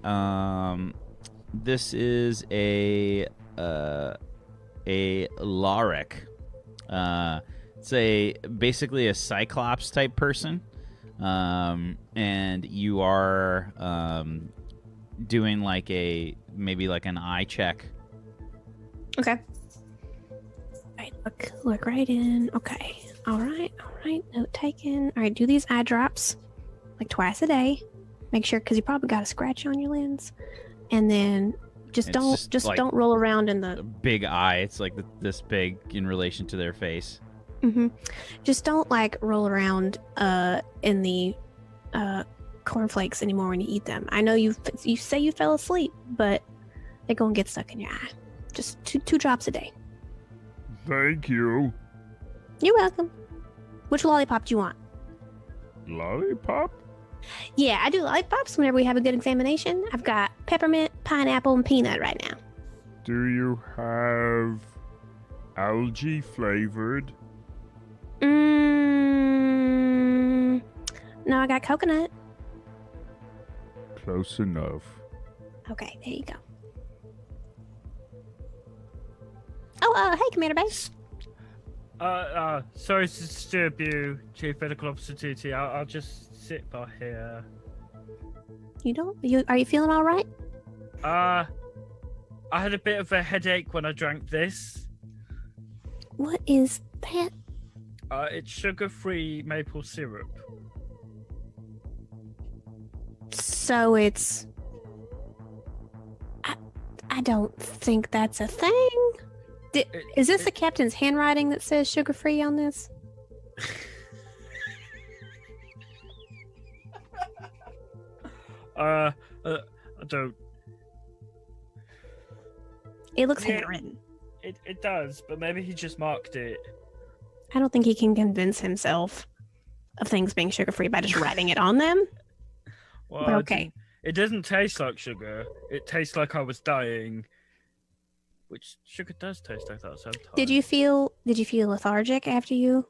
this is a Larek. It's basically a Cyclops type person, and you are doing maybe an eye check. Okay. Right, look right in. Okay. All right. Note taken. All right, do these eye drops twice a day. Make sure, because you probably got a scratch on your lens, and then don't roll around in the big eye. It's this big in relation to their face. Mm-hmm. Just don't roll around in the cornflakes anymore when you eat them. I know you say you fell asleep, but they're gonna get stuck in your eye. Just two drops a day. Thank you. You're welcome. Which lollipop do you want? Lollipop? Yeah, I do lollipops whenever we have a good examination. I've got peppermint, pineapple, and peanut right now. Do you have algae flavored? No, I got coconut. Close enough. Okay, there you go. Oh, hey, Commander Base. Sorry to disturb you, Chief Medical Officer Tutti. I'll just sit by here. Are you feeling all right? I had a bit of a headache when I drank this. What is that? It's sugar-free maple syrup. So it's. I don't think that's a thing. Is this the captain's handwriting that says sugar-free on this? I don't. It looks Yeah. handwritten. It does, but maybe he just marked it. I don't think he can convince himself of things being sugar-free by just writing it on them. Well, But okay. It doesn't taste like sugar. It tastes like I was dying. Which sugar does taste like that sometimes. Did you feel lethargic after you?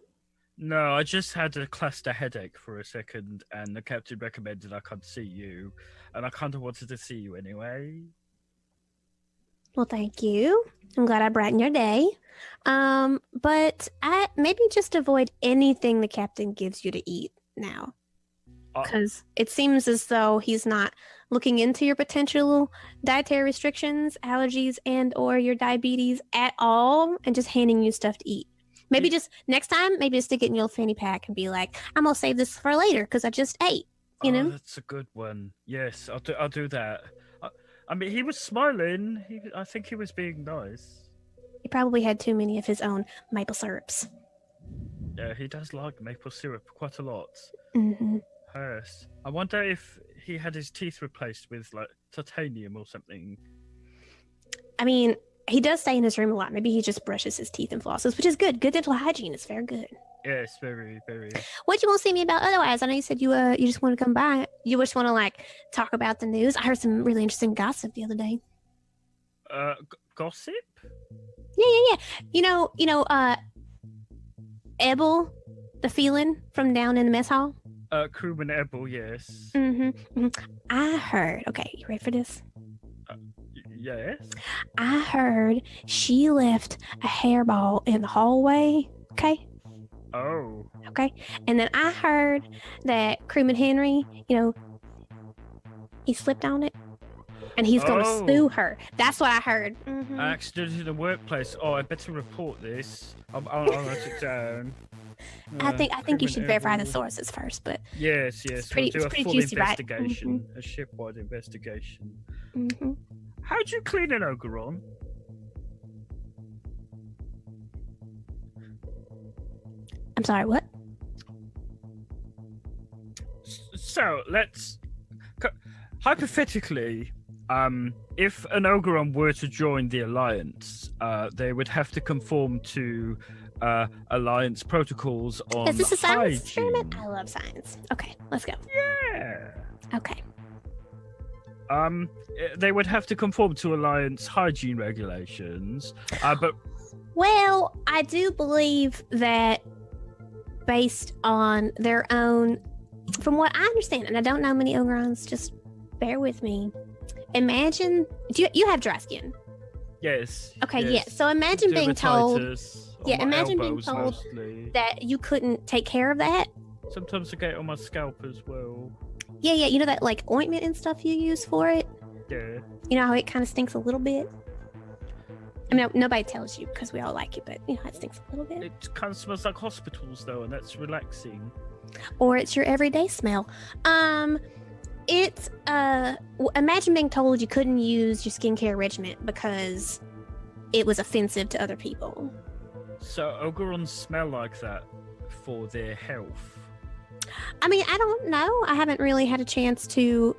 No, I just had a cluster headache for a second, and the captain recommended I come see you, and I kind of wanted to see you anyway. Well, thank you. I'm glad I brightened your day. But I maybe just avoid anything the captain gives you to eat now. Because it seems as though he's not looking into your potential dietary restrictions, allergies, and or your diabetes at all, and just handing you stuff to eat. Maybe just next time, maybe just stick it in your fanny pack and be like, "I'm gonna save this for later because I just ate." You know, that's a good one. Yes, I'll do that. I mean, he was smiling. I think he was being nice. he probably had too many of his own maple syrups. Yeah, he does like maple syrup quite a lot. Mm-hmm. Yes. I wonder if he had his teeth replaced with like titanium or something. I mean, he does stay in his room a lot. Maybe he just brushes his teeth and flosses, which is good. Good dental hygiene is very good. Yes, very, very. What you want to see me about otherwise? I know you said you just want to come by. You just want to like talk about the news. I heard some really interesting gossip the other day. Gossip? Yeah. You know, Ebel, the feeling from down in the mess hall. Crewman Ebel, yes. Mm-hmm. I heard. Okay, you ready for this? Yes. I heard she left a hairball in the hallway. Okay. Oh. Okay. And then I heard that Crewman Henry, he slipped on it, and he's going to sue her. That's what I heard. Mm-hmm. Accident in the workplace. Oh, I better report this. I'll write it down. I think you should verify the Ebel. sources first, but Yes. It's pretty- we'll do it's pretty a full juicy, right? investigation, a ship-wide investigation. mm-hmm. How'd you clean an Ogron? I'm sorry, what? So let's hypothetically, if an Ogron were to join the Alliance, they would have to conform to Alliance protocols on Is this a science hygiene. experiment? I love science. Okay, let's go. Yeah. Okay. They would have to conform to Alliance hygiene regulations, but Well, I do believe that based on their own, from what I understand, and I don't know many Ogrons, just bear with me. Imagine, you have dry skin. yes. Okay, yes. yeah. So imagine being told, Dermatitis on yeah, my imagine being elbows told mostly. that you couldn't take care of that. Sometimes I get it on my scalp as well. Yeah, you know that like ointment and stuff you use for it? Yeah. You know how it kind of stinks a little bit? I mean, nobody tells you because we all like it, but you know, it stinks a little bit. It kind of smells like hospitals though, and that's relaxing. Or it's your everyday smell. It's imagine being told you couldn't use your skincare regimen because it was offensive to other people. So Ogrons smell like that for their health. I mean, I don't know. I haven't really had a chance to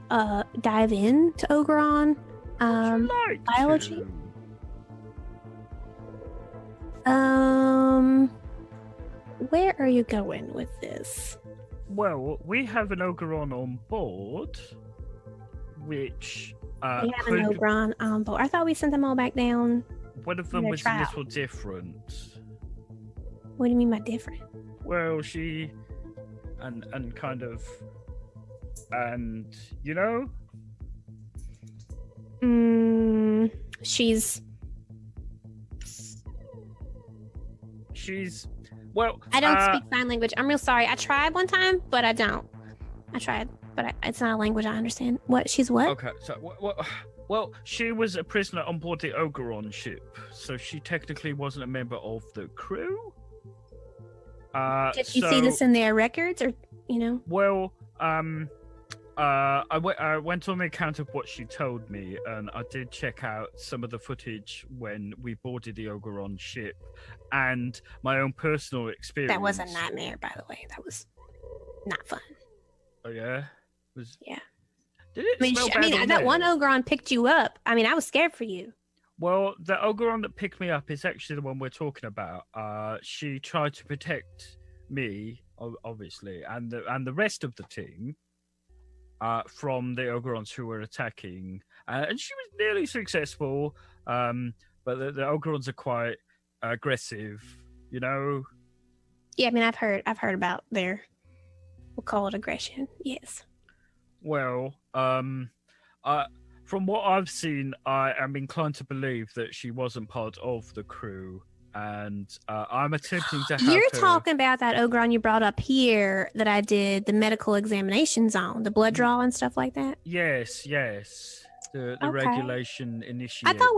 dive in to Ogron Like biology. to. Where are you going with this? Well, we have an Ogron on board, which We have an could- Ogron on board. I thought we sent them all back down. one of them their was a trial. little different. What do you mean by different? Well, she and kind of, and you know, She's. well. I don't speak sign language. I'm real sorry. I tried one time, but I don't. I tried, but it's not a language I understand. What? She's what? Okay, so well, she was a prisoner on board the Ogron ship, so she technically wasn't a member of the crew. Did you see this in their records, or Well, I went on the account of what she told me, and I did check out some of the footage when we boarded the Ogron ship, and my own personal experience. That was a nightmare, by the way. That was not fun. Oh yeah, Yeah. Did it smell bad? I mean, that one Ogron picked you up. I mean, I was scared for you. Well, the Ogron that picked me up is actually the one we're talking about. She tried to protect me, obviously, and the rest of the team from the Ogrons who were attacking, and she was nearly successful. But the Ogrons are quite aggressive, Yeah, I mean, I've heard about their, we'll call it aggression. Yes. Well, from what I've seen, I am inclined to believe that she wasn't part of the crew, and I'm attempting to have You're her... talking about that Ogron you brought up here that I did the medical examinations on, the blood draw and stuff like that? Yes. The Okay. regulation initiates. I thought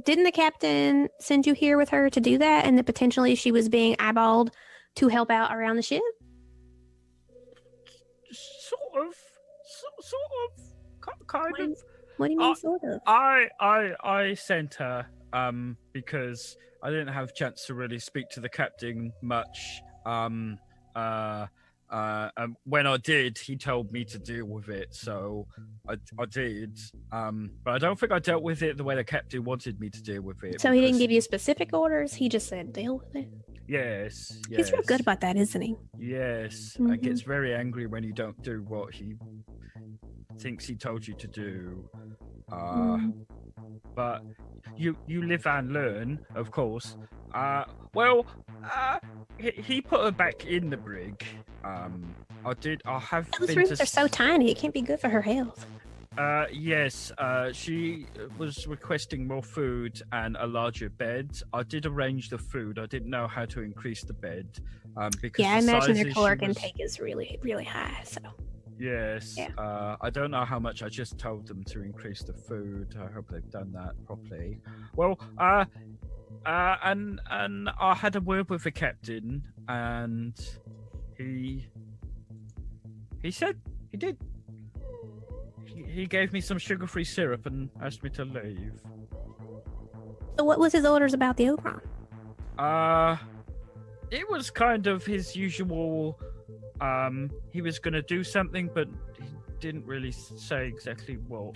didn't the captain send you here with her to do that, and that potentially she was being eyeballed to help out around the ship? Kind of. What do you mean, sort of? I sent her because I didn't have a chance to really speak to the captain much. When I did, he told me to deal with it, so I did. But I don't think I dealt with it the way the captain wanted me to deal with it. So he didn't give you specific orders. He just said deal with it. Yes. He's real good about that, isn't he? Yes. Mhm. And gets very angry when you don't do what he thinks he told you to do. But you live and learn, of course. He put her back in the brig. I have Those been rooms to are so tiny. It can't be good for her health. Yes, she was requesting more food and a larger bed. I did arrange the food. I didn't know how to increase the bed. Because Yeah, I the imagine their sizes caloric she was- intake is really, really high. So Yes. Yeah. I don't know how much. I just told them to increase the food. I hope they've done that properly. Well, and I had a word with the captain, and he said he did. He gave me some sugar-free syrup and asked me to leave. So what was his orders about the Ogron? It was kind of his usual. He was going to do something, but he didn't really say exactly what.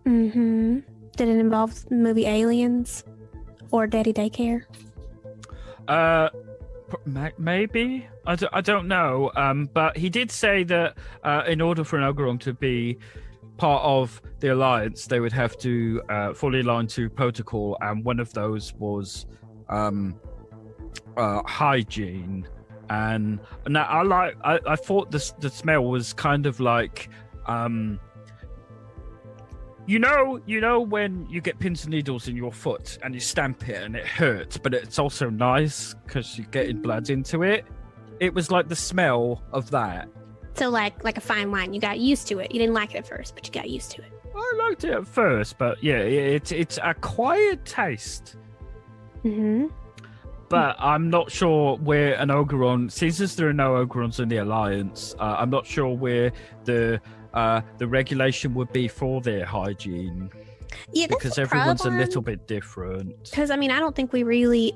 Mm-hmm. Did it involve the movie Aliens or Daddy Daycare? Maybe. I don't know. But he did say that in order for an Ogron to be part of the Alliance, they would have to fully align to protocol, and one of those was hygiene. And now I thought the smell was kind of like you know when you get pins and needles in your foot and you stamp it and it hurts, but it's also nice because you're getting blood into it. It was like the smell of that. So like a fine wine, you got used to it. You didn't like it at first, but you got used to it. I liked it at first, but yeah, it's a quiet taste. Mm-hmm. But I'm not sure where an Ogron, since there are no Ogrons in the Alliance, I'm not sure where the regulation would be for their hygiene. Yeah, that's because the everyone's problem. a little bit different. Because I mean, I don't think we really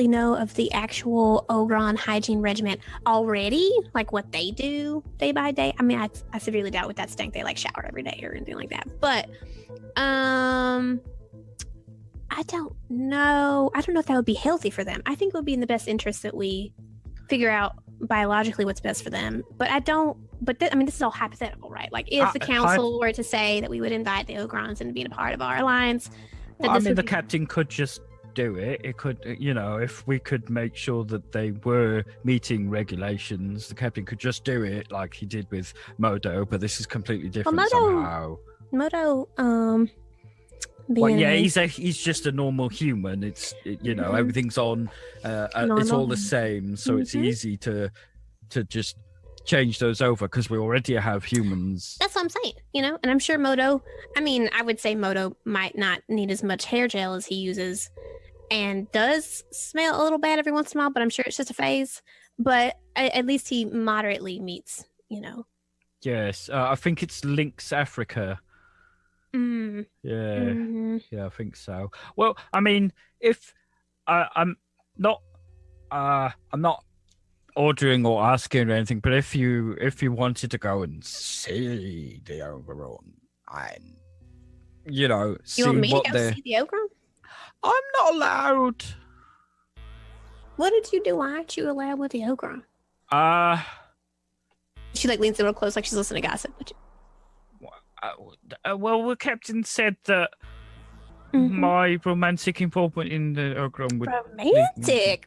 know of the actual Ogron hygiene regimen already, like what they do day by day. I mean, I severely doubt with that stank they like shower every day or anything like that. But I don't know. I don't know if that would be healthy for them. I think it would be in the best interest that we figure out biologically what's best for them. But I don't. But I mean, this is all hypothetical, right? Like, if the council were to say that we would invite the Ogrons into being a part of our alliance, that Well, I this mean, would the be- captain could just do it. It could, if we could make sure that they were meeting regulations, the captain could just do it like he did with Modo. But this is completely different Modo- somehow. Moto, Well, being yeah, a- he's just a normal human. It's Mhm. everything's on. It's all Normal. the same, so it's Mhm. easy to just change those over because we already have humans. That's what I'm saying, and I'm sure Moto, I would say Moto might not need as much hair gel as he uses and does smell a little bad every once in a while, but I'm sure it's just a phase. But at least he moderately meets, Yes, I think it's Lynx Africa. Mm. Yeah, Mm-hmm. yeah, I think so. Well, I mean, if I'm not ordering or asking or anything, but if you wanted to go and see the Ogron and see You want me what to go they're, see the Ogron? I'm not allowed. What did you do? Why aren't you allowed with the Ogron? She leans a little close, like she's listening to gossip. Well, the captain said that Mm-hmm. my romantic involvement in the Ogron would Romantic.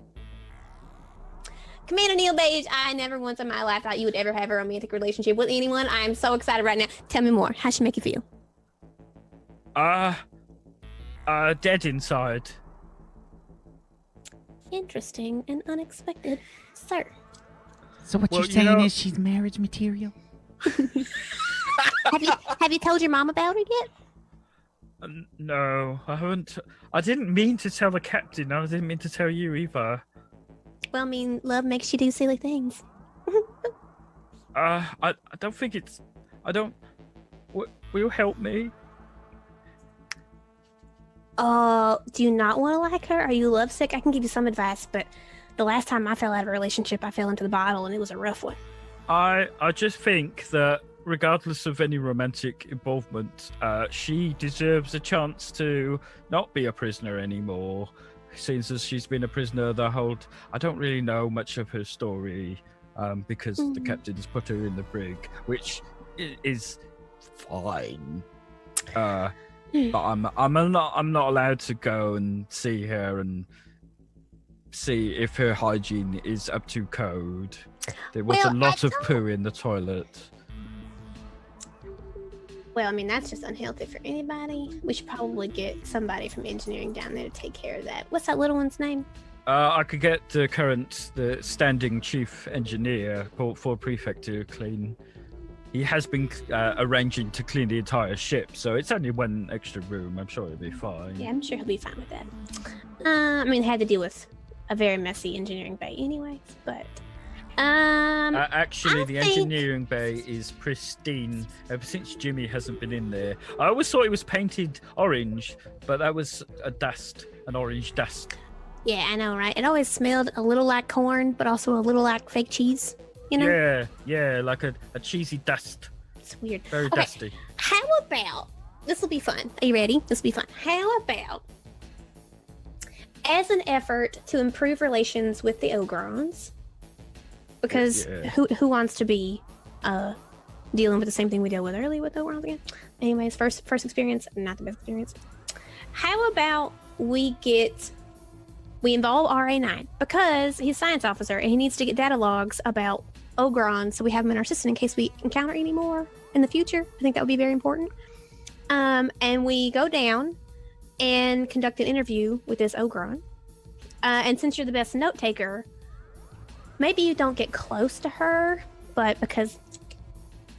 Commander Neil Beige, I never once in my life thought you would ever have a romantic relationship with anyone. I am so excited right now. Tell me more. How'd she make you feel? Dead inside. Interesting and unexpected, sir. So what Well, you're saying is she's marriage material? Have you told your mom about it yet? No, I haven't. I didn't mean to tell the captain. I didn't mean to tell you either. Well, love makes you do silly things. I don't think it's. I don't. Will you help me? Do you not want to like her? Are you lovesick? I can give you some advice, but the last time I fell out of a relationship, I fell into the bottle, and it was a rough one. I just think that regardless of any romantic involvement, she deserves a chance to not be a prisoner anymore. Since as she's been a prisoner the whole. I don't really know much of her story, because the captain's put her in the brig, which is fine. But I'm not allowed to go and see her and see if her hygiene is up to code. There was a lot of poo in the toilet. Well, that's just unhealthy for anybody. We should probably get somebody from engineering down there to take care of that. What's that little one's name? I could get the standing chief engineer for prefect to clean. He has been arranging to clean the entire ship, so it's only one extra room. I'm sure he'll be fine. Yeah, I'm sure he'll be fine with that. They had to deal with a very messy engineering bay anyways, but... Actually, the engineering bay is pristine ever since Jimmy hasn't been in there. I always thought it was painted orange, but that was an orange dust. Yeah, I know, right? It always smelled a little like corn, but also a little like fake cheese, Yeah, like a cheesy dust. It's weird. Very dusty. How about, this will be fun. Are you ready? This will be fun. How about, as an effort to improve relations with the Ogrons, because who wants to be dealing with the same thing we dealt with earlier with the Ogrons again? Anyways, first experience, not the best experience. How about we involve RA9 because he's science officer and he needs to get data logs about Ogron, so we have him in our system in case we encounter any more in the future. I think that would be very important. And we go down and conduct an interview with this Ogron. And since you're the best note taker, maybe you don't get close to her, but because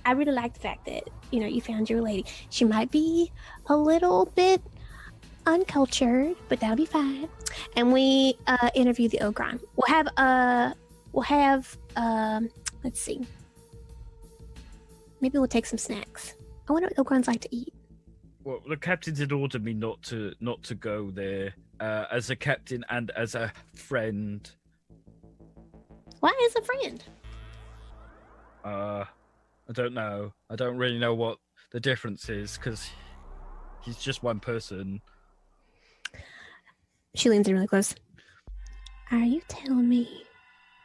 I really like the fact that, you found your lady. She might be a little bit uncultured, but that'll be fine. And we interview the Ogron. We'll have let's see. Maybe we'll take some snacks. I wonder what Ogrons like to eat. Well, the captain did order me not to go there as a captain and as a friend. Why as a friend? I don't know. I don't really know what the difference is because he's just one person. She leans in really close. Are you telling me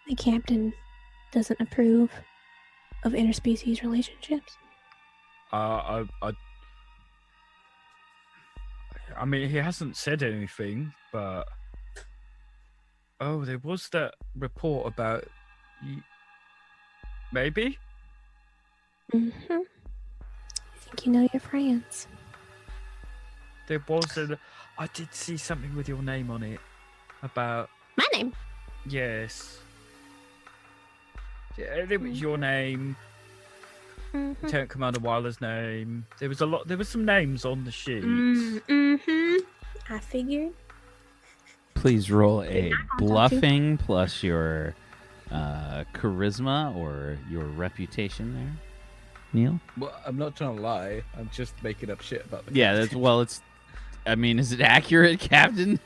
the captain doesn't approve of interspecies relationships? I mean, he hasn't said anything, but there was that report about maybe. Mm-hmm. I think you know your friends. There was I did see something with your name on it about my name. Yes. It was your name, Mm-hmm. Lieutenant Commander Weiler's name. There was some names on the sheet. Mm-hmm. I figured. Please roll a not gonna talk to you. bluffing plus your charisma or your reputation there, Neil. Well, I'm not trying to lie. I'm just making up shit about the Yeah, that's well. It's. I mean, is it accurate, Captain?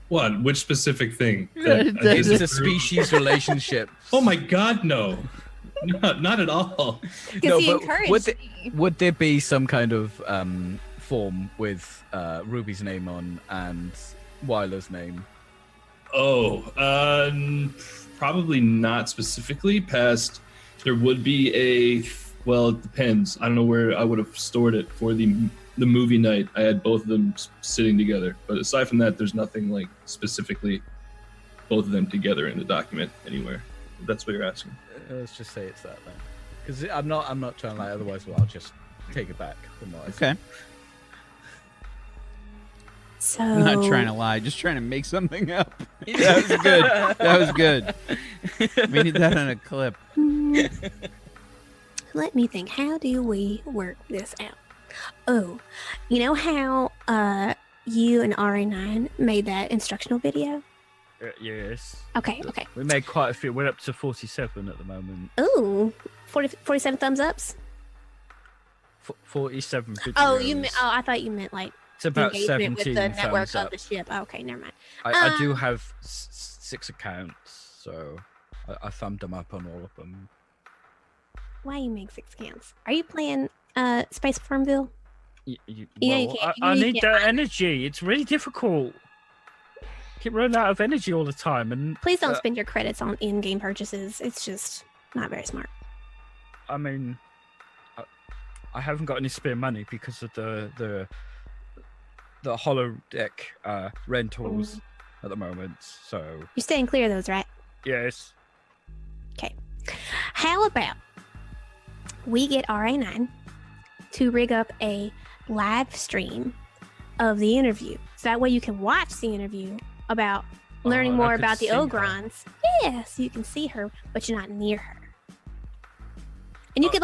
What? Which specific thing? It's a species relationship. Oh my God, no. Not at all. Because he encouraged would there be some kind of form with Ruby's name on and Weiler's name? Oh, probably not specifically. Past, there would be a. Well, it depends. I don't know where I would have stored it for the movie night. I had both of them sitting together, but aside from that, there's nothing like specifically both of them together in the document anywhere. If that's what you're asking. Let's just say it's that then, because I'm not trying to lie. Otherwise, I'll just take it back from what I said. Okay. So I'm not trying to lie, just trying to make something up. That was good. That was good. We need that on a clip. Let me think. How do we work this out? Oh, you know how you and RA9 made that instructional video? Yes. Okay. We made quite a few. We're up to 47 at the moment. Ooh, 47 thumbs ups. 47 videos. Oh, I thought you meant like It's about engagement 17 with the network thumbs of up. the ship. Oh, okay, never mind. I do have 6 accounts, so I thumbed them up on all of them. Why you make 6 accounts? Are you playing Space Farmville? You can't- I you need can't- that energy. It's really difficult. Keep running out of energy all the time, and Please don't spend your credits on in-game purchases. It's just not very smart. I mean, I haven't got any spare money because of the holodeck rentals at the moment. So You're staying clear of those, right? yes, Okay. How about we get RA9 to rig up a live stream of the interview, so that way you can watch the interview about learning I more could about the see her. Ogrons. Yeah, so you can see her, but you're not near her. And you could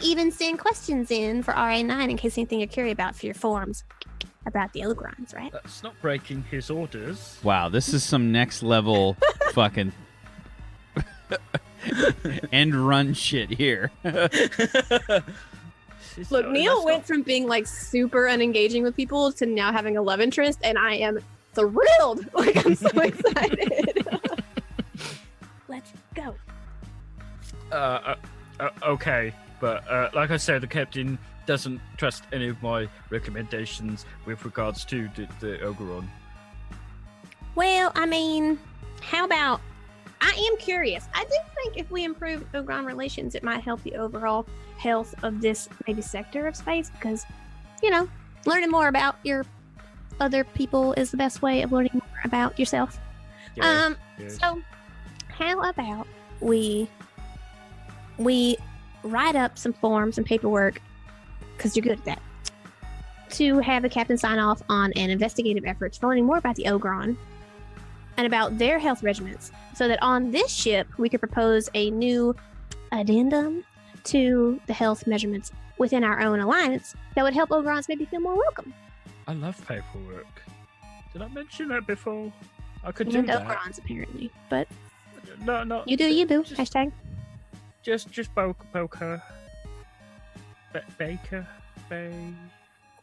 even send questions in for RA9 in case anything you're curious about for your forums about the Ogrons, right? that's not breaking his orders. Wow, this is some next level fucking end run shit here. Look, Neil went from being like super unengaging with people to now having a love interest, and I am thrilled. Like, I'm so excited. Let's go. Okay, but like I said, the captain doesn't trust any of my recommendations with regards to the Ogron. Well, I mean, how about I am curious. I do think if we improve Ogron relations, it might help the overall health of this maybe sector of space, because, you know, learning more about your other people is the best way of learning more about yourself. Yes. So how about we write up some forms and paperwork, because you're good at that, to have the captain sign off on an investigative effort to learning more about the Ogron and about their health regimens, so that on this ship we could propose a new addendum to the health measurements within our own alliance that would help Ogrons maybe feel more welcome. I love paperwork. Did I mention that before? I could You do and that. Ogrons apparently, but No. you do you, boo. Just- Hashtag. Just Bokur. Baker.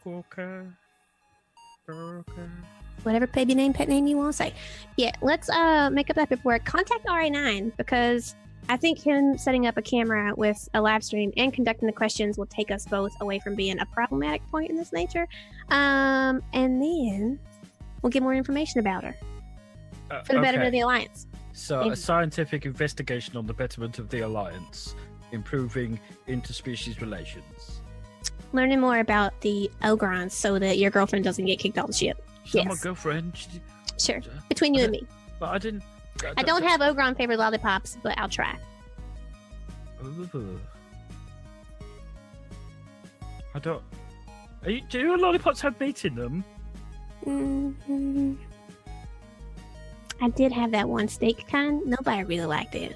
Bokur. Whatever baby name, pet name you want to say. Yeah, let's make up that paperwork. Contact RA9, because I think him setting up a camera with a live stream and conducting the questions will take us both away from being a problematic point in this nature. And then we'll get more information about her for the betterment of the alliance. So, a scientific investigation on the betterment of the alliance, improving interspecies relations. Learning more about the Ogrons so that your girlfriend doesn't get kicked off the ship. She's not my Yes. girlfriend. Sure. Between you and me. But I didn't. I don't have Ogron favorite lollipops, but I'll try. Ooh. I don't. Do your lollipops have meat in them? hmm I did have that one steak kind. Nobody really liked it.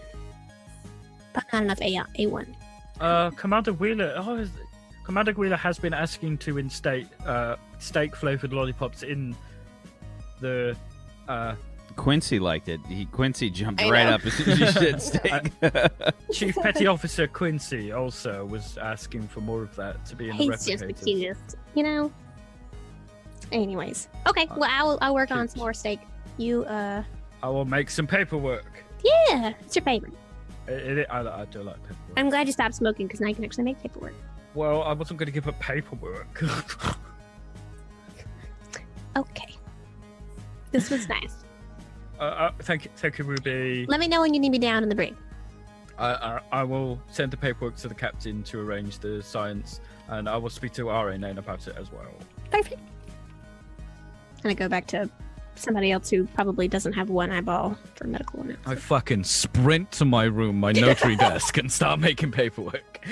but not enough A1. Commander Wheeler. Commander Wheeler has been asking to instate steak flavored lollipops in the. Quincy liked it. Quincy jumped I right know. up as soon as you said steak. Chief Petty Officer Quincy also was asking for more of that to be in the He's just the replicators. cutest, you know. Anyways, okay. Well, I'll work on some more steak. You, I will make some paperwork. yeah, it's your favorite. I do like paperwork. I'm glad you stopped smoking because now you can actually make paperwork. Well, I wasn't going to give up paperwork. Okay. This was nice. Thank you, Ruby. Let me know when you need me down in the brig. I will send the paperwork to the captain to arrange the science, and I will speak to RA9 about it as well. Perfect. And I go back to somebody else who probably doesn't have one eyeball for medical analysis. I fucking sprint to my room, my notary desk, and start making paperwork.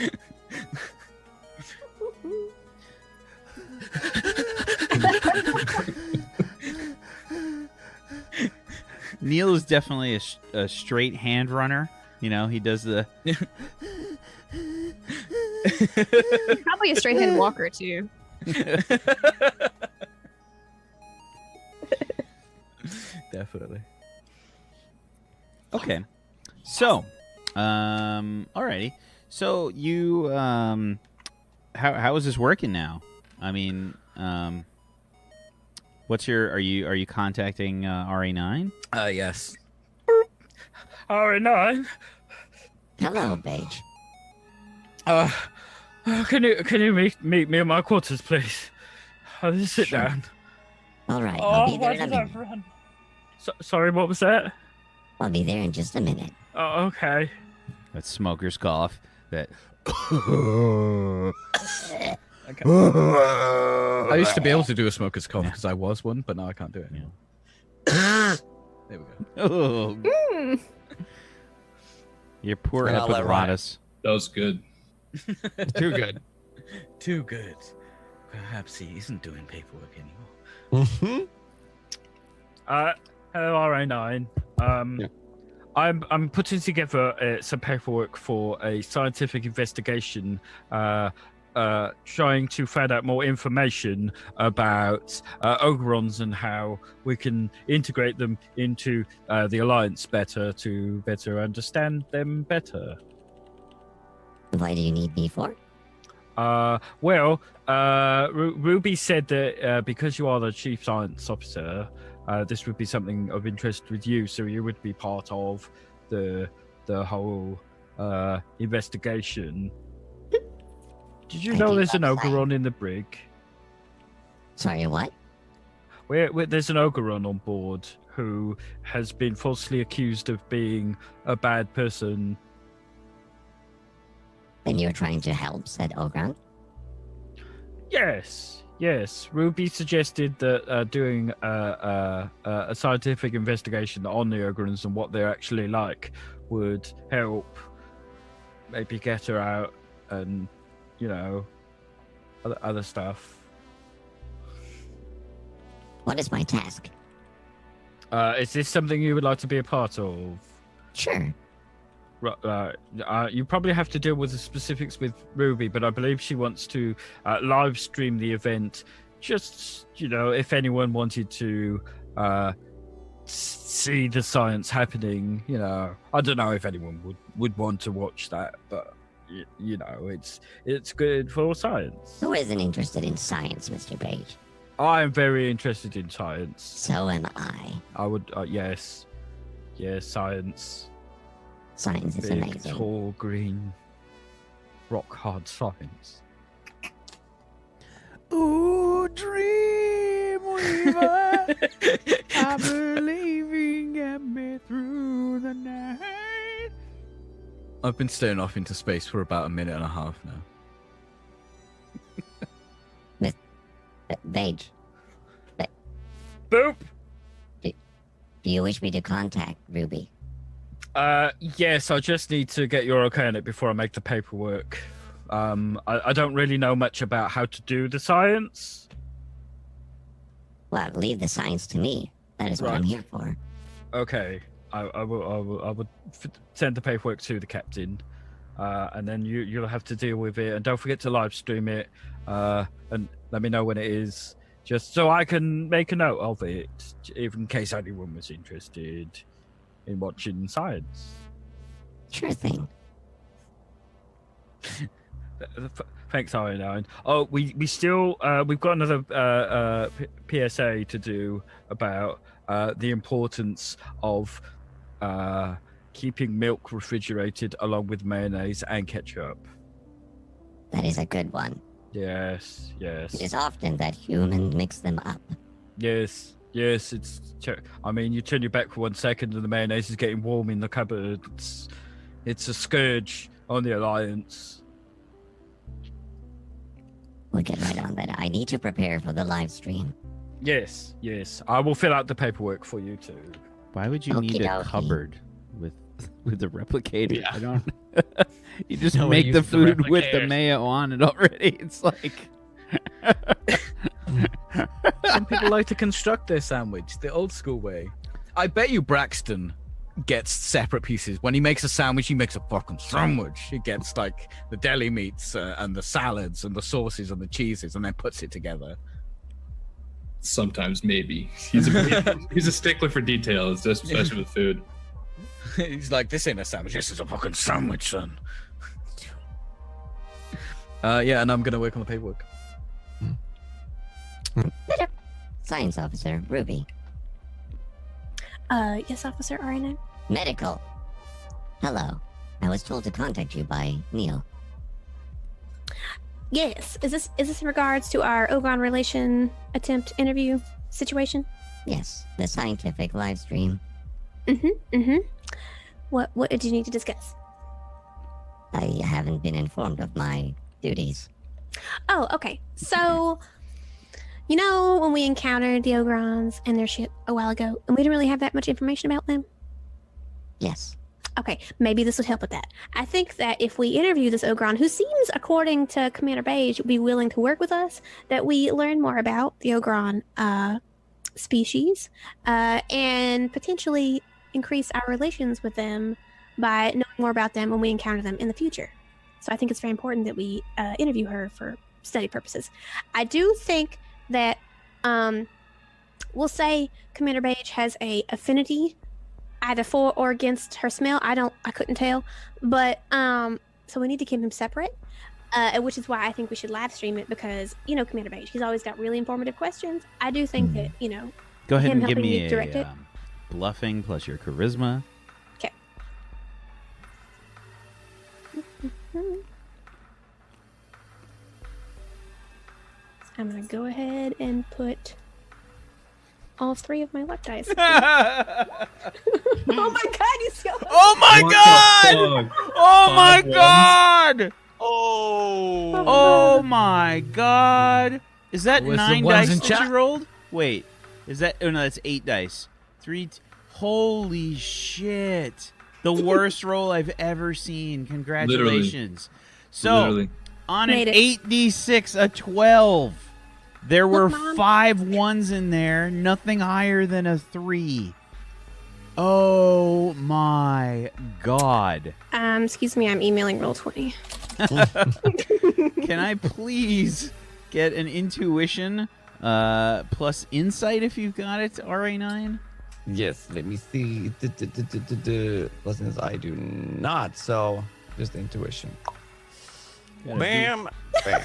Neil is definitely a straight hand runner. You know, he does the. Probably a straight-handed walker too. Definitely. Okay. So, alrighty. So you, how is this working now? I mean, what's your? Are you contacting RA9? Yes. RA9. Hello, Beige. Can you meet me in my quarters, please? Just sit down. All right, I'll be there in a minute. Sorry, what was that? I'll be there in just a minute. Oh, okay. That smoker's cough. That. I used to be able to do a smoker's cough because I was one, but now I can't do it anymore. There we go. Oh, your poor And I'll let epiglottis. That was good. Too good. Too good. Perhaps he isn't doing paperwork anymore. Mm-hmm. Hello, RA9. Yeah. I'm putting together some paperwork for a scientific investigation, trying to find out more information about Ogrons and how we can integrate them into the Alliance better to better understand them better. Why do you need me for? Ruby said that because you are the chief science officer, this would be something of interest with you, so you would be part of the whole investigation. Did you I know do there's an love that. Ogron in the brig? Sorry, what? There's an Ogron on board who has been falsely accused of being a bad person. Then you're trying to help, said Ogron. Yes. Ruby suggested that doing a scientific investigation on the Ogrons and what they're actually like would help maybe get her out and, you know, other stuff. What is my task? Is this something you would like to be a part of? Sure. You probably have to deal with the specifics with Ruby, but I believe she wants to live stream the event. Just, you know, if anyone wanted to see the science happening, you know, I don't know if anyone would want to watch that, but you know, it's good for science. Who isn't interested in science, Mr. Beige? I am very interested in science. So am I. I would, yes, science. Science is Big, amazing. tall, green, rock hard science. Ooh, Dreamweaver, I believe you get me through the night. I've been staring off into space for about a minute and a half now. Beige, Boop! do you wish me to contact Ruby? Yes, I just need to get your okay on it before I make the paperwork. I don't really know much about how to do the science. Well, leave the science to me. That is what Right. I'm here for. Okay, I will send the paperwork to the captain. and then you'll have to deal with it. And don't forget to live stream it, and let me know when it is, just so I can make a note of it, even in case anyone was interested in watching science. Sure thing. Thanks, RN9. Oh, we still we've got another PSA to do about the importance of keeping milk refrigerated along with mayonnaise and ketchup. That is a good one. Yes. It is often that humans mix them up. Yes. I mean, you turn your back for 1 second and the mayonnaise is getting warm in the cupboard. It's a scourge on the Alliance. We'll get right on that. I need to prepare for the live stream. Yes. I will fill out the paperwork for you too. Why would you need a Okie dokie. cupboard with a replicator? Yeah. I don't. You just No one make the uses the food with the replicators. mayo on it already. It's like. Some people like to construct their sandwich the old school way. I bet you Braxton gets separate pieces. When he makes a sandwich, he makes a fucking sandwich. He gets like the deli meats and the salads and the sauces and the cheeses and then puts it together. Sometimes, maybe. He's a stickler for details, especially with food. He's like, this ain't a sandwich, this is a fucking sandwich, son. Yeah, and I'm gonna work on the paperwork. Science officer, Ruby. Yes, Officer RN9. Medical. Hello. I was told to contact you by Neil. Yes. Is this in regards to our Ogron relation attempt interview situation? Yes, the scientific live stream. What did you need to discuss? I haven't been informed of my duties. Oh, okay. So, you know when we encountered the Ogrons and their ship a while ago, and we didn't really have that much information about them? Yes. Okay, maybe this would help with that. I think that if we interview this Ogron, who seems, according to Commander Beige, be willing to work with us, that we learn more about the Ogron species and potentially increase our relations with them by knowing more about them when we encounter them in the future. So I think it's very important that we interview her for study purposes. I do think that we'll say Commander Beige has a affinity either for or against her smell. I couldn't tell, but so we need to keep them separate, which is why I think we should live stream it, because Commander Beige, he's always got really informative questions. I do think that Go ahead him and give helping me you direct it. a bluffing plus your charisma. Okay. I'm gonna go ahead and put all 3 of my luck dice. Oh my god, you so. Oh my god! Oh my god! Oh. Oh my god! Is that Was the 9 ones dice in that chat? you rolled? Wait, is that? Oh no, that's 8 dice. 3. Holy shit! The worst roll I've ever seen. Congratulations. So Literally. on Made an it. 8d6, a 12. There were Look, Mom. 5 ones in there. Nothing higher than a 3. Oh my god. Excuse me, I'm emailing Roll20. Can I please get an intuition plus insight if you've got it, RA9? Yes, let me see. Lessons I do not, so just intuition. Gotta Bam! Bam.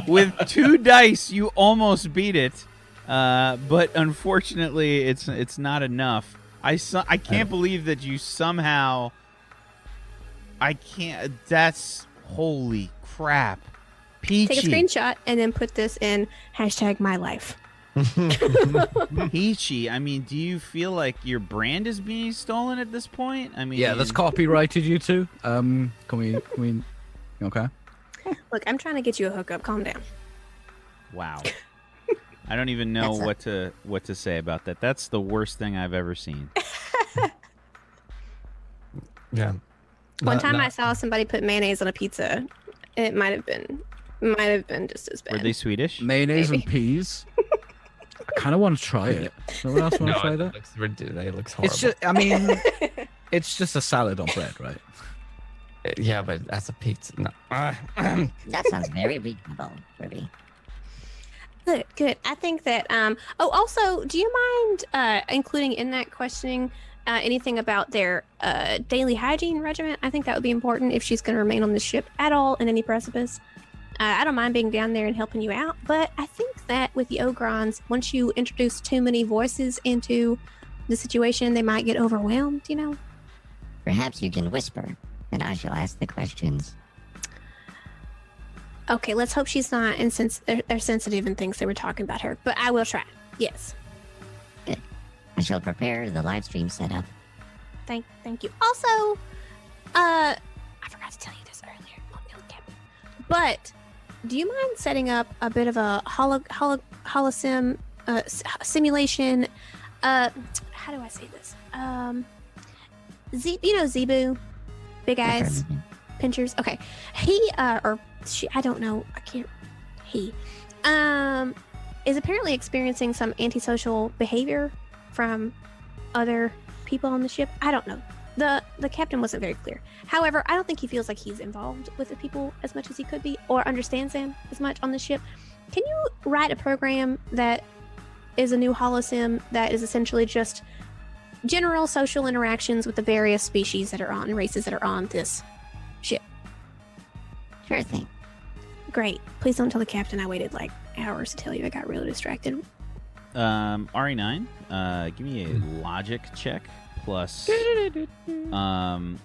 with 2 dice, you almost beat it, but unfortunately, it's not enough. I can't believe that you somehow. I can't. That's holy crap, Peachy. Take a screenshot and then put this in #mylife. Peachy. I mean, do you feel like your brand is being stolen at this point? I mean, Yeah, that's copyrighted, you two. Can we? Okay. Look, I'm trying to get you a hookup. Calm down. Wow. I don't even know That's what to say about that. That's the worst thing I've ever seen. Yeah. One time I saw somebody put mayonnaise on a pizza. It might have been just as bad. Were they Swedish? Mayonnaise Maybe. and peas. I kind of want to try it. No one else want No, to try it that? looks ridiculous. It looks horrible. It's just, I mean, it's just a salad on bread, right? Yeah, but that's a pizza. No. That sounds very reasonable, Ruby. Good, good. I think that. Also, do you mind including in that questioning anything about their daily hygiene regimen? I think that would be important if she's going to remain on the ship at all in any precipice. I don't mind being down there and helping you out, but I think that with the Ogrons, once you introduce too many voices into the situation, they might get overwhelmed. You know. Perhaps you can whisper, and I shall ask the questions. Okay, let's hope she's not they're sensitive and thinks they were talking about her, but I will try. Yes. Good. I shall prepare the live stream setup. Thank you. Also, I forgot to tell you this earlier. Oh, no, Captain. But do you mind setting up a bit of a holosim simulation? How do I say this? Zebu, big eyes, pinchers. Okay, he or she, I don't know. I can't. He is apparently experiencing some antisocial behavior from other people on the ship. I don't know. The captain wasn't very clear. However, I don't think he feels like he's involved with the people as much as he could be, or understands them as much on the ship. Can you write a program that is a new holosim that is essentially just general social interactions with the various species that are on, races that are on this ship? Sure thing. Great. Please don't tell the captain I waited like hours to tell you. I got really distracted. RE9, give me a logic check plus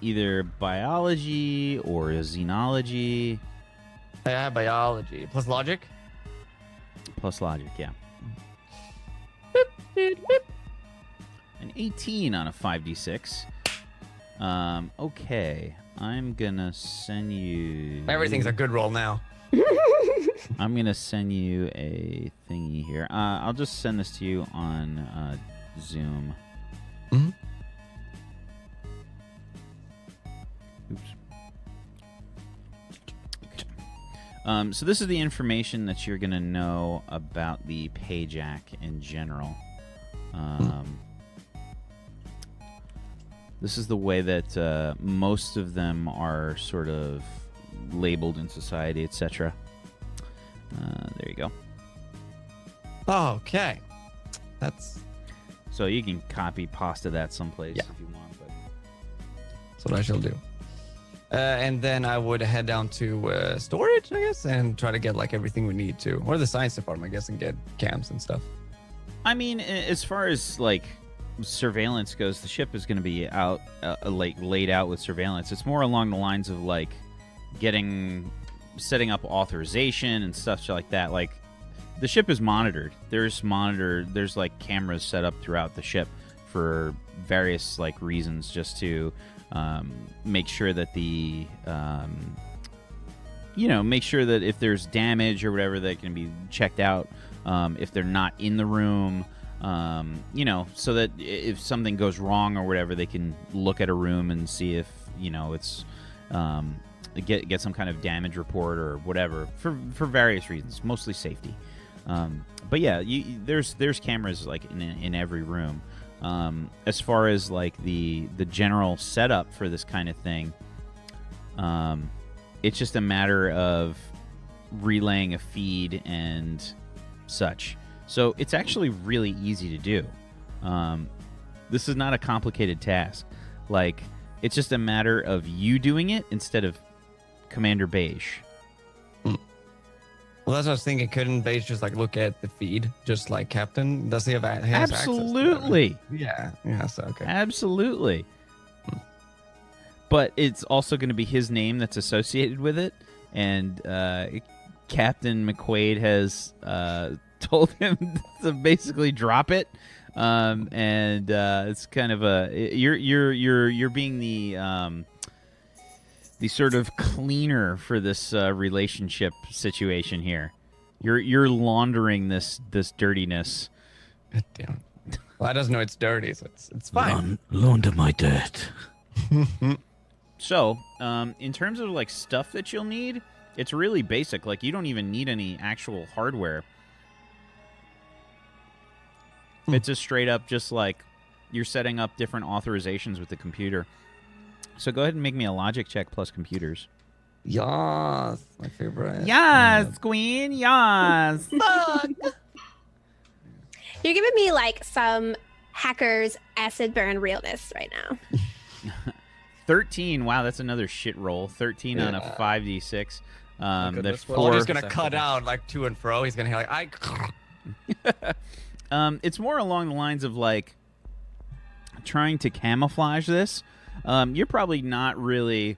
either biology or xenology. Yeah, biology plus logic. Plus logic, yeah. An 18 on a 5d6. Okay, I'm gonna send you. Everything's a good roll now. I'm gonna send you a thingy here. I'll just send this to you on Zoom. Mm-hmm. Oops. So this is the information that you're gonna know about the Payjack in general. This is the way that most of them are sort of labeled in society, etc. There you go. Oh, okay. That's So you can copy pasta that someplace Yeah. if you want. But that's what I shall do. And then I would head down to storage, I guess, and try to get like everything we need to, or the science department, I guess, and get cams and stuff. I mean, as far as like surveillance goes, the ship is going to be out like laid out with surveillance. It's more along the lines of like setting up authorization and stuff like that. Like the ship is monitored. There's like cameras set up throughout the ship for various like reasons, just to make sure that make sure that if there's damage or whatever, that can be checked out. If they're not in the room, so that if something goes wrong or whatever, they can look at a room and see if it's get some kind of damage report or whatever for various reasons, mostly safety. But yeah, there's cameras like in every room. As far as like the general setup for this kind of thing, it's just a matter of relaying a feed and such. So it's actually really easy to do. This is not a complicated task. Like, it's just a matter of you doing it instead of Commander Beige. Well, that's what I was thinking. Couldn't Beige just like look at the feed, just like Captain? Does he have has Absolutely. Access to yeah. So okay. Absolutely. But it's also going to be his name that's associated with it, and Captain McQuaid has told him to basically drop it, and it's kind of you're being the sort of cleaner for this relationship situation here. You're laundering this dirtiness. God damn. Well, I doesn't know it's dirty, so it's fine. Launder my dirt. So, in terms of like stuff that you'll need, it's really basic. Like, you don't even need any actual hardware. It's just straight up just like you're setting up different authorizations with the computer. So go ahead and make me a logic check plus computers. Yes, my favorite. Yes, Queen. Yes. You're giving me like some hacker's acid burn realness right now. 13. Wow, that's another shit roll. 13 on a Yeah. 5d6. That's goodness, well, Or 4. he's gonna cut out like to and fro. He's gonna hear like It's more along the lines of like trying to camouflage this. You're probably not really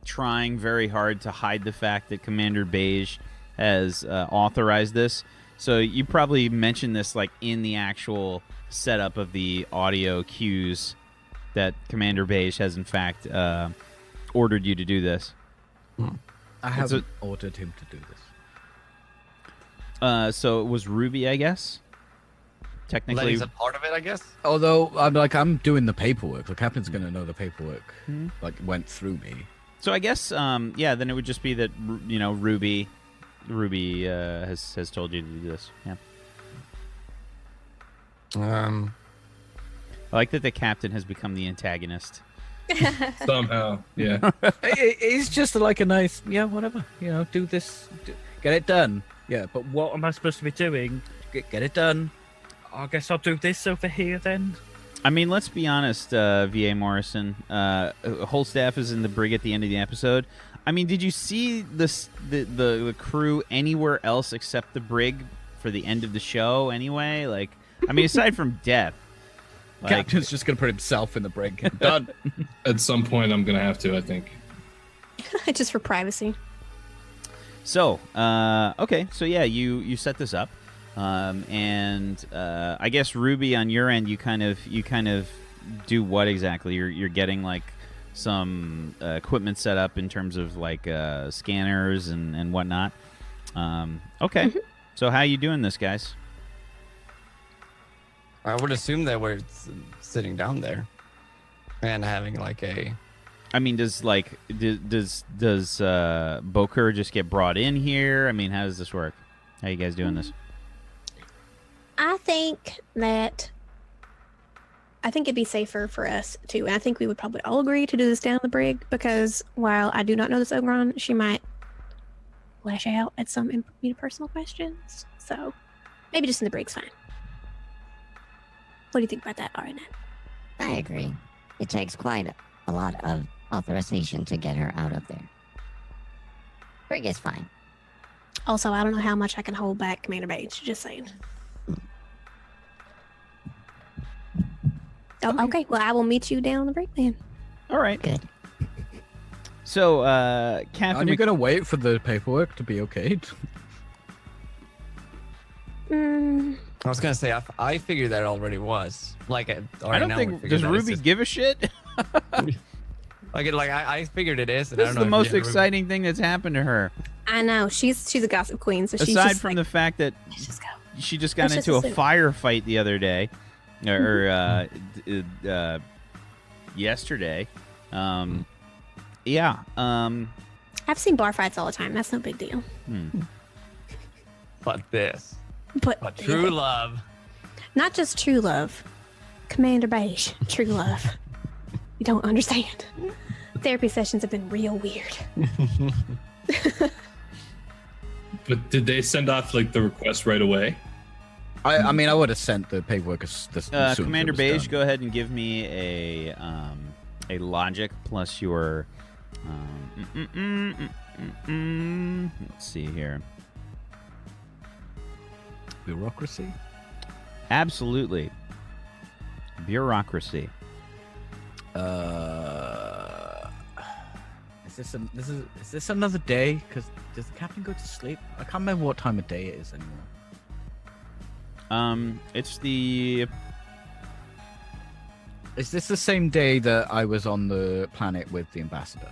trying very hard to hide the fact that Commander Beige has authorized this. So you probably mentioned this like in the actual setup of the audio cues that Commander Beige has in fact ordered you to do this. I haven't ordered him to do this. So it was Ruby, I guess. Technically, Letty's a part of it, I guess. Although I'm doing the paperwork. The captain's gonna know the paperwork like went through me. So I guess, yeah. Then it would just be that Ruby has told you to do this. Yeah. Um, I like that the captain has become the antagonist. Somehow, yeah. It's just like a nice, whatever. Do this, get it done. Yeah, but What am I supposed to be doing? get it done. I guess I'll do this over here then. I mean, let's be honest, V.A. Morrison. Whole staff is in the brig at the end of the episode. I mean, did you see the crew anywhere else except the brig for the end of the show? Anyway, like, I mean, aside from death, like, Captain's just gonna put himself in the brig. Done. At some point, I'm gonna have to. I think. Just for privacy. So, okay, so yeah, you set this up, and I guess Ruby on your end, you kind of do what exactly? You're getting like some equipment set up in terms of like scanners and whatnot. Okay, so how you doing this, guys? I would assume that we're sitting down there and having like a. I mean, does Bokur just get brought in here? I mean, how does this work? How you guys doing this? I think it'd be safer for us too. And I think we would probably all agree to do this down the brig because while I do not know this Ogron, she might lash out at some interpersonal questions. So maybe just in the brig's fine. What do you think about that, Arnett? I agree. It takes quite a lot of authorization to get her out of there. Brig is fine. Also, I don't know how much I can hold back Commander Bates. Just saying. Oh, okay. Well, I will meet you down the break then. All right. Good. So, Captain, Aren't you gonna wait for the paperwork to be okayed? I was gonna say I figured that already was like. I don't think does Ruby give a shit. I figured it is. And This I is don't the know if most you- exciting thing that's happened to her. I know she's a gossip queen, so she's Aside just from like, the fact that let's just go. she just got Let's into a just assume. firefight the other day, or yesterday. Yeah. I've seen bar fights all the time. That's no big deal. But this, But true love. not just true love, Commander Beige, true love. You don't understand. Therapy sessions have been real weird. But did they send off like the request right away? I mean, I would have sent the paperwork as soon as Commander it was Beige, done. go ahead and give me a logic plus your. Let's see here. Bureaucracy. Absolutely. Bureaucracy. Is this another day? Because does the captain go to sleep? I can't remember what time of day it is anymore. It's the. Is this the same day that I was on the planet with the ambassador?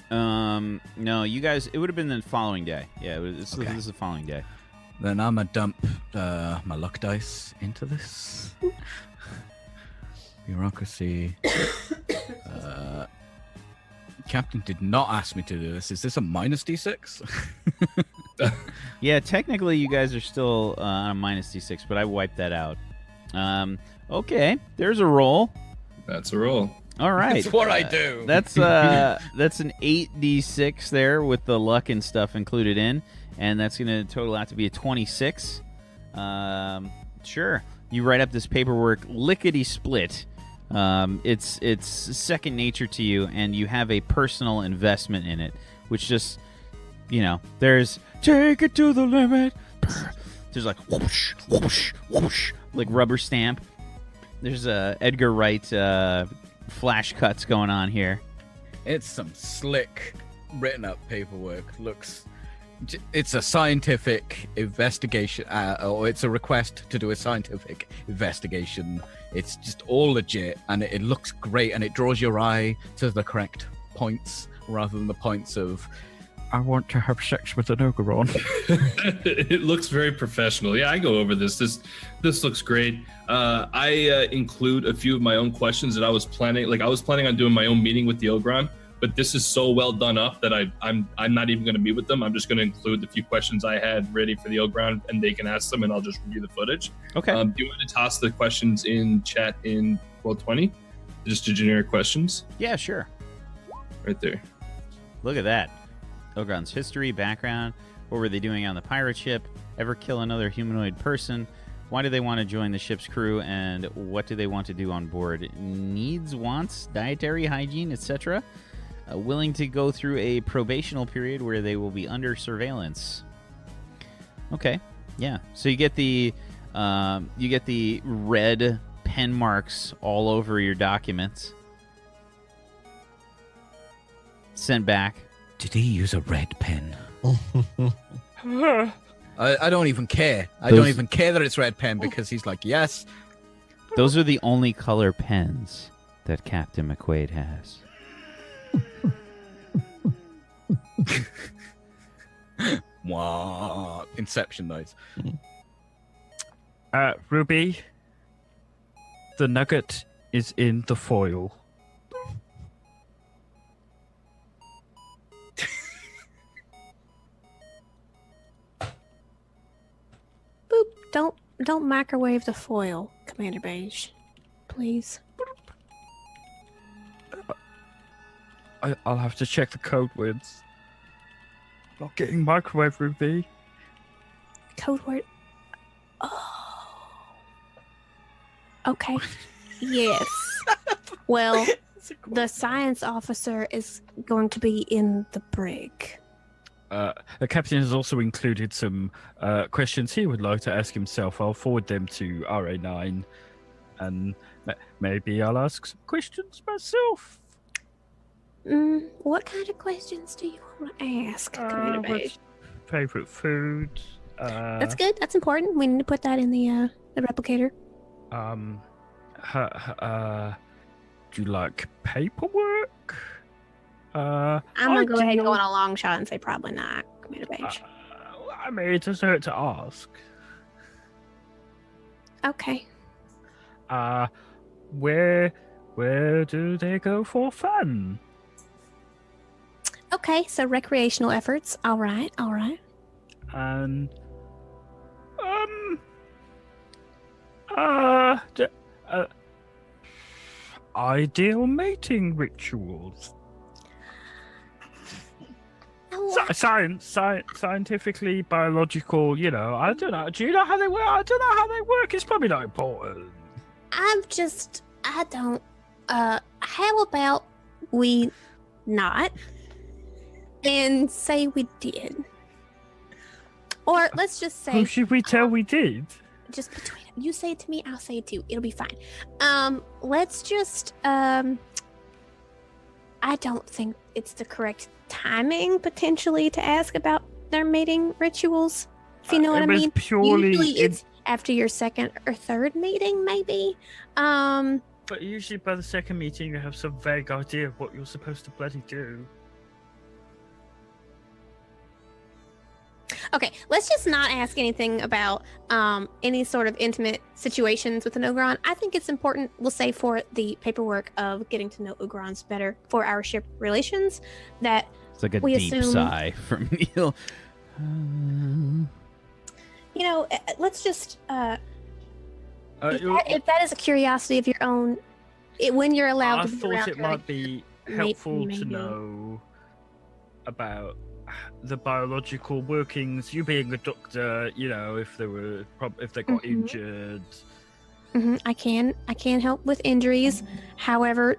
No, you guys. It would have been the following day. Yeah, this Okay. is the following day. Then I'm gonna dump my luck dice into this. Bureaucracy. Captain did not ask me to do this. Is this a minus D6? Yeah, technically you guys are still on a minus d6, but I wiped that out. Okay, there's a roll. That's a roll. All right. That's what I do. That's an 8d6 there with the luck and stuff included in, and that's going to total out to be a 26. Sure. You write up this paperwork lickety split. It's second nature to you, and you have a personal investment in it, which just, there's take it to the limit. There's like whoosh, whoosh, whoosh, like rubber stamp. There's Edgar Wright flash cuts going on here. It's some slick written up paperwork. It's a scientific investigation, or it's a request to do a scientific investigation. It's just all legit, and it looks great, and it draws your eye to the correct points rather than the points of, I want to have sex with an Ogron. It looks very professional. Yeah, I go over this. This looks great. I include a few of my own questions that I was planning. Like I was planning on doing my own meeting with the Ogron, but this is so well done up that I'm not even going to meet with them. I'm just going to include the few questions I had ready for the Ogron, and they can ask them, and I'll just review the footage. Okay. Do you want to toss the questions in chat in Roll20? Just the generic questions? Yeah, sure. Right there. Look at that. Ogron's history, background, what were they doing on the pirate ship, ever kill another humanoid person, why do they want to join the ship's crew, and what do they want to do on board, needs, wants, dietary, hygiene, etc. Willing to go through a probational period where they will be under surveillance. Okay, yeah. So you get the red pen marks all over your documents. Sent back. did he use a red pen? I don't even care. I Those- don't even care that it's red pen because he's like, yes. Those are the only color pens that Captain McQuaid has. Wah, Inception noise. Ruby, the nugget is in the foil. Boop. Don't microwave the foil, Commander Beige. Please. I'll have to check the code words. Not getting microwave, Ruby. Code word. Oh. Okay. Yes. Well, the science officer is going to be in the brig. The captain has also included some questions he would like to ask himself. I'll forward them to RA9, and maybe I'll ask some questions myself. What kind of questions do you want to ask, Commander Beige? Favorite food? That's good. That's important. We need to put that in the replicator. Do you like paperwork? I'm gonna go ahead and go on a long shot and say probably not, Commander Beige. I mean, it doesn't hurt to ask. Okay. Where do they go for fun? Okay, so recreational efforts. All right. And ideal mating rituals. Scientifically, biological, I don't know. Do you know how they work? I don't know how they work. It's probably not important. How about we not and say we did? Or let's just say. Who should we tell we did? Just between you say it to me, I'll say it too. It'll be fine. Let's just I don't think it's the correct timing potentially to ask about their mating rituals. If you know what I mean. Usually it's after your second or third meeting, maybe. But usually by the second meeting you have some vague idea of what you're supposed to bloody do. Okay, let's just not ask anything about any sort of intimate situations with an Ogron. I think it's important, we'll say, for the paperwork of getting to know Ogrons better for our ship relations, that It's like a we deep assume, sigh from Neil. Let's just You're- if that is a curiosity of your own, when you're allowed I to be thought around it her, might be helpful to maybe. know about the biological workings. You being a doctor, you know, if they got injured. I can help with injuries. However,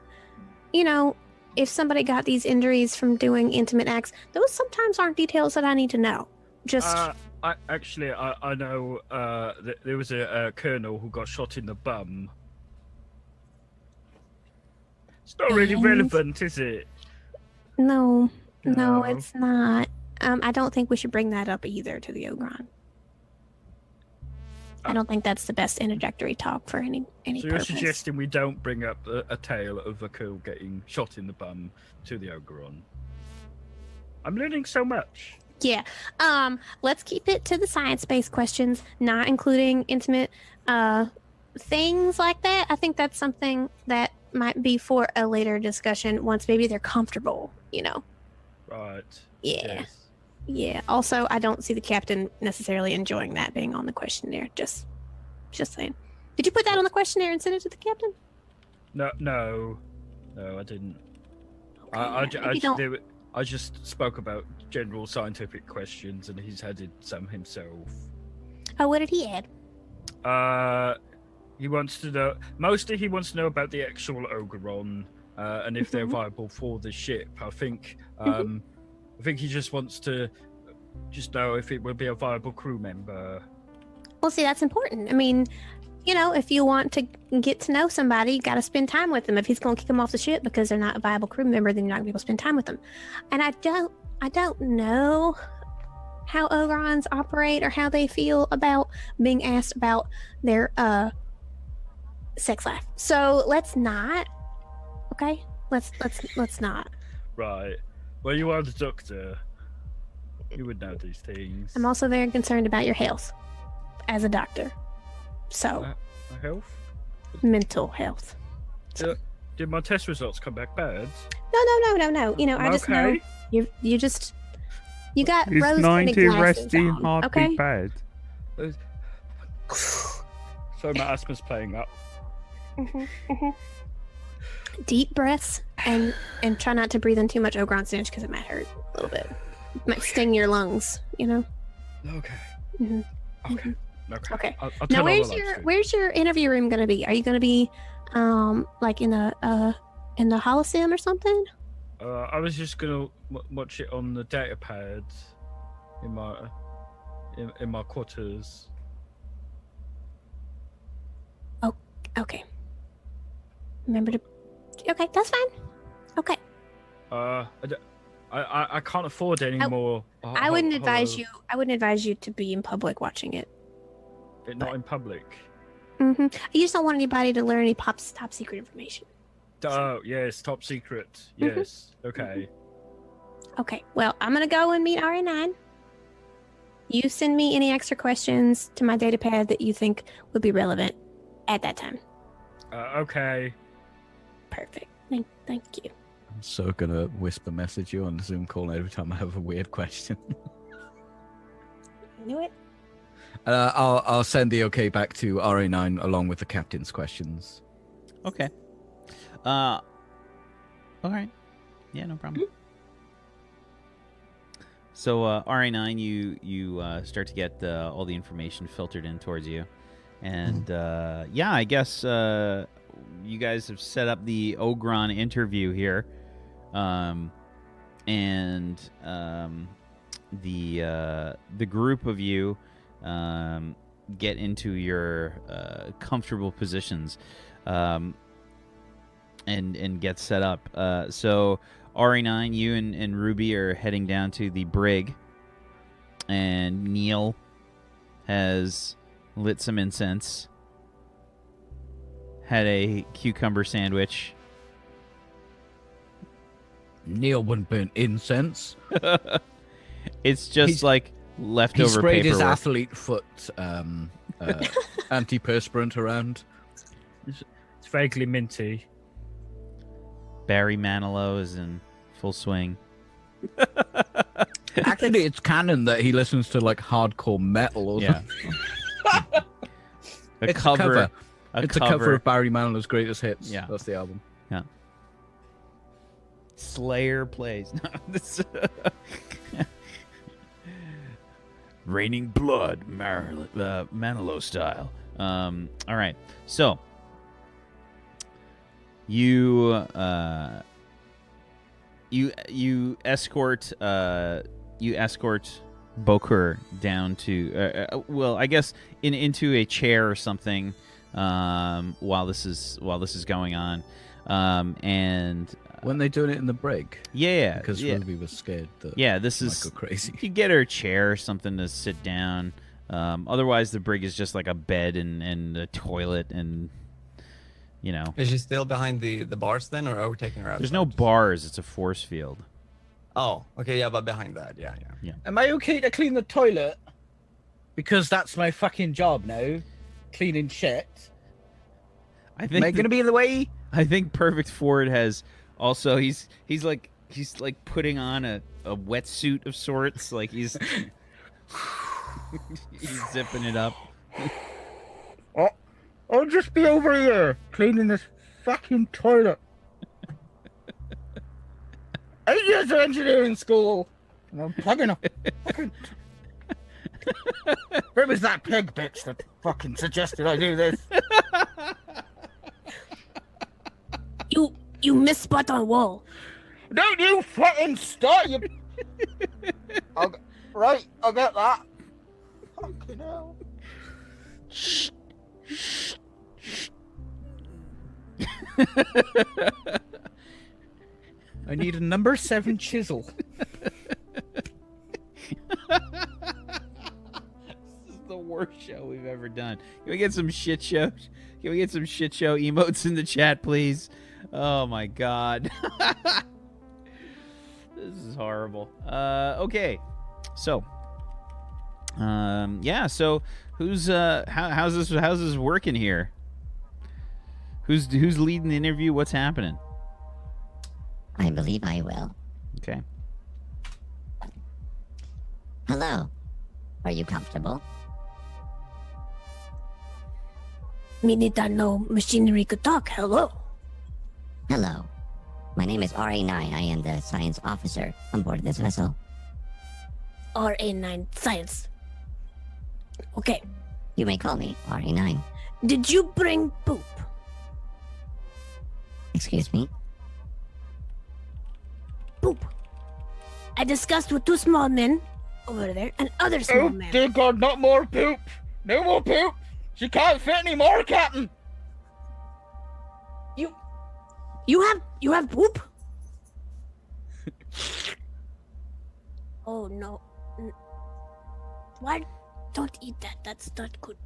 you know, if somebody got these injuries from doing intimate acts, those sometimes aren't details that I need to know. Just I know that there was a colonel who got shot in the bum. It's not really And- relevant, is it? no, No. it's not. I don't think we should bring that up either to the Ogron. I don't think that's the best introductory talk for any So you're purpose. suggesting we don't bring up a tale of a colonel getting shot in the bum to the Ogron? I'm learning so much. Yeah. Let's keep it to the science-based questions, not including intimate things like that. I think that's something that might be for a later discussion once maybe they're comfortable, you know. Right. Yeah. Yes. Yeah. Also, I don't see the captain necessarily enjoying that being on the questionnaire. Just saying. Did you put that on the questionnaire and send it to the captain? No, I didn't. Okay, I just spoke about general scientific questions, and he's added some himself. Oh, what did he add? He wants to know. Mostly, he wants to know about the actual Ogron, and if they're viable for the ship. I think he just wants to know if it will be a viable crew member. Well, see, that's important. I mean, you know, if you want to get to know somebody, you got to spend time with them. If he's going to kick them off the ship because they're not a viable crew member, then you're not going to be able to spend time with them. And I don't know how Ogrons operate or how they feel about being asked about their sex life. So let's not. Okay, let's not. Right. Well, you are the doctor. You would know these things. I'm also very concerned about your health as a doctor. So My health? mental health. Did my test results come back bad? No. You know, I just know Okay. you got Is rose 90 glasses resting on, heartbeat okay? bad? So my asthma's playing up. Deep breaths and try not to breathe in too much Ogron stench because it might hurt a little bit. It might sting your lungs, you know. Okay. Mhm. Okay. Okay. I'll Now, turn on where's the lights too. where's your interview room gonna be? Are you gonna be, like in the Holocene or something? I was just gonna watch it on the data pad in my quarters. Okay. Remember to. Okay, that's fine. Okay. I can't afford any more. I wouldn't advise you. I wouldn't advise you to be in public watching it. Not in public. You just don't want anybody to learn any top secret information. Oh yes, top secret. Yes. Okay. Okay. Well, I'm gonna go and meet RA9. You send me any extra questions to my data pad that you think would be relevant at that time. Okay. Perfect. Thank you. I'm so gonna whisper message you on the Zoom call every time I have a weird question. I knew it. I'll send the okay back to RA9 along with the captain's questions. Okay. All right. Yeah, no problem. So, RA9, you start to get all the information filtered in towards you, and yeah, I guess you guys have set up the Ogron interview here, and the group of you get into your comfortable positions. And get set up. So RA9, you and Ruby are heading down to the brig, and Neil has lit some incense, had a cucumber sandwich. Neil wouldn't burn incense. It's just like He leftover sprayed his paperwork. athlete foot antiperspirant around. It's vaguely minty. Barry Manilow is in full swing. Actually, it's canon that he listens to like hardcore metal or Yeah. something. A It's a cover It's a cover of Barry Manilow's Greatest Hits. Yeah. That's the album. Yeah. Slayer plays. No, this. Raining blood, Manilow style. All right. So you escort Bokur down to well, I guess into a chair or something while this is going on, and When they doing it in the break? yeah, Because yeah. Ruby was scared that This might is go crazy. You get her a chair or something to sit down. Otherwise, the brig is just like a bed and a toilet, and Is she still behind the bars then, or are we taking her out? there's no bars. It's a force field. Oh, okay, yeah, but behind that, yeah. Am I okay to clean the toilet? Because that's my fucking job now, cleaning shit. I Am think I gonna be in the way? I think Perfect Ford has also he's like putting on a wetsuit of sorts, like he's zipping it up. I'll just be over here cleaning this fucking toilet. 8 years of engineering school, and I'm plugging a fucking. Where was that pig bitch that fucking suggested I do this? You miss spot on wall. Don't you fucking start, you. Right, I'll get that. Fucking hell. I need a number 7 chisel. This is the worst show we've ever done. Can we get some shit shows? Can we get some shit show emotes in the chat, please? Oh my god. This is horrible. Okay. So so who's how's this working here? Who's leading the interview? What's happening? I believe I will. Okay. Hello. Are you comfortable? Me need to know machinery could talk. Hello. Hello. My name is RA9. I am the science officer on board this vessel. RA9 science. Okay. You may call me RA9. Did you bring poop? Excuse me? Poop. I discussed with 2 small men over there and other small Oh men. dear God, not more poop. No more poop. She can't fit anymore, Captain. You have poop? Oh no. Why don't eat that? That's not good.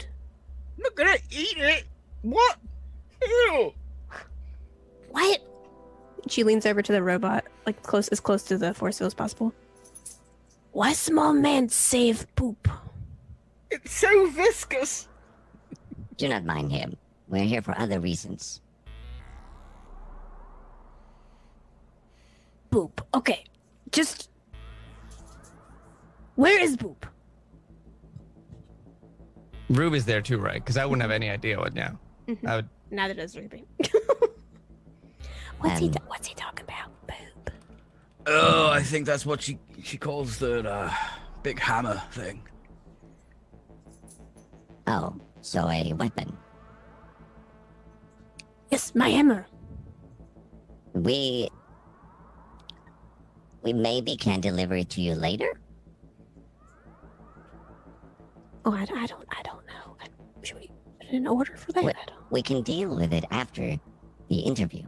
I'm not gonna eat it. What? Ew. Why? She leans over to the robot, like as close to the force field as possible. Why small man save poop? It's so viscous. Do not mind him. We're here for other reasons. Poop. Okay. Just. Where is poop? Ruby's there too, right? Because I wouldn't have any idea what now. I would. Neither does Ruby. What's he talking about? Poop. Oh, I think that's what she calls the big hammer thing. Oh, so a weapon. Yes, my hammer. We maybe can deliver it to you later? Oh, I don't know. Should we put in an order for that? We can deal with it after the interview.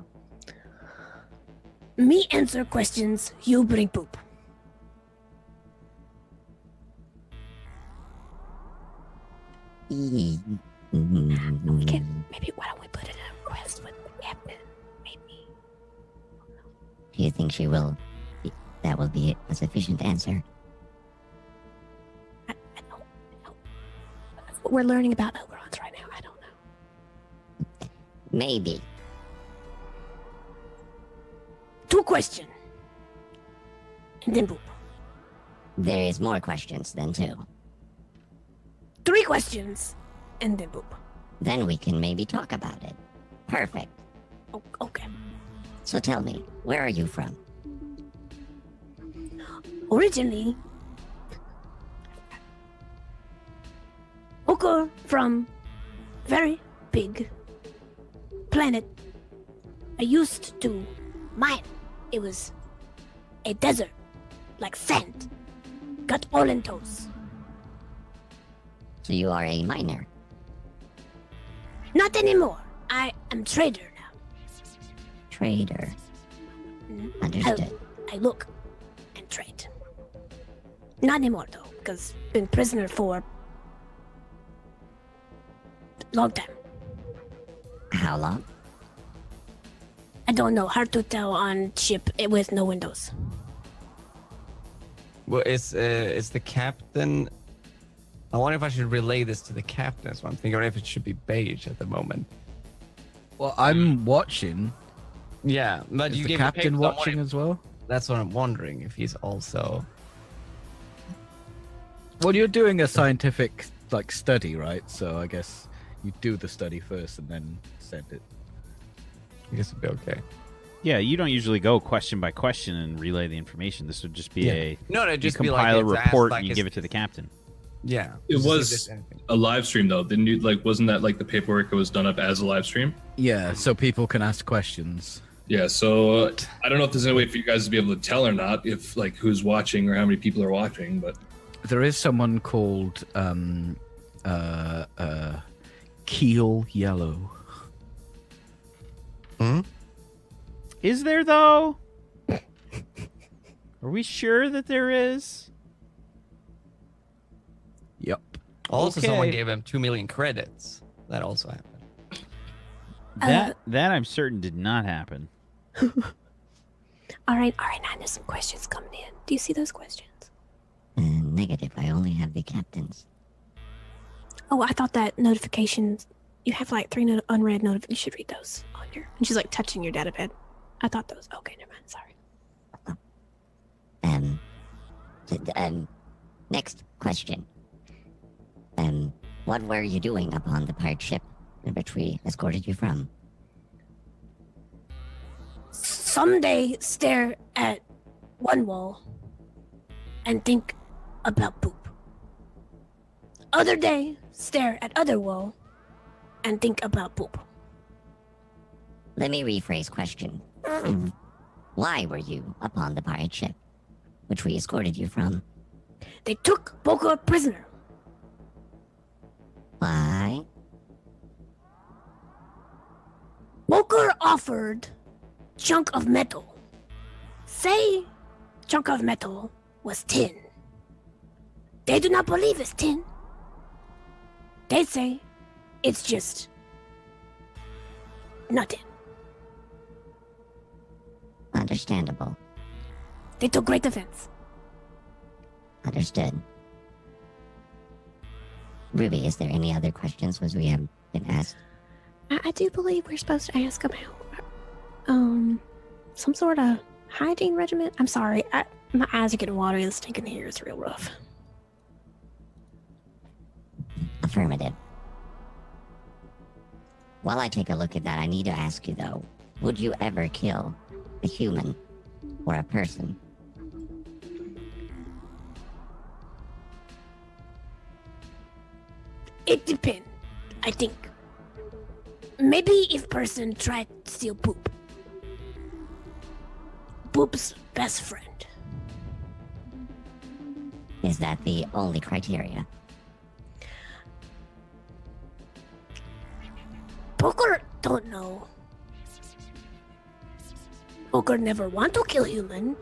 Me answer questions, you bring poop. Okay. Maybe why don't we put in a request with the captain? Maybe. Do you think that will be a sufficient answer? I don't. We're learning about Ogrons right now. I don't know. Maybe. 2 questions. And then poop. There is more questions than 2. 3 questions. And then poop. Then we can maybe talk about it. Perfect. Okay. So tell me, where are you from? Originally, Bokur from very big planet. I used to mine. It was a desert, like sand. Got all in toes. So you are a miner. Not anymore. I am trader now. Trader. Mhm. Understood. I look and trade. Not anymore though, because been prisoner for long time. How long? I don't know. Hard to tell on ship with no windows. Well, is the captain? I wonder if I should relay this to the captain. So I'm thinking if it should be beige at the moment. Well, I'm watching. Yeah, but Is you the gave captain the papers, I'm watching wondering- as well? That's what I'm wondering if he's also. Well, you're doing a scientific like study, right? So I guess you do the study first and then send it. I guess it'd be okay. Yeah, you don't usually go question by question and relay the information. This would just be Yeah. No, no, you just be like compile a it's asked, report like, and you is- give it to the captain. Yeah, It just see if was there's anything. a live stream though. Didn't you like? Wasn't that like the paperwork? It was done up as a live stream. Yeah, so people can ask questions. Yeah. So I don't know if there's any way for you guys to be able to tell or not if like who's watching or how many people are watching. But There is someone called Keel Yellow. Is there though? Are we sure that there is? Yep. Also, someone Okay. gave him 2 million credits. That also happened. That I'm certain did not happen. All right, now there's some questions coming in. Do you see those questions? Negative. I only have the captain's. Oh, I thought that notifications. You have like 3 unread notifications. You should read those on your. And she's like touching your databed. I thought those. Okay, never mind. Sorry. Next question. What were you doing upon the pirate ship in which we escorted you from? Someday stare at one wall and think about poop. Other day stare at other wall and think about poop. Let me rephrase question. Why were you upon the pirate ship which we escorted you from? They took Bokur prisoner. Why? Bokur offered chunk of metal. Say chunk of metal was tin. They do not believe it's tin. They say it's just nothing. Understandable. They took great offense. Understood. Ruby, is there any other questions as we have been asked? I do believe we're supposed to ask about some sort of hygiene regimen. I'm sorry, my eyes are getting watery. This stinking hair is real rough. Affirmative. While I take a look at that, I need to ask you though, would you ever kill a human or a person? It depends. I think maybe if person tried to steal poop. Poop's best friend. Is that the only criteria? Bokur don't know. Bokur never want to kill human.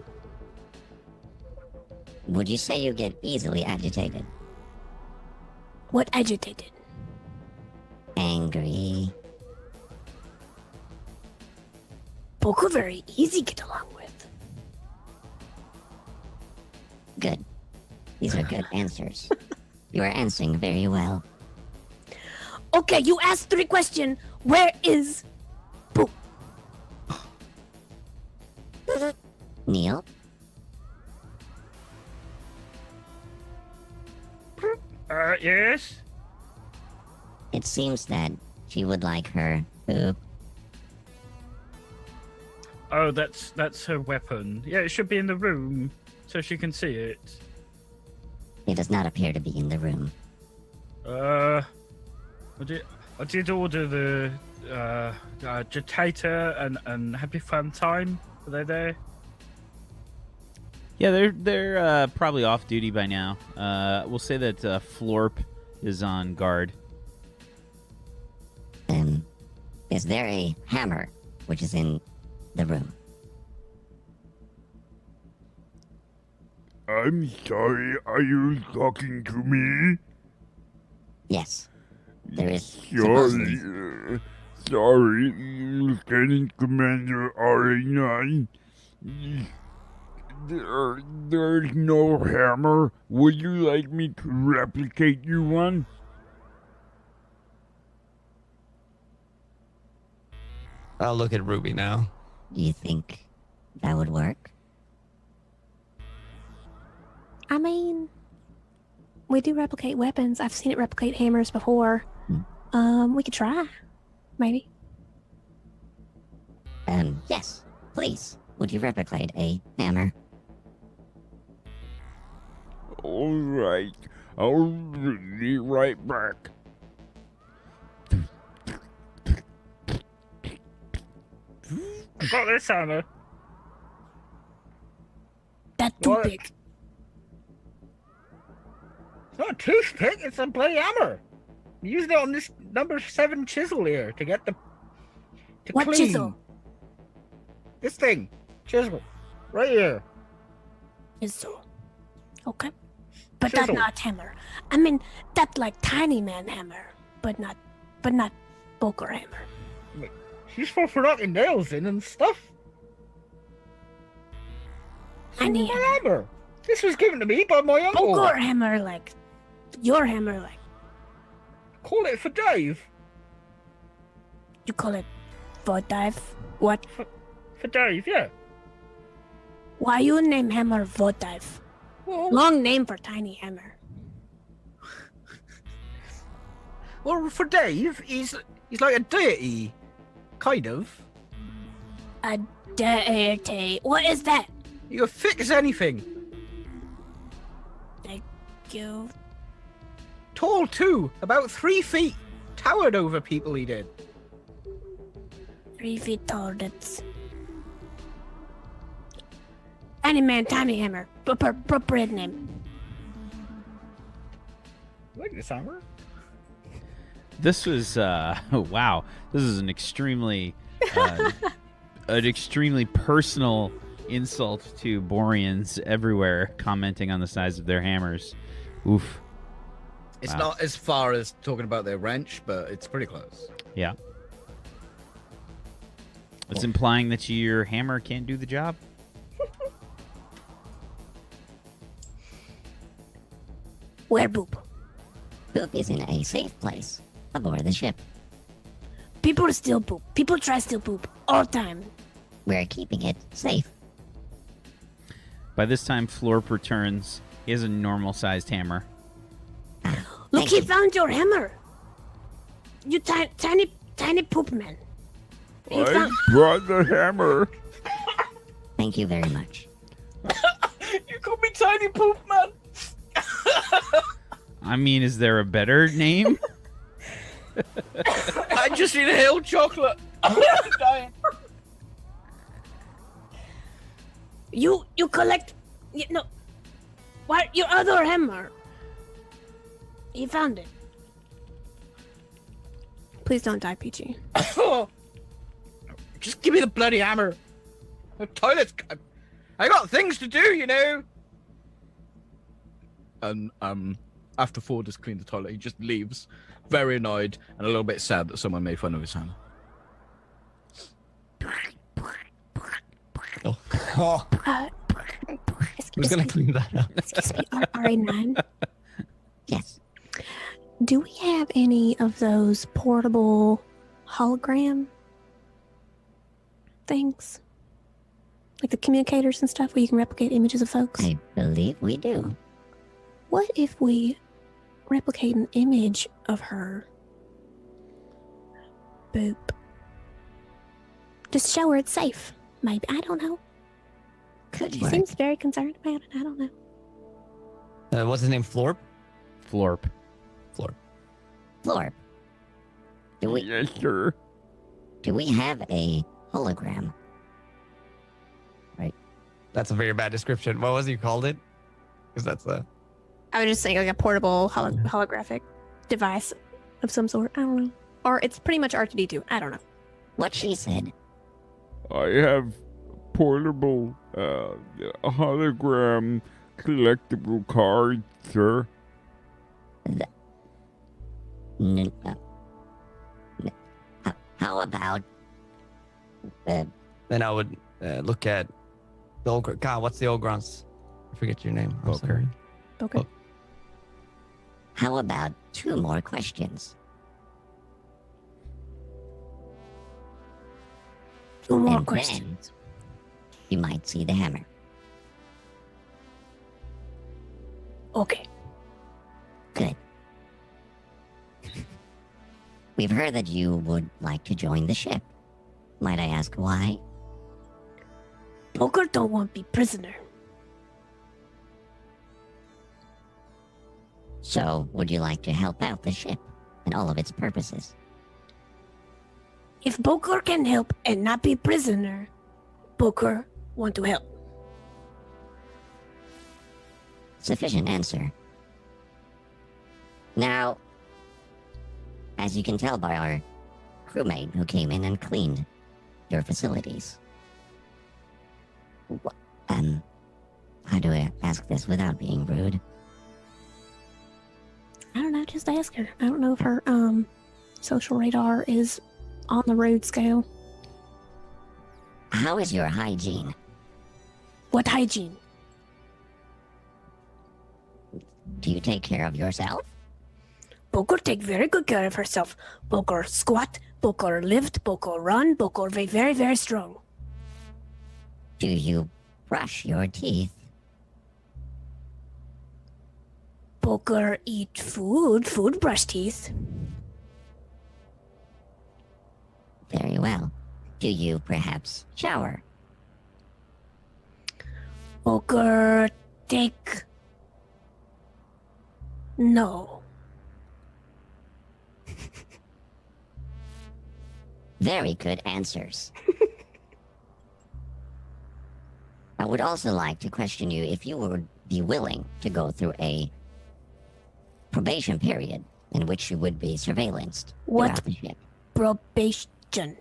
Would you say you get easily agitated? What agitated? Angry? Bokur very easy get along with. Good. These are good answers. You are answering very well. Okay, you asked 3 questions. Where is poop? Neil? Yes? It seems that she would like her boob. Oh, that's her weapon. Yeah, it should be in the room so she can see it. It does not appear to be in the room. I did order the Jatator and Happy Fun Time. Are they there? Yeah, they're probably off duty by now. We'll say that Florp is on guard. Is there a hammer which is in the room? I'm sorry, are you talking to me? Yes. There is supposedly... Sorry, Lieutenant Commander RA9. There's no hammer. Would you like me to replicate you one? I'll look at Ruby now. Do you think that would work? I mean, we do replicate weapons. I've seen it replicate hammers before. We could try. Maybe. Yes. Please. Would you replicate a hammer? All right. I'll be right back. I got this hammer. That's too What? big. It's not a toothpick, it's a bloody hammer. We used it on this number 7 chisel here to get the... to What clean. chisel? This thing. Chisel. Right here. Chisel. Okay. But that's Chisel. not hammer. I mean, that's like tiny man hammer, but not Bokur hammer. She's for knocking nails in and stuff. Tiny My hammer. hammer. This was given to me by my uncle. Bokur hammer, like your hammer, like Call it for Dave. you call it Voddive. What? For Dave, yeah. Why you name hammer Voddive? Well, Long name for tiny hammer. well, for Dave, he's like a deity, kind of. A deity. What is that? You can fix anything. Thank you. Tall too, about 3 feet. Towered over people he did. 3 feet tall. That's tiny man, tiny hammer. Appropriate name. Like this hammer. This was wow. This is an extremely personal insult to Boreans everywhere, commenting on the size of their hammers. Oof. It's Wow. not as far as talking about their wrench, but it's pretty close. Yeah. It's implying that your hammer can't do the job. Where boop? Poop is in a safe place aboard the ship. People still poop. People try still poop all time. We're keeping it safe. By this time, Florp returns. He has a normal-sized hammer. Look, Thank he you. found your hammer. You tiny poop man. He I found- brought the hammer. Thank you very much. You called me Tiny Poop Man. I mean, is there a better name? I just need a hill chocolate. I'm dying. You collect. No. What? Your other hammer. He found it. Please don't die, PG. Just give me the bloody hammer. The toilet's. I got things to do, you know. And after Ford has cleaned the toilet, he just leaves, very annoyed and a little bit sad that someone made fun of his hammer. Oh, who's gonna clean that up? Excuse me, RA9. Yes. Do we have any of those portable hologram things? Like the communicators and stuff where you can replicate images of folks? I believe we do. What if we replicate an image of her Boop. Just show her it's safe. Maybe. I don't know. Good She work. seems very concerned about it. I don't know. What's his name? Florp? Florp. Florp. Yes, sir. Do we have a hologram? That's a very bad description. What was it you called it? Because that's a... I would just say like a portable holographic device of some sort. I don't know. Or it's pretty much R2D2. I don't know. What she said. I have portable hologram collectible cards, sir. N- uh, how about Then I would look at the Ogron. God, what's the Ogrons? I forget your name. I'm Bokur. sorry. Okay. Oh. how about 2 more questions? 2 more And questions. then you might see the hammer. Okay. Good. We've heard that you would like to join the ship. Might I ask why? Bokur don't want to be prisoner. So, would you like to help out the ship and all of its purposes? If Bokur can help and not be prisoner, Bokur want to help. Sufficient answer. Now, as you can tell by our crewmate who came in and cleaned your facilities. How do I ask this without being rude? I don't know, just ask her. I don't know if her social radar is on the rude scale. How is your hygiene? What hygiene? Do you take care of yourself? Bokur take very good care of herself. Bokur squat, Bokur lift, Bokur run, Bokur very, very, very strong. Do you brush your teeth? Bokur eat food brush teeth. Very well. Do you perhaps shower? Bokur take... No. Very good answers. I would also like to question you if you would be willing to go through a probation period in which you would be surveillanced What? throughout the ship. Probation.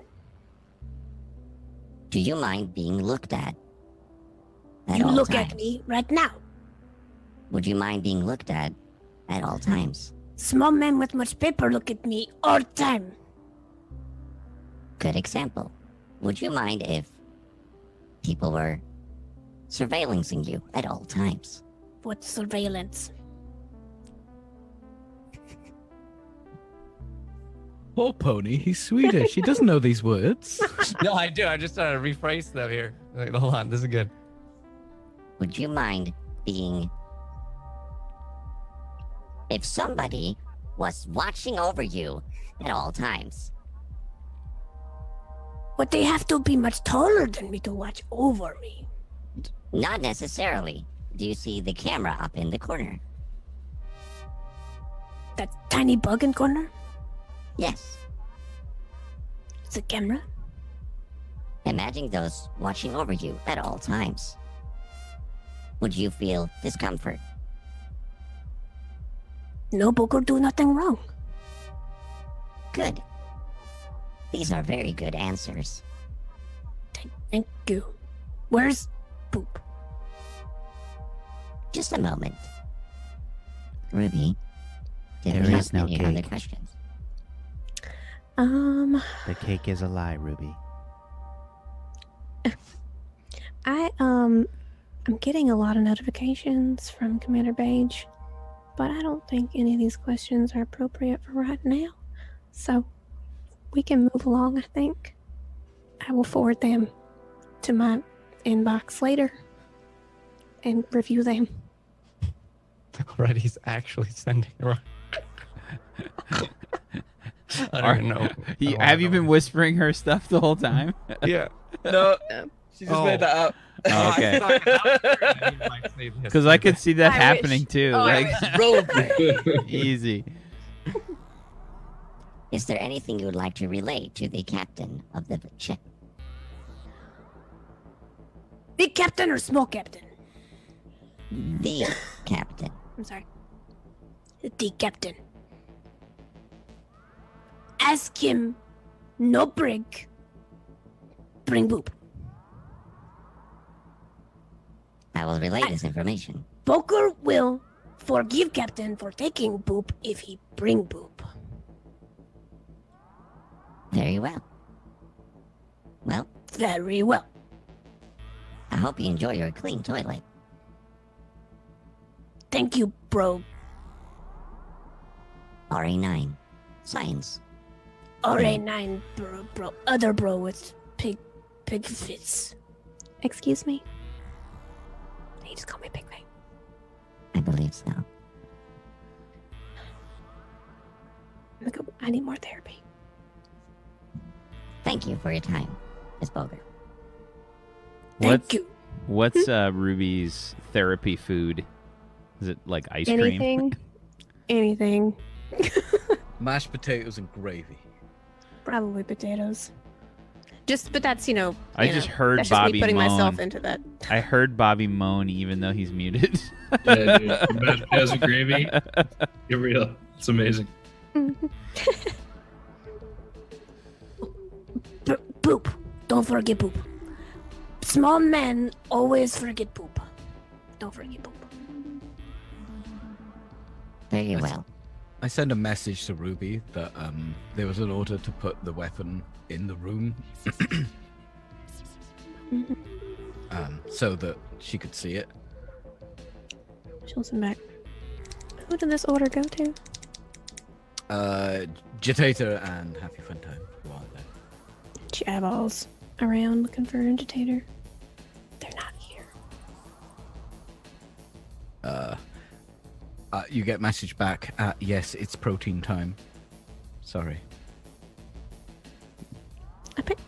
Do you mind being looked at You all look times? at me right now. Would you mind being looked at all times? Small man with much paper look at me all time. Good example. Would you mind if people were surveillancing you at all times? What surveillance? Poor Pony, he's Swedish. He doesn't know these words. No, I do. I just trying to rephrase them here. Wait, hold on. This is good. Would you mind being... If somebody was watching over you at all times? But they have to be much taller than me to watch over me. Not necessarily. Do you see the camera up in the corner? That tiny bug in corner? Yes. It's a camera. Imagine those watching over you at all times. Would you feel discomfort? No, Bokur do nothing wrong. Good. These are very good answers. Thank you. Where's Poop? Just a moment. Ruby, did There we is have no any other cake. questions? The cake is a lie, Ruby. I'm getting a lot of notifications from Commander Page, but I don't think any of these questions are appropriate for right now. So we can move along, I think. I will forward them to my inbox later and review them. Already, he's actually sending around. I don't even know. Have you been whispering her stuff the whole time? Yeah. No, she just made that up. Oh, okay. Because I could see that I happening wish. too. Oh, I like Roleplay. easy. Is there anything you would like to relay to the captain of the ship? Big captain or small captain? The captain. I'm sorry. The captain. Ask him, no brig. Bring boop. I will relay this information. Bokur will forgive captain for taking boop if he bring boop. Very well. Well, Very well. I hope you enjoy your clean toilet. Thank you, bro. RA9. Science. RA9, bro. Other bro with pig fits. Excuse me? He just called me pig face. I believe so. I need more therapy. Thank you for your time, Miss Bokur. Thank you. What's Ruby's therapy food? Is it like ice cream? Anything. Anything. Mashed potatoes and gravy. Probably potatoes. But that's, I just heard that's just Bobby me putting moan. myself into that. I heard Bobby moan even though he's muted. Yeah, dude. Mashed potatoes and gravy. Get real. It's amazing. Poop. Don't forget poop. Small men always forget poop. Don't forget poop. Very well. I send a message to Ruby that there was an order to put the weapon in the room, so that she could see it. She'll send back. Who did this order go to? Jitator and Happy Fun Time. Who are there? She eyeballs around looking for an agitator. They're not here. You get message back. Yes, it's protein time. Sorry.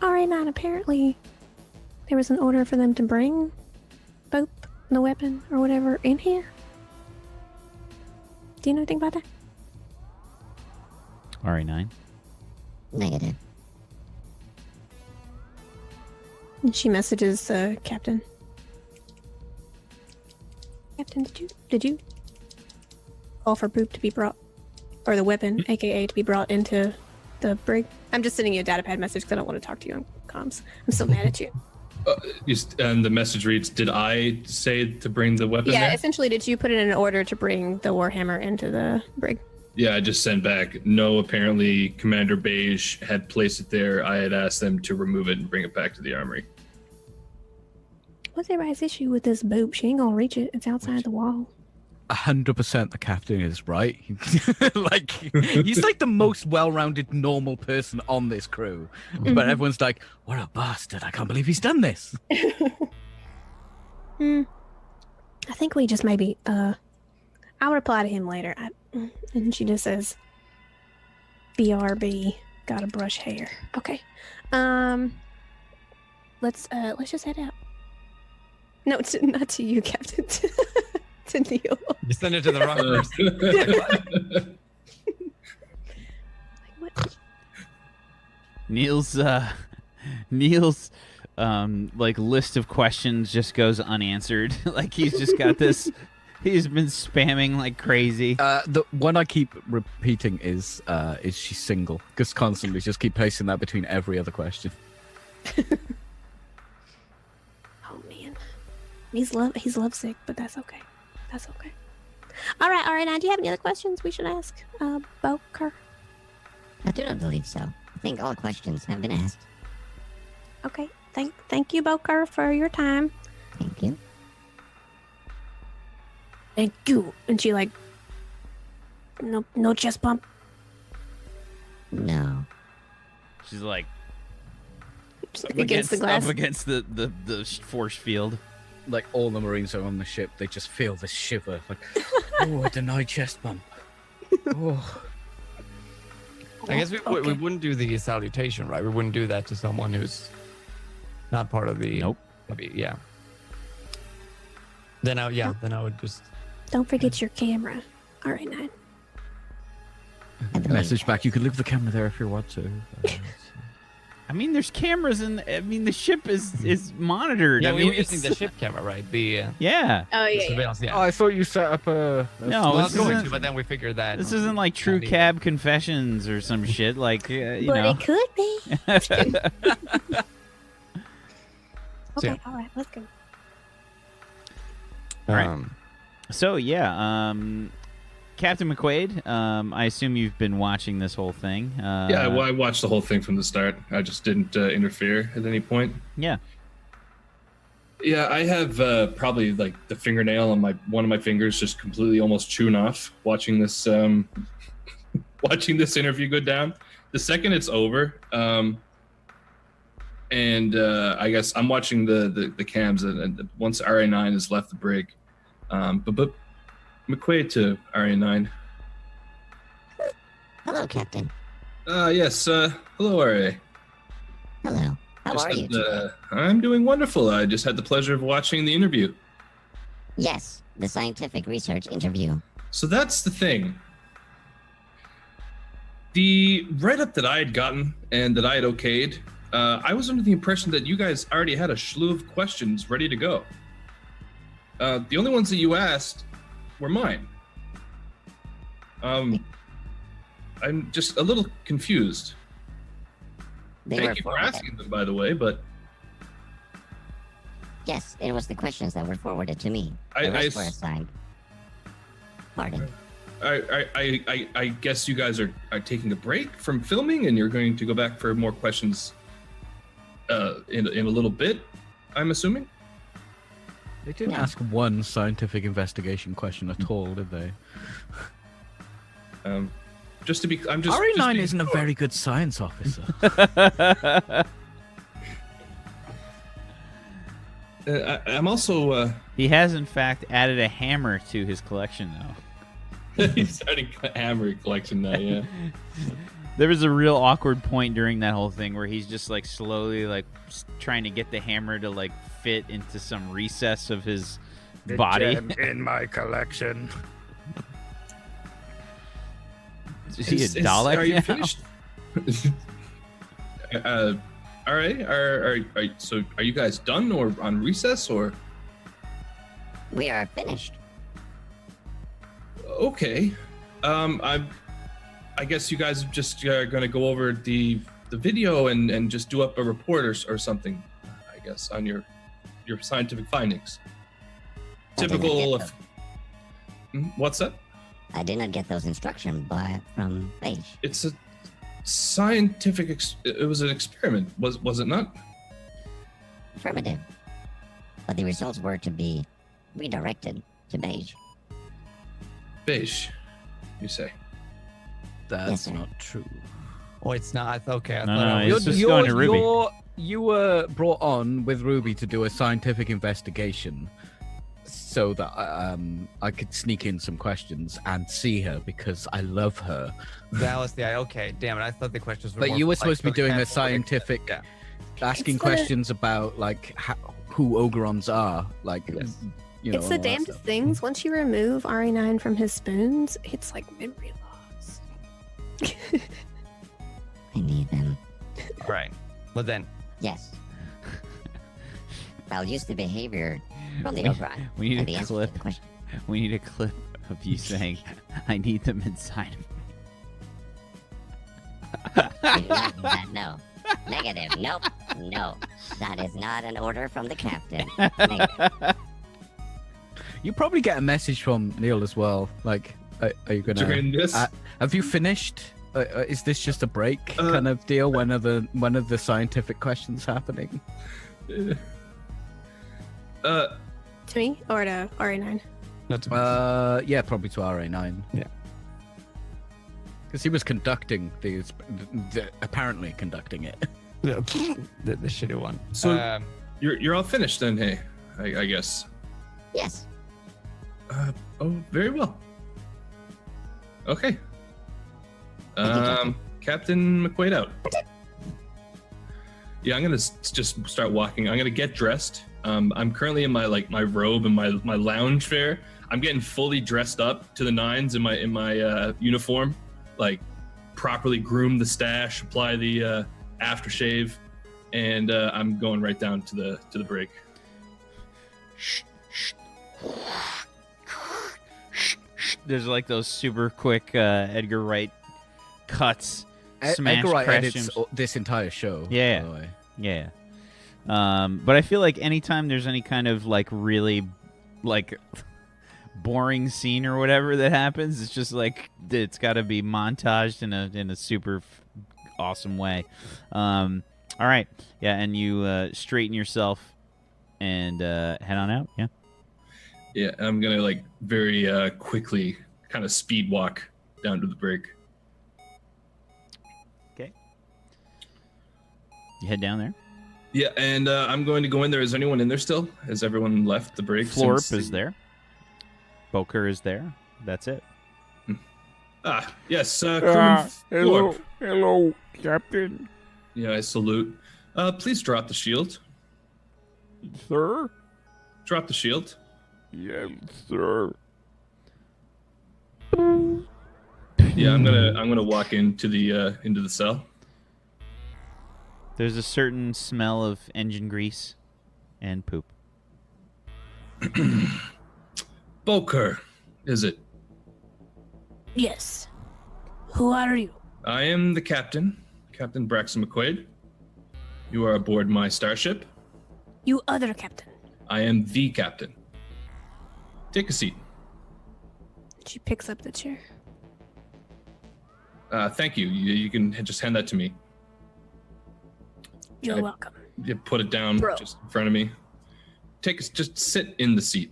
RA9, apparently there was an order for them to bring both the weapon or whatever in here. Do you know anything about that? RA9. Negative. And she messages Captain. Captain, did you call for poop to be brought, or the weapon, aka to be brought into the brig? I'm just sending you a datapad message because I don't want to talk to you on comms. I'm so mad at you. And the message reads, did I say to bring the weapon Yeah, there? essentially, did you put in an order to bring the Warhammer into the brig? Yeah, I just sent back. No, apparently Commander Beige had placed it there. I had asked them to remove it and bring it back to the armory. What's everybody's issue with this boob? She ain't gonna reach it. It's outside the wall. 100% the captain is right. Like, he's like the most well-rounded normal person on this crew, but everyone's like, what a bastard, I can't believe he's done this. I think we just maybe I'll reply to him later. And she just says BRB, gotta brush hair. Okay. Let's just head out. No, not to you, Captain. To Neil. You send it to the wrong person. What? Neil's like list of questions just goes unanswered. Like he's just got this. He's been spamming like crazy. The one I keep repeating is she single? Because constantly just keep placing that between every other question. Oh man, he's lovesick, but that's okay. That's okay. All right. Now, do you have any other questions we should ask, Bokur? I do not believe so. I think all questions have been asked. Okay. Thank you, Bokur, for your time. Thank you. Thank you. And she no chest bump. No. She's like Against the glass. up against the force field. Like all the Marines are on the ship, they just feel this shiver. Like, oh, a denied chest bump. Oh. I guess we Okay. wouldn't do the salutation, right? We wouldn't do that to someone who's not part of the. Nope. Yeah. Then I would just. Don't forget your camera. All right, 9. I believe Message that. back. You could leave the camera there if you want to. I mean, there's cameras in. I mean, the ship is monitored. Yeah, I we mean, were using it's- the ship camera, right? The Yeah. Oh the yeah. surveillance. Yeah. Oh, I thought you set up a. No, Well, I was this going isn't, to, but then we figured that this isn't like True Not Cab Confessions or some shit. Like, you But know. it could be. Okay, Yeah. all right, let's go. All right. So yeah, Captain McQuaid. I assume you've been watching this whole thing. Yeah, well, I watched the whole thing from the start. I just didn't interfere at any point. Yeah. Yeah, I have probably like the fingernail on one of my fingers just completely almost chewing off watching this watching this interview go down. The second it's over, and I guess I'm watching the cams, and once RA9 has left the brig, but McQuaid to RA9. Hello, Captain. Yes, hello RA. Hello. How Just are you had, today? I'm doing wonderful. I just had the pleasure of watching the interview. Yes, the scientific research interview. So that's the thing. The write-up that I had gotten and that I had okayed, I was under the impression that you guys already had a slew of questions ready to go. The only ones that you asked were mine. I'm just a little confused. They were Thank you for forwarded. asking them, by the way, but Yes, it was the questions that were forwarded to me. I- The rest I were s- assigned. Pardon. I guess you guys are taking a break from filming and you're going to go back for more questions in a little bit, I'm assuming. They didn't Yeah. ask one scientific investigation question at all, did they? Just to be, I'm just. RA9 just being isn't a sure. very good science officer. I'm also. He has in fact added a hammer to his collection though. He's starting a hammer collection now. Yeah. There was a real awkward point during that whole thing where he's just like slowly like trying to get the hammer to like fit into some recess of his body. in my collection. Is he a Dalek Are you now? finished? All right. So are you guys done or on recess or? We are finished. Okay. I guess you guys are just going to go over the video and just do up a report or something, I guess, on your scientific findings. I did not Typical get of. What's that? I did not get those instructions from Beige. It's a scientific. It was an experiment. Was it not? Affirmative. But the results were to be redirected to Beige. Beige, you say? That's Yes, sir. not true. Oh, it's not. Okay, I No, thought no, I it's was. just going to Ruby. You were brought on with Ruby to do a scientific investigation so that I could sneak in some questions and see her because I love her. That was the okay. Damn it! I thought the questions were. But more you were like supposed to be for doing a example, scientific, Yeah. asking It's the- questions about like who Ogrons are, like Yes. you know. It's and the all that damnedest stuff. things. Once you remove RA9 from his spoons, it's like memory loss. I need them. All right. Well then, Yes. I'll use the behavior from the Ogron. We need and the a answer to clip. the question. We need a clip of you saying, "I need them inside of me." I do not do that, no. Negative. Nope. No. That is not an order from the captain. Negative. You probably get a message from Neil as well. Like, are you gonna? During this, Have you finished? Is this just a break Uh, kind of deal? When are the scientific questions happening? To me or to RA9? not to Yeah, probably to RA9. Yeah. Because he was conducting apparently conducting it. the shitty one. So- Um, you're all finished then, hey? I guess. Yes. Oh, very well. Okay. Thank you, Captain. Captain McQuaid out. Yeah, I'm gonna just start walking. I'm gonna get dressed. I'm currently in my robe and my lounge fare. I'm getting fully dressed up to the nines in my uniform, like properly groom the stash, apply the aftershave, and I'm going right down to the brig. There's like those super quick Edgar Wright cuts. Smash Edgar Wright crash edits jams. this entire show. Yeah. by the way. Yeah. But I feel like anytime there's any kind of like really like boring scene or whatever that happens, it's just like it's got to be montaged in a super awesome way. All right. Yeah, and you straighten yourself and head on out. Yeah. Yeah, I'm gonna like very quickly kind of speed walk down to the brig. Okay. You head down there. Yeah, and I'm going to go in there. Is anyone in there still? Has everyone left the brig? Florp is there. Bokur is there. That's it. Yes. Crewman Hello, Florp. hello, Captain. Yeah, I salute. Please drop the shield. Sir? Drop the shield. Yes, sir. Yeah, I'm gonna walk into the cell. There's a certain smell of engine grease and poop. Bokur, is it? Yes. Who are you? I am the captain, Captain Braxton McQuaid. You are aboard my starship. You other captain. I am the captain. Take a seat. She picks up the chair. Thank you. You can just hand that to me. You're I- welcome. You put it down Bro. just in front of me. Just sit in the seat.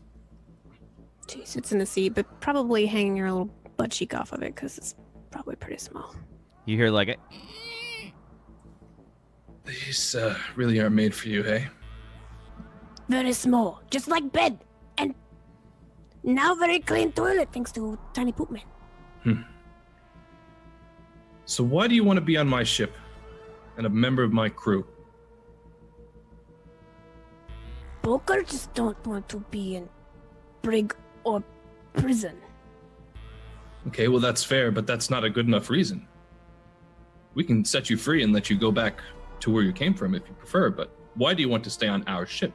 She sits in the seat, but probably hanging her little butt cheek off of it because it's probably pretty small. You hear like a These really aren't made for you, hey? Very small, just like bed, and now very clean toilet thanks to Tiny Poop Man. So why do you want to be on my ship and a member of my crew? Boker just don't want to be in brig or prison. Okay, well that's fair, but that's not a good enough reason. We can set you free and let you go back to where you came from if you prefer, but why do you want to stay on our ship?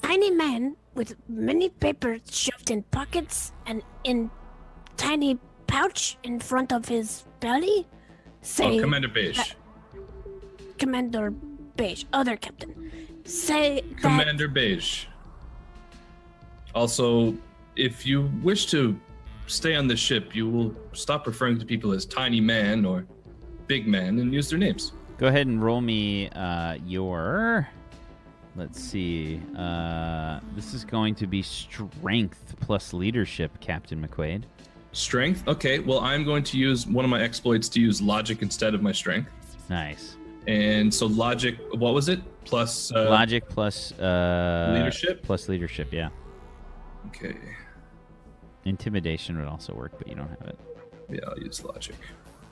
Tiny man with many papers shoved in pockets and in tiny pouch in front of his belly. Say Oh, Commander Beige. Commander Beige, other captain. Say that Commander Beige. Also, if you wish to stay on the ship, you will stop referring to people as Tiny Man or Big Man and use their names. Go ahead and roll me your. Let's see. This is going to be strength plus leadership, Captain McQuaid. Strength? Okay, well, I'm going to use one of my exploits to use logic instead of my strength. Nice. And so logic, what was it? Plus Logic plus leadership? Plus leadership, yeah. Okay. Intimidation would also work, but you don't have it. Yeah, I'll use logic.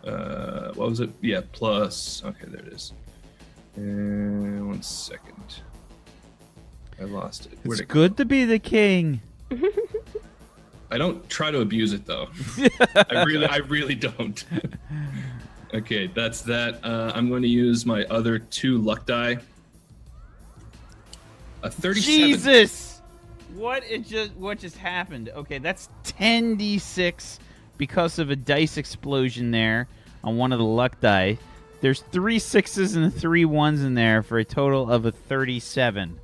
What was it? Yeah, plus. Okay, there it is. And 1 second. I lost it. Where'd It's it go? good to be the king. I don't try to abuse it though. I really don't. Okay, that's that. I'm going to use my other 2 luck die. A 37. Jesus! What just happened? Okay, that's 10d6 because of a dice explosion there on one of the luck die. There's 3 6s and 3 1s in there for a total of a 37.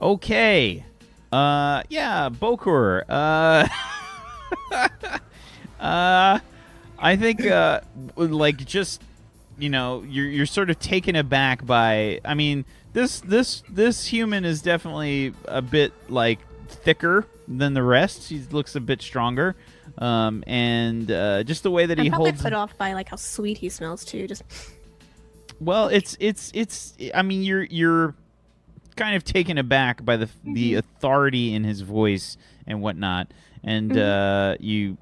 Okay. Yeah, Bokur. I think like just you're sort of taken aback by, I mean, this human is definitely a bit like thicker than the rest. He looks a bit stronger. And just the way that he I'm probably holds put off by like how sweet he smells too. Just well, it's I mean, you're kind of taken aback by the authority in his voice and whatnot, and you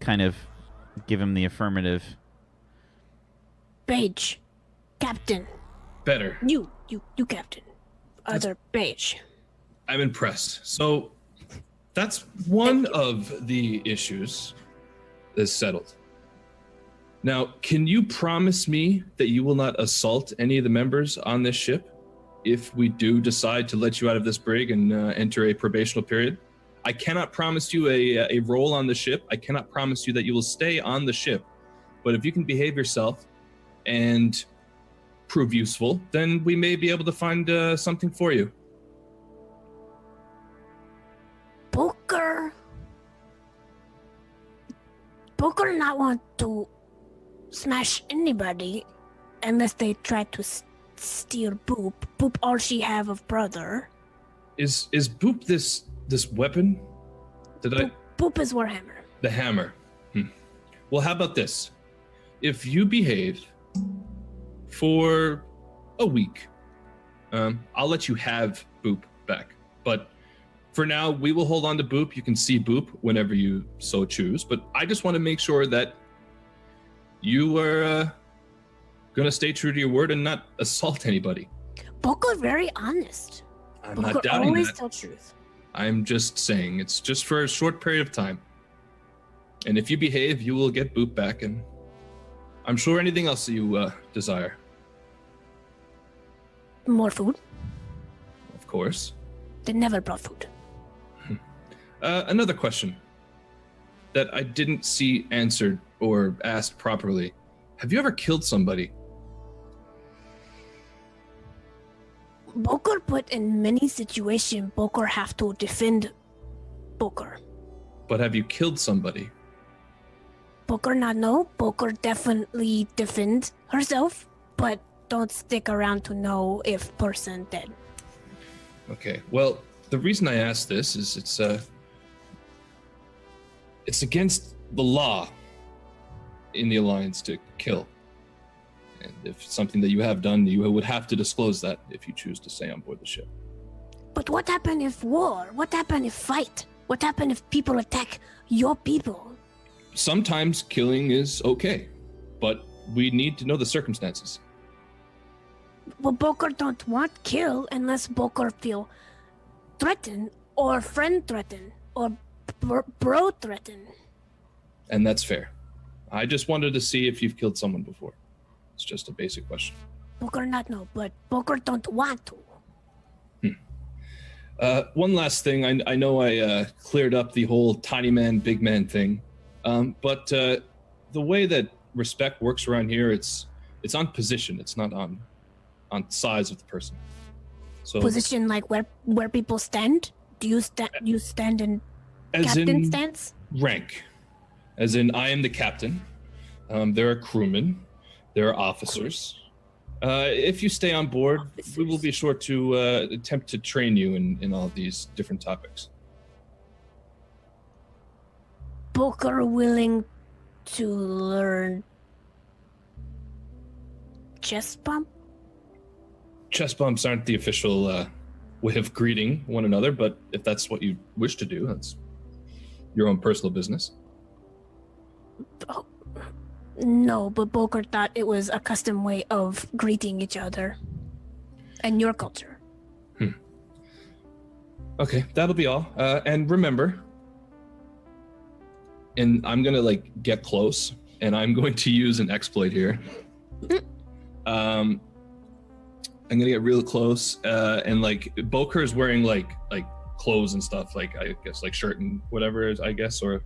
kind of give him the affirmative. Beige. Captain. Better. You captain. Other beige. I'm impressed. So that's one of the issues that's settled. Now, can you promise me that you will not assault any of the members on this ship if we do decide to let you out of this brig and enter a probational period? I cannot promise you a role on the ship. I cannot promise you that you will stay on the ship. But if you can behave yourself and prove useful, then we may be able to find something for you. Bokur not want to smash anybody unless they try to steal Boop. Boop all she have of brother. Is Boop this weapon? Boop is Warhammer. The hammer. Well, how about this? If you behave for a week, I'll let you have Boop back. But for now, we will hold on to Boop. You can see Boop whenever you so choose. But I just want to make sure that you are going to stay true to your word and not assault anybody. Bokur very honest. I'm Bokur not doubting always that. tell truth. I'm just saying it's just for a short period of time. And if you behave, you will get Boop back. And I'm sure anything else that you desire. More food? Of course. They never brought food. Another question that I didn't see answered or asked properly. Have you ever killed somebody? Bokur put in many situations, Bokur have to defend Bokur. But have you killed somebody? Bokur not know. Bokur definitely defend herself, but don't stick around to know if person dead. Okay, well, the reason I ask this is it's against the law in the Alliance to kill. And if it's something that you have done, you would have to disclose that if you choose to stay on board the ship. But what happened if war? What happened if fight? What happened if people attack your people? Sometimes killing is okay, but we need to know the circumstances. Well, Bokur don't want kill unless Bokur feel threatened or friend threatened or bro threatened. And that's fair. I just wanted to see if you've killed someone before. It's just a basic question. Bokur not know, but Bokur don't want to. One last thing. I know I cleared up the whole tiny man, big man thing. But the way that respect works around here, it's on position. It's not on size of the person. So Position like where people stand? Do you stand in as captain in stance? rank. As in, I am the captain. There are crewmen. There are officers. If you stay on board, we will be sure to attempt to train you in all of these different topics. Bokur willing to learn chest bump? Chest bumps aren't the official way of greeting one another, but if that's what you wish to do, that's your own personal business. Oh, no, but Bokur thought it was a custom way of greeting each other and your culture. Okay, that'll be all. And remember, and I'm gonna get close, and I'm going to use an exploit here. I'm gonna get real close, and Bokur is wearing like clothes and stuff, I guess shirt and whatever, I guess, or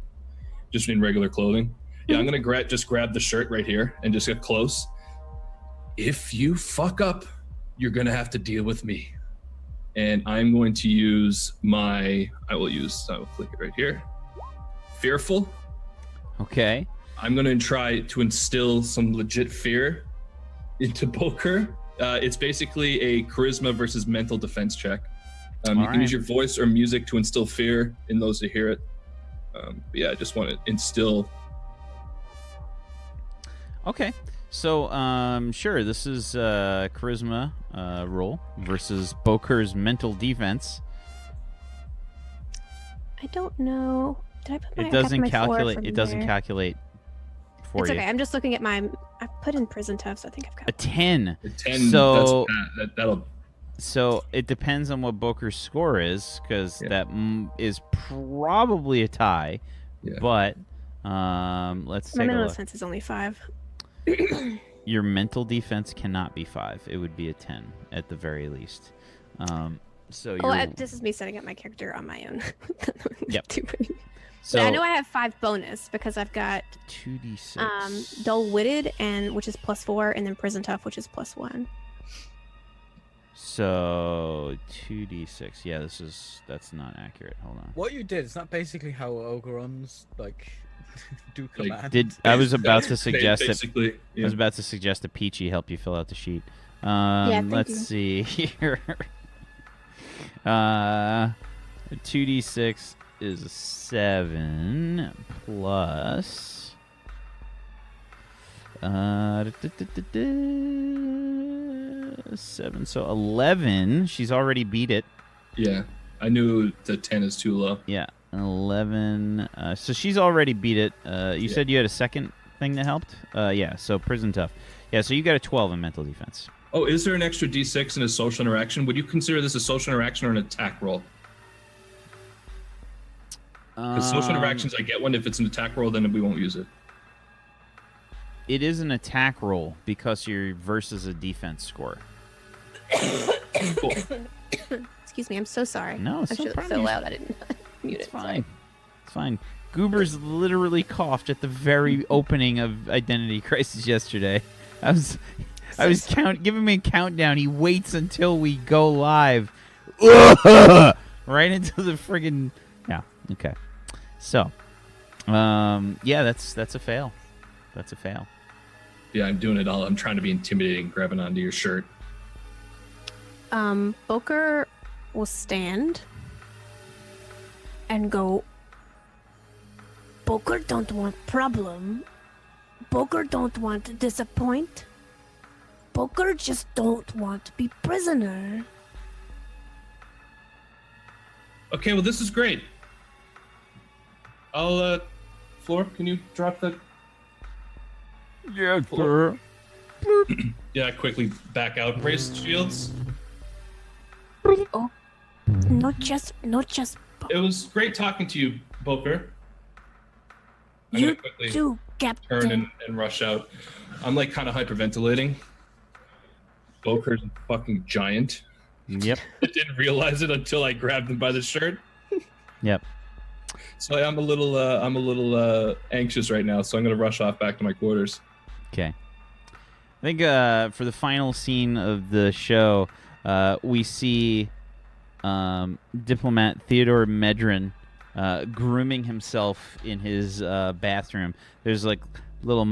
just in regular clothing. Yeah, I'm gonna just grab the shirt right here and just get close. If you fuck up, you're gonna have to deal with me. And I'm going to use I will click it right here. Fearful. Okay. I'm going to try to instill some legit fear into Bokur. It's basically a charisma versus mental defense check. You can use your voice or music to instill fear in those who hear it. But yeah, I just want to instill. Okay. So, sure, this is charisma roll versus Bokur's mental defense. I don't know Did I put my It doesn't I have my 4 calculate. from It doesn't there. calculate for It's you. okay. I'm just looking at my. I put in prison tough, so I think I've got. A 10. The 10. So- that'll. So it depends on what Bokur's score is, because that is probably a tie. Yeah. But let's My take a mental look. defense is only 5. Your mental defense cannot be 5. It would be a 10 at the very least. So you're This is me setting up my character on my own. Yep. But so I know I have 5 bonus because I've got 2d6. dull-witted which is +4, and then prison tough, which is +1. So 2d6. Yeah, that's not accurate. Hold on. What you did is that basically how Ogrons like do Like, command. I was about to suggest that basically. I was about to suggest that Peachy help you fill out the sheet. thank Let's you. see here. 2d6 is a 7 plus. 7, so 11. She's already beat it. Yeah, I knew the 10 is too low. Yeah, 11. So she's already beat it. You said you had a second thing that helped? Yeah, so prison tough. Yeah, so you got a 12 in mental defense. Oh, is there an extra D6 in a social interaction? Would you consider this a social interaction or an attack roll? Because social interactions, I get one. If it's an attack roll, then we won't use it. It is an attack roll because you're versus a defense score. Cool. Excuse me, I'm so sorry. No, it's I'm no sure it's problem. so loud I didn't mute It's it. fine. It's fine. Goobers literally coughed at the very opening of Identity Crisis yesterday. I was giving me a countdown. He waits until we go live. Right into the friggin' yeah. Okay. So, yeah, that's a fail. That's a fail. Yeah, I'm doing it all. I'm trying to be intimidating, grabbing onto your shirt. Bokur will stand and go. Bokur don't want problem. Bokur don't want to disappoint. Bokur just don't want to be prisoner. Okay, well, this is great. I'll, Floor, can you drop that? Yes, sir. Yeah, I quickly back out. Brace shields. Oh, not just. It was great talking to you, Bokur. I'm You gonna quickly too, Captain. turn and rush out. I'm like kind of hyperventilating. Bokur's a fucking giant. Yep. I didn't realize it until I grabbed him by the shirt. Yep. So I'm a little anxious right now. So I'm gonna rush off back to my quarters. Okay. I think for the final scene of the show, we see diplomat Theodore Medrin grooming himself in his bathroom. There's like little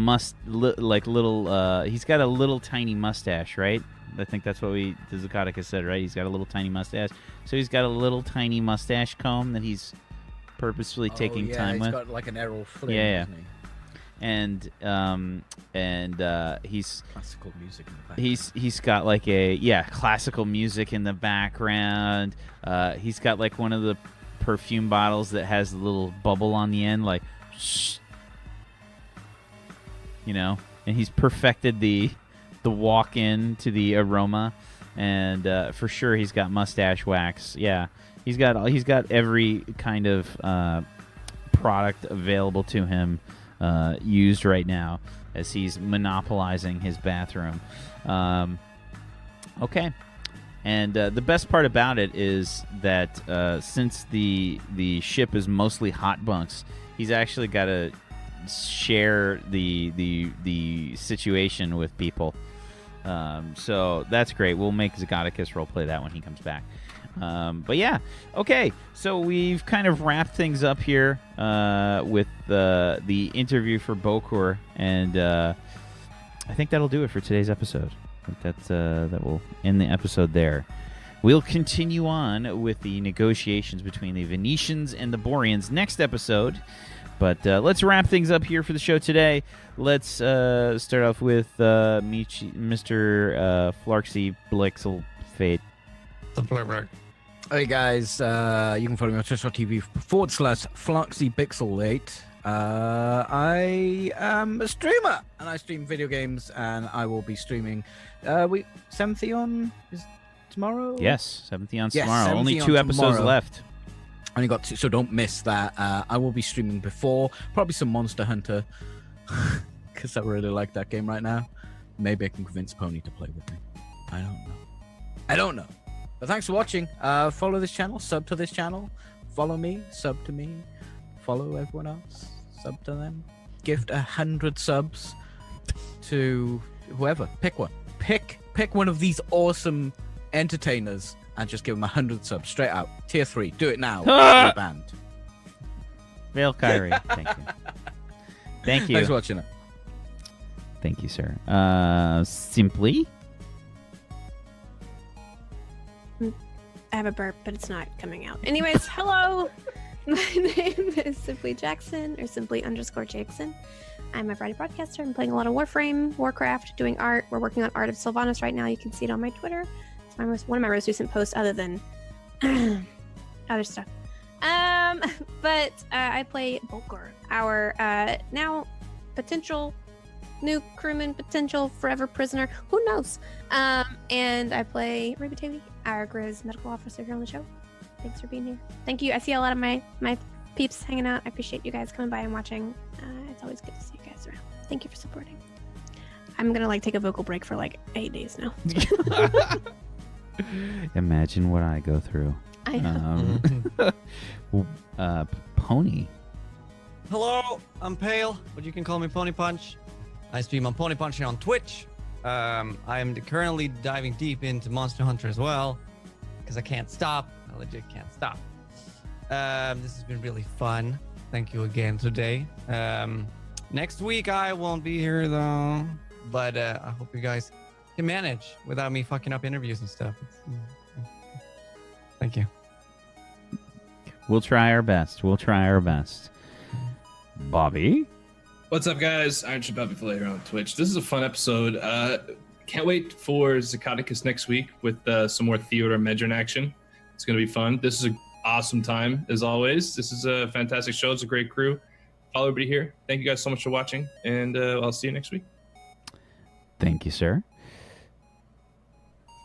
he's got a little tiny mustache, right? I think that's what the Zukatica said, right? He's got a little tiny mustache. So he's got a little tiny mustache comb that he's purposefully taking time he's with. got like an Errol Flynn, Yeah. hasn't he? And he's Classical music in the background. he's got like classical music in the background. He's got like one of the perfume bottles that has a little bubble on the end, like shh, and he's perfected the walk in to the aroma, and for sure he's got mustache wax. Yeah, he's got every kind of product available to him used right now as he's monopolizing his bathroom. Okay. And the best part about it is that since the ship is mostly hot bunks, he's actually got to share the situation with people. So that's great. We'll make Zagoticus roleplay that when he comes back. But yeah, okay. So we've kind of wrapped things up here with the interview for Bokur, and I think that'll do it for today's episode. I think that will end the episode there. We'll continue on with the negotiations between the Venetians and the Boreans next episode. But let's wrap things up here for the show today. Let's start off with Mr. Flarksy Blixel Fate. Hey guys, you can follow me on twitch.tv/FloxyPixel8. I am a streamer and I stream video games, and I will be streaming 7th on is tomorrow? Yes, 7th on Yes, tomorrow. 7th Only on 2 episodes tomorrow. left. Only got 2, so don't miss that. I will be streaming before, probably some Monster Hunter, because I really like that game right now. Maybe I can convince Pony to play with me. I don't know. But thanks for watching. Follow this channel, sub to this channel, follow me, sub to me, follow everyone else, sub to them. Gift 100 subs to whoever. Pick one. Pick one of these awesome entertainers and just give them 100 subs straight out. Tier 3. Do it now. You're banned. Vale Kyrie, thank you. Thank you. Thanks for watching it. Thank you, sir. Simply. I have a burp, but it's not coming out. Anyways, hello. My name is Simply Jackson, or Simply_Jackson. I'm a Friday broadcaster. I'm playing a lot of Warframe, Warcraft, doing art. We're working on Art of Sylvanas right now. You can see it on my Twitter. It's one of my most recent posts, other than other stuff. But I play Bokur, our now potential new crewman, potential forever prisoner. Who knows? And I play Ruby Taylor, our Grizz medical officer here on the show. Thanks for being here. Thank you. I see a lot of my peeps hanging out. I appreciate you guys coming by and watching. It's always good to see you guys around. Thank you for supporting. I'm gonna take a vocal break for 8 days now. Imagine what I go through. I know. Pony. Hello, I'm Pale, but you can call me Pony Punch. I stream on Pony Punch on Twitch. I am currently diving deep into Monster Hunter as well, because I can't stop. I legit can't stop. This has been really fun. Thank you again today. Next week I won't be here though, but I hope you guys can manage without me fucking up interviews and stuff. Thank you. We'll try our best. Bobby? What's up, guys? Iron Bobby Filet here on Twitch. This is a fun episode. Can't wait for Zacatecus next week with some more Theodore Medron action. It's going to be fun. This is an awesome time, as always. This is a fantastic show. It's a great crew. Follow everybody here. Thank you guys so much for watching, and I'll see you next week. Thank you, sir.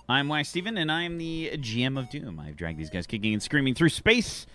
I'm Y Steven, and I'm the GM of Doom. I've dragged these guys kicking and screaming through space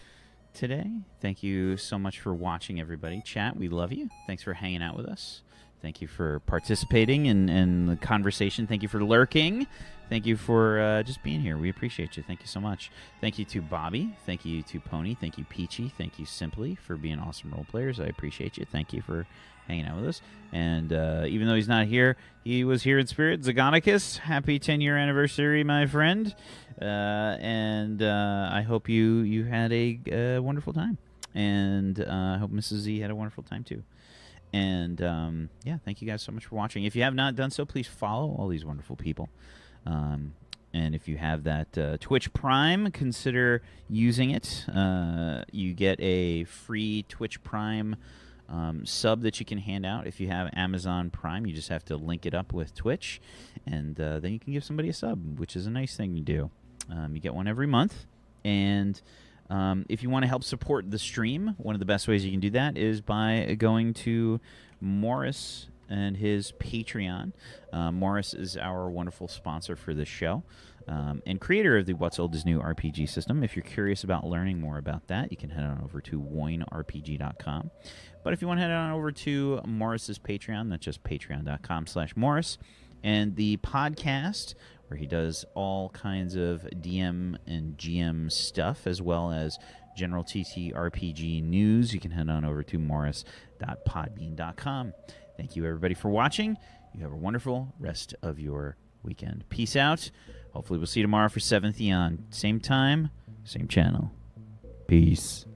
today. Thank you so much for watching, everybody. Chat, we love you. Thanks for hanging out with us. Thank you for participating in the conversation. Thank you for lurking. Thank you for just being here. We appreciate you. Thank you so much. Thank you to Bobby. Thank you to Pony. Thank you, Peachy. Thank you, Simply, for being awesome role players. I appreciate you. Thank you for hanging out with us. And even though he's not here, he was here in spirit. Zagonicus, happy 10-year anniversary, my friend. And I hope you had a wonderful time. And I hope Mrs. Z had a wonderful time, too. And, yeah, thank you guys so much for watching. If you have not done so, please follow all these wonderful people. And if you have that Twitch Prime, consider using it. You get a free Twitch Prime sub that you can hand out. If you have Amazon Prime, you just have to link it up with Twitch, and then you can give somebody a sub, which is a nice thing to do. You get one every month, and if you want to help support the stream, one of the best ways you can do that is by going to Morris and his Patreon. Morris is our wonderful sponsor for this show, and creator of the What's Old is New RPG system. If you're curious about learning more about that, you can head on over to woinrpg.com. But if you want to head on over to Morris's Patreon, that's just patreon.com/Morris. And the podcast, where he does all kinds of DM and GM stuff, as well as general TTRPG news, you can head on over to morris.podbean.com. Thank you, everybody, for watching. You have a wonderful rest of your weekend. Peace out. Hopefully we'll see you tomorrow for 7th Eon. Same time, same channel. Peace.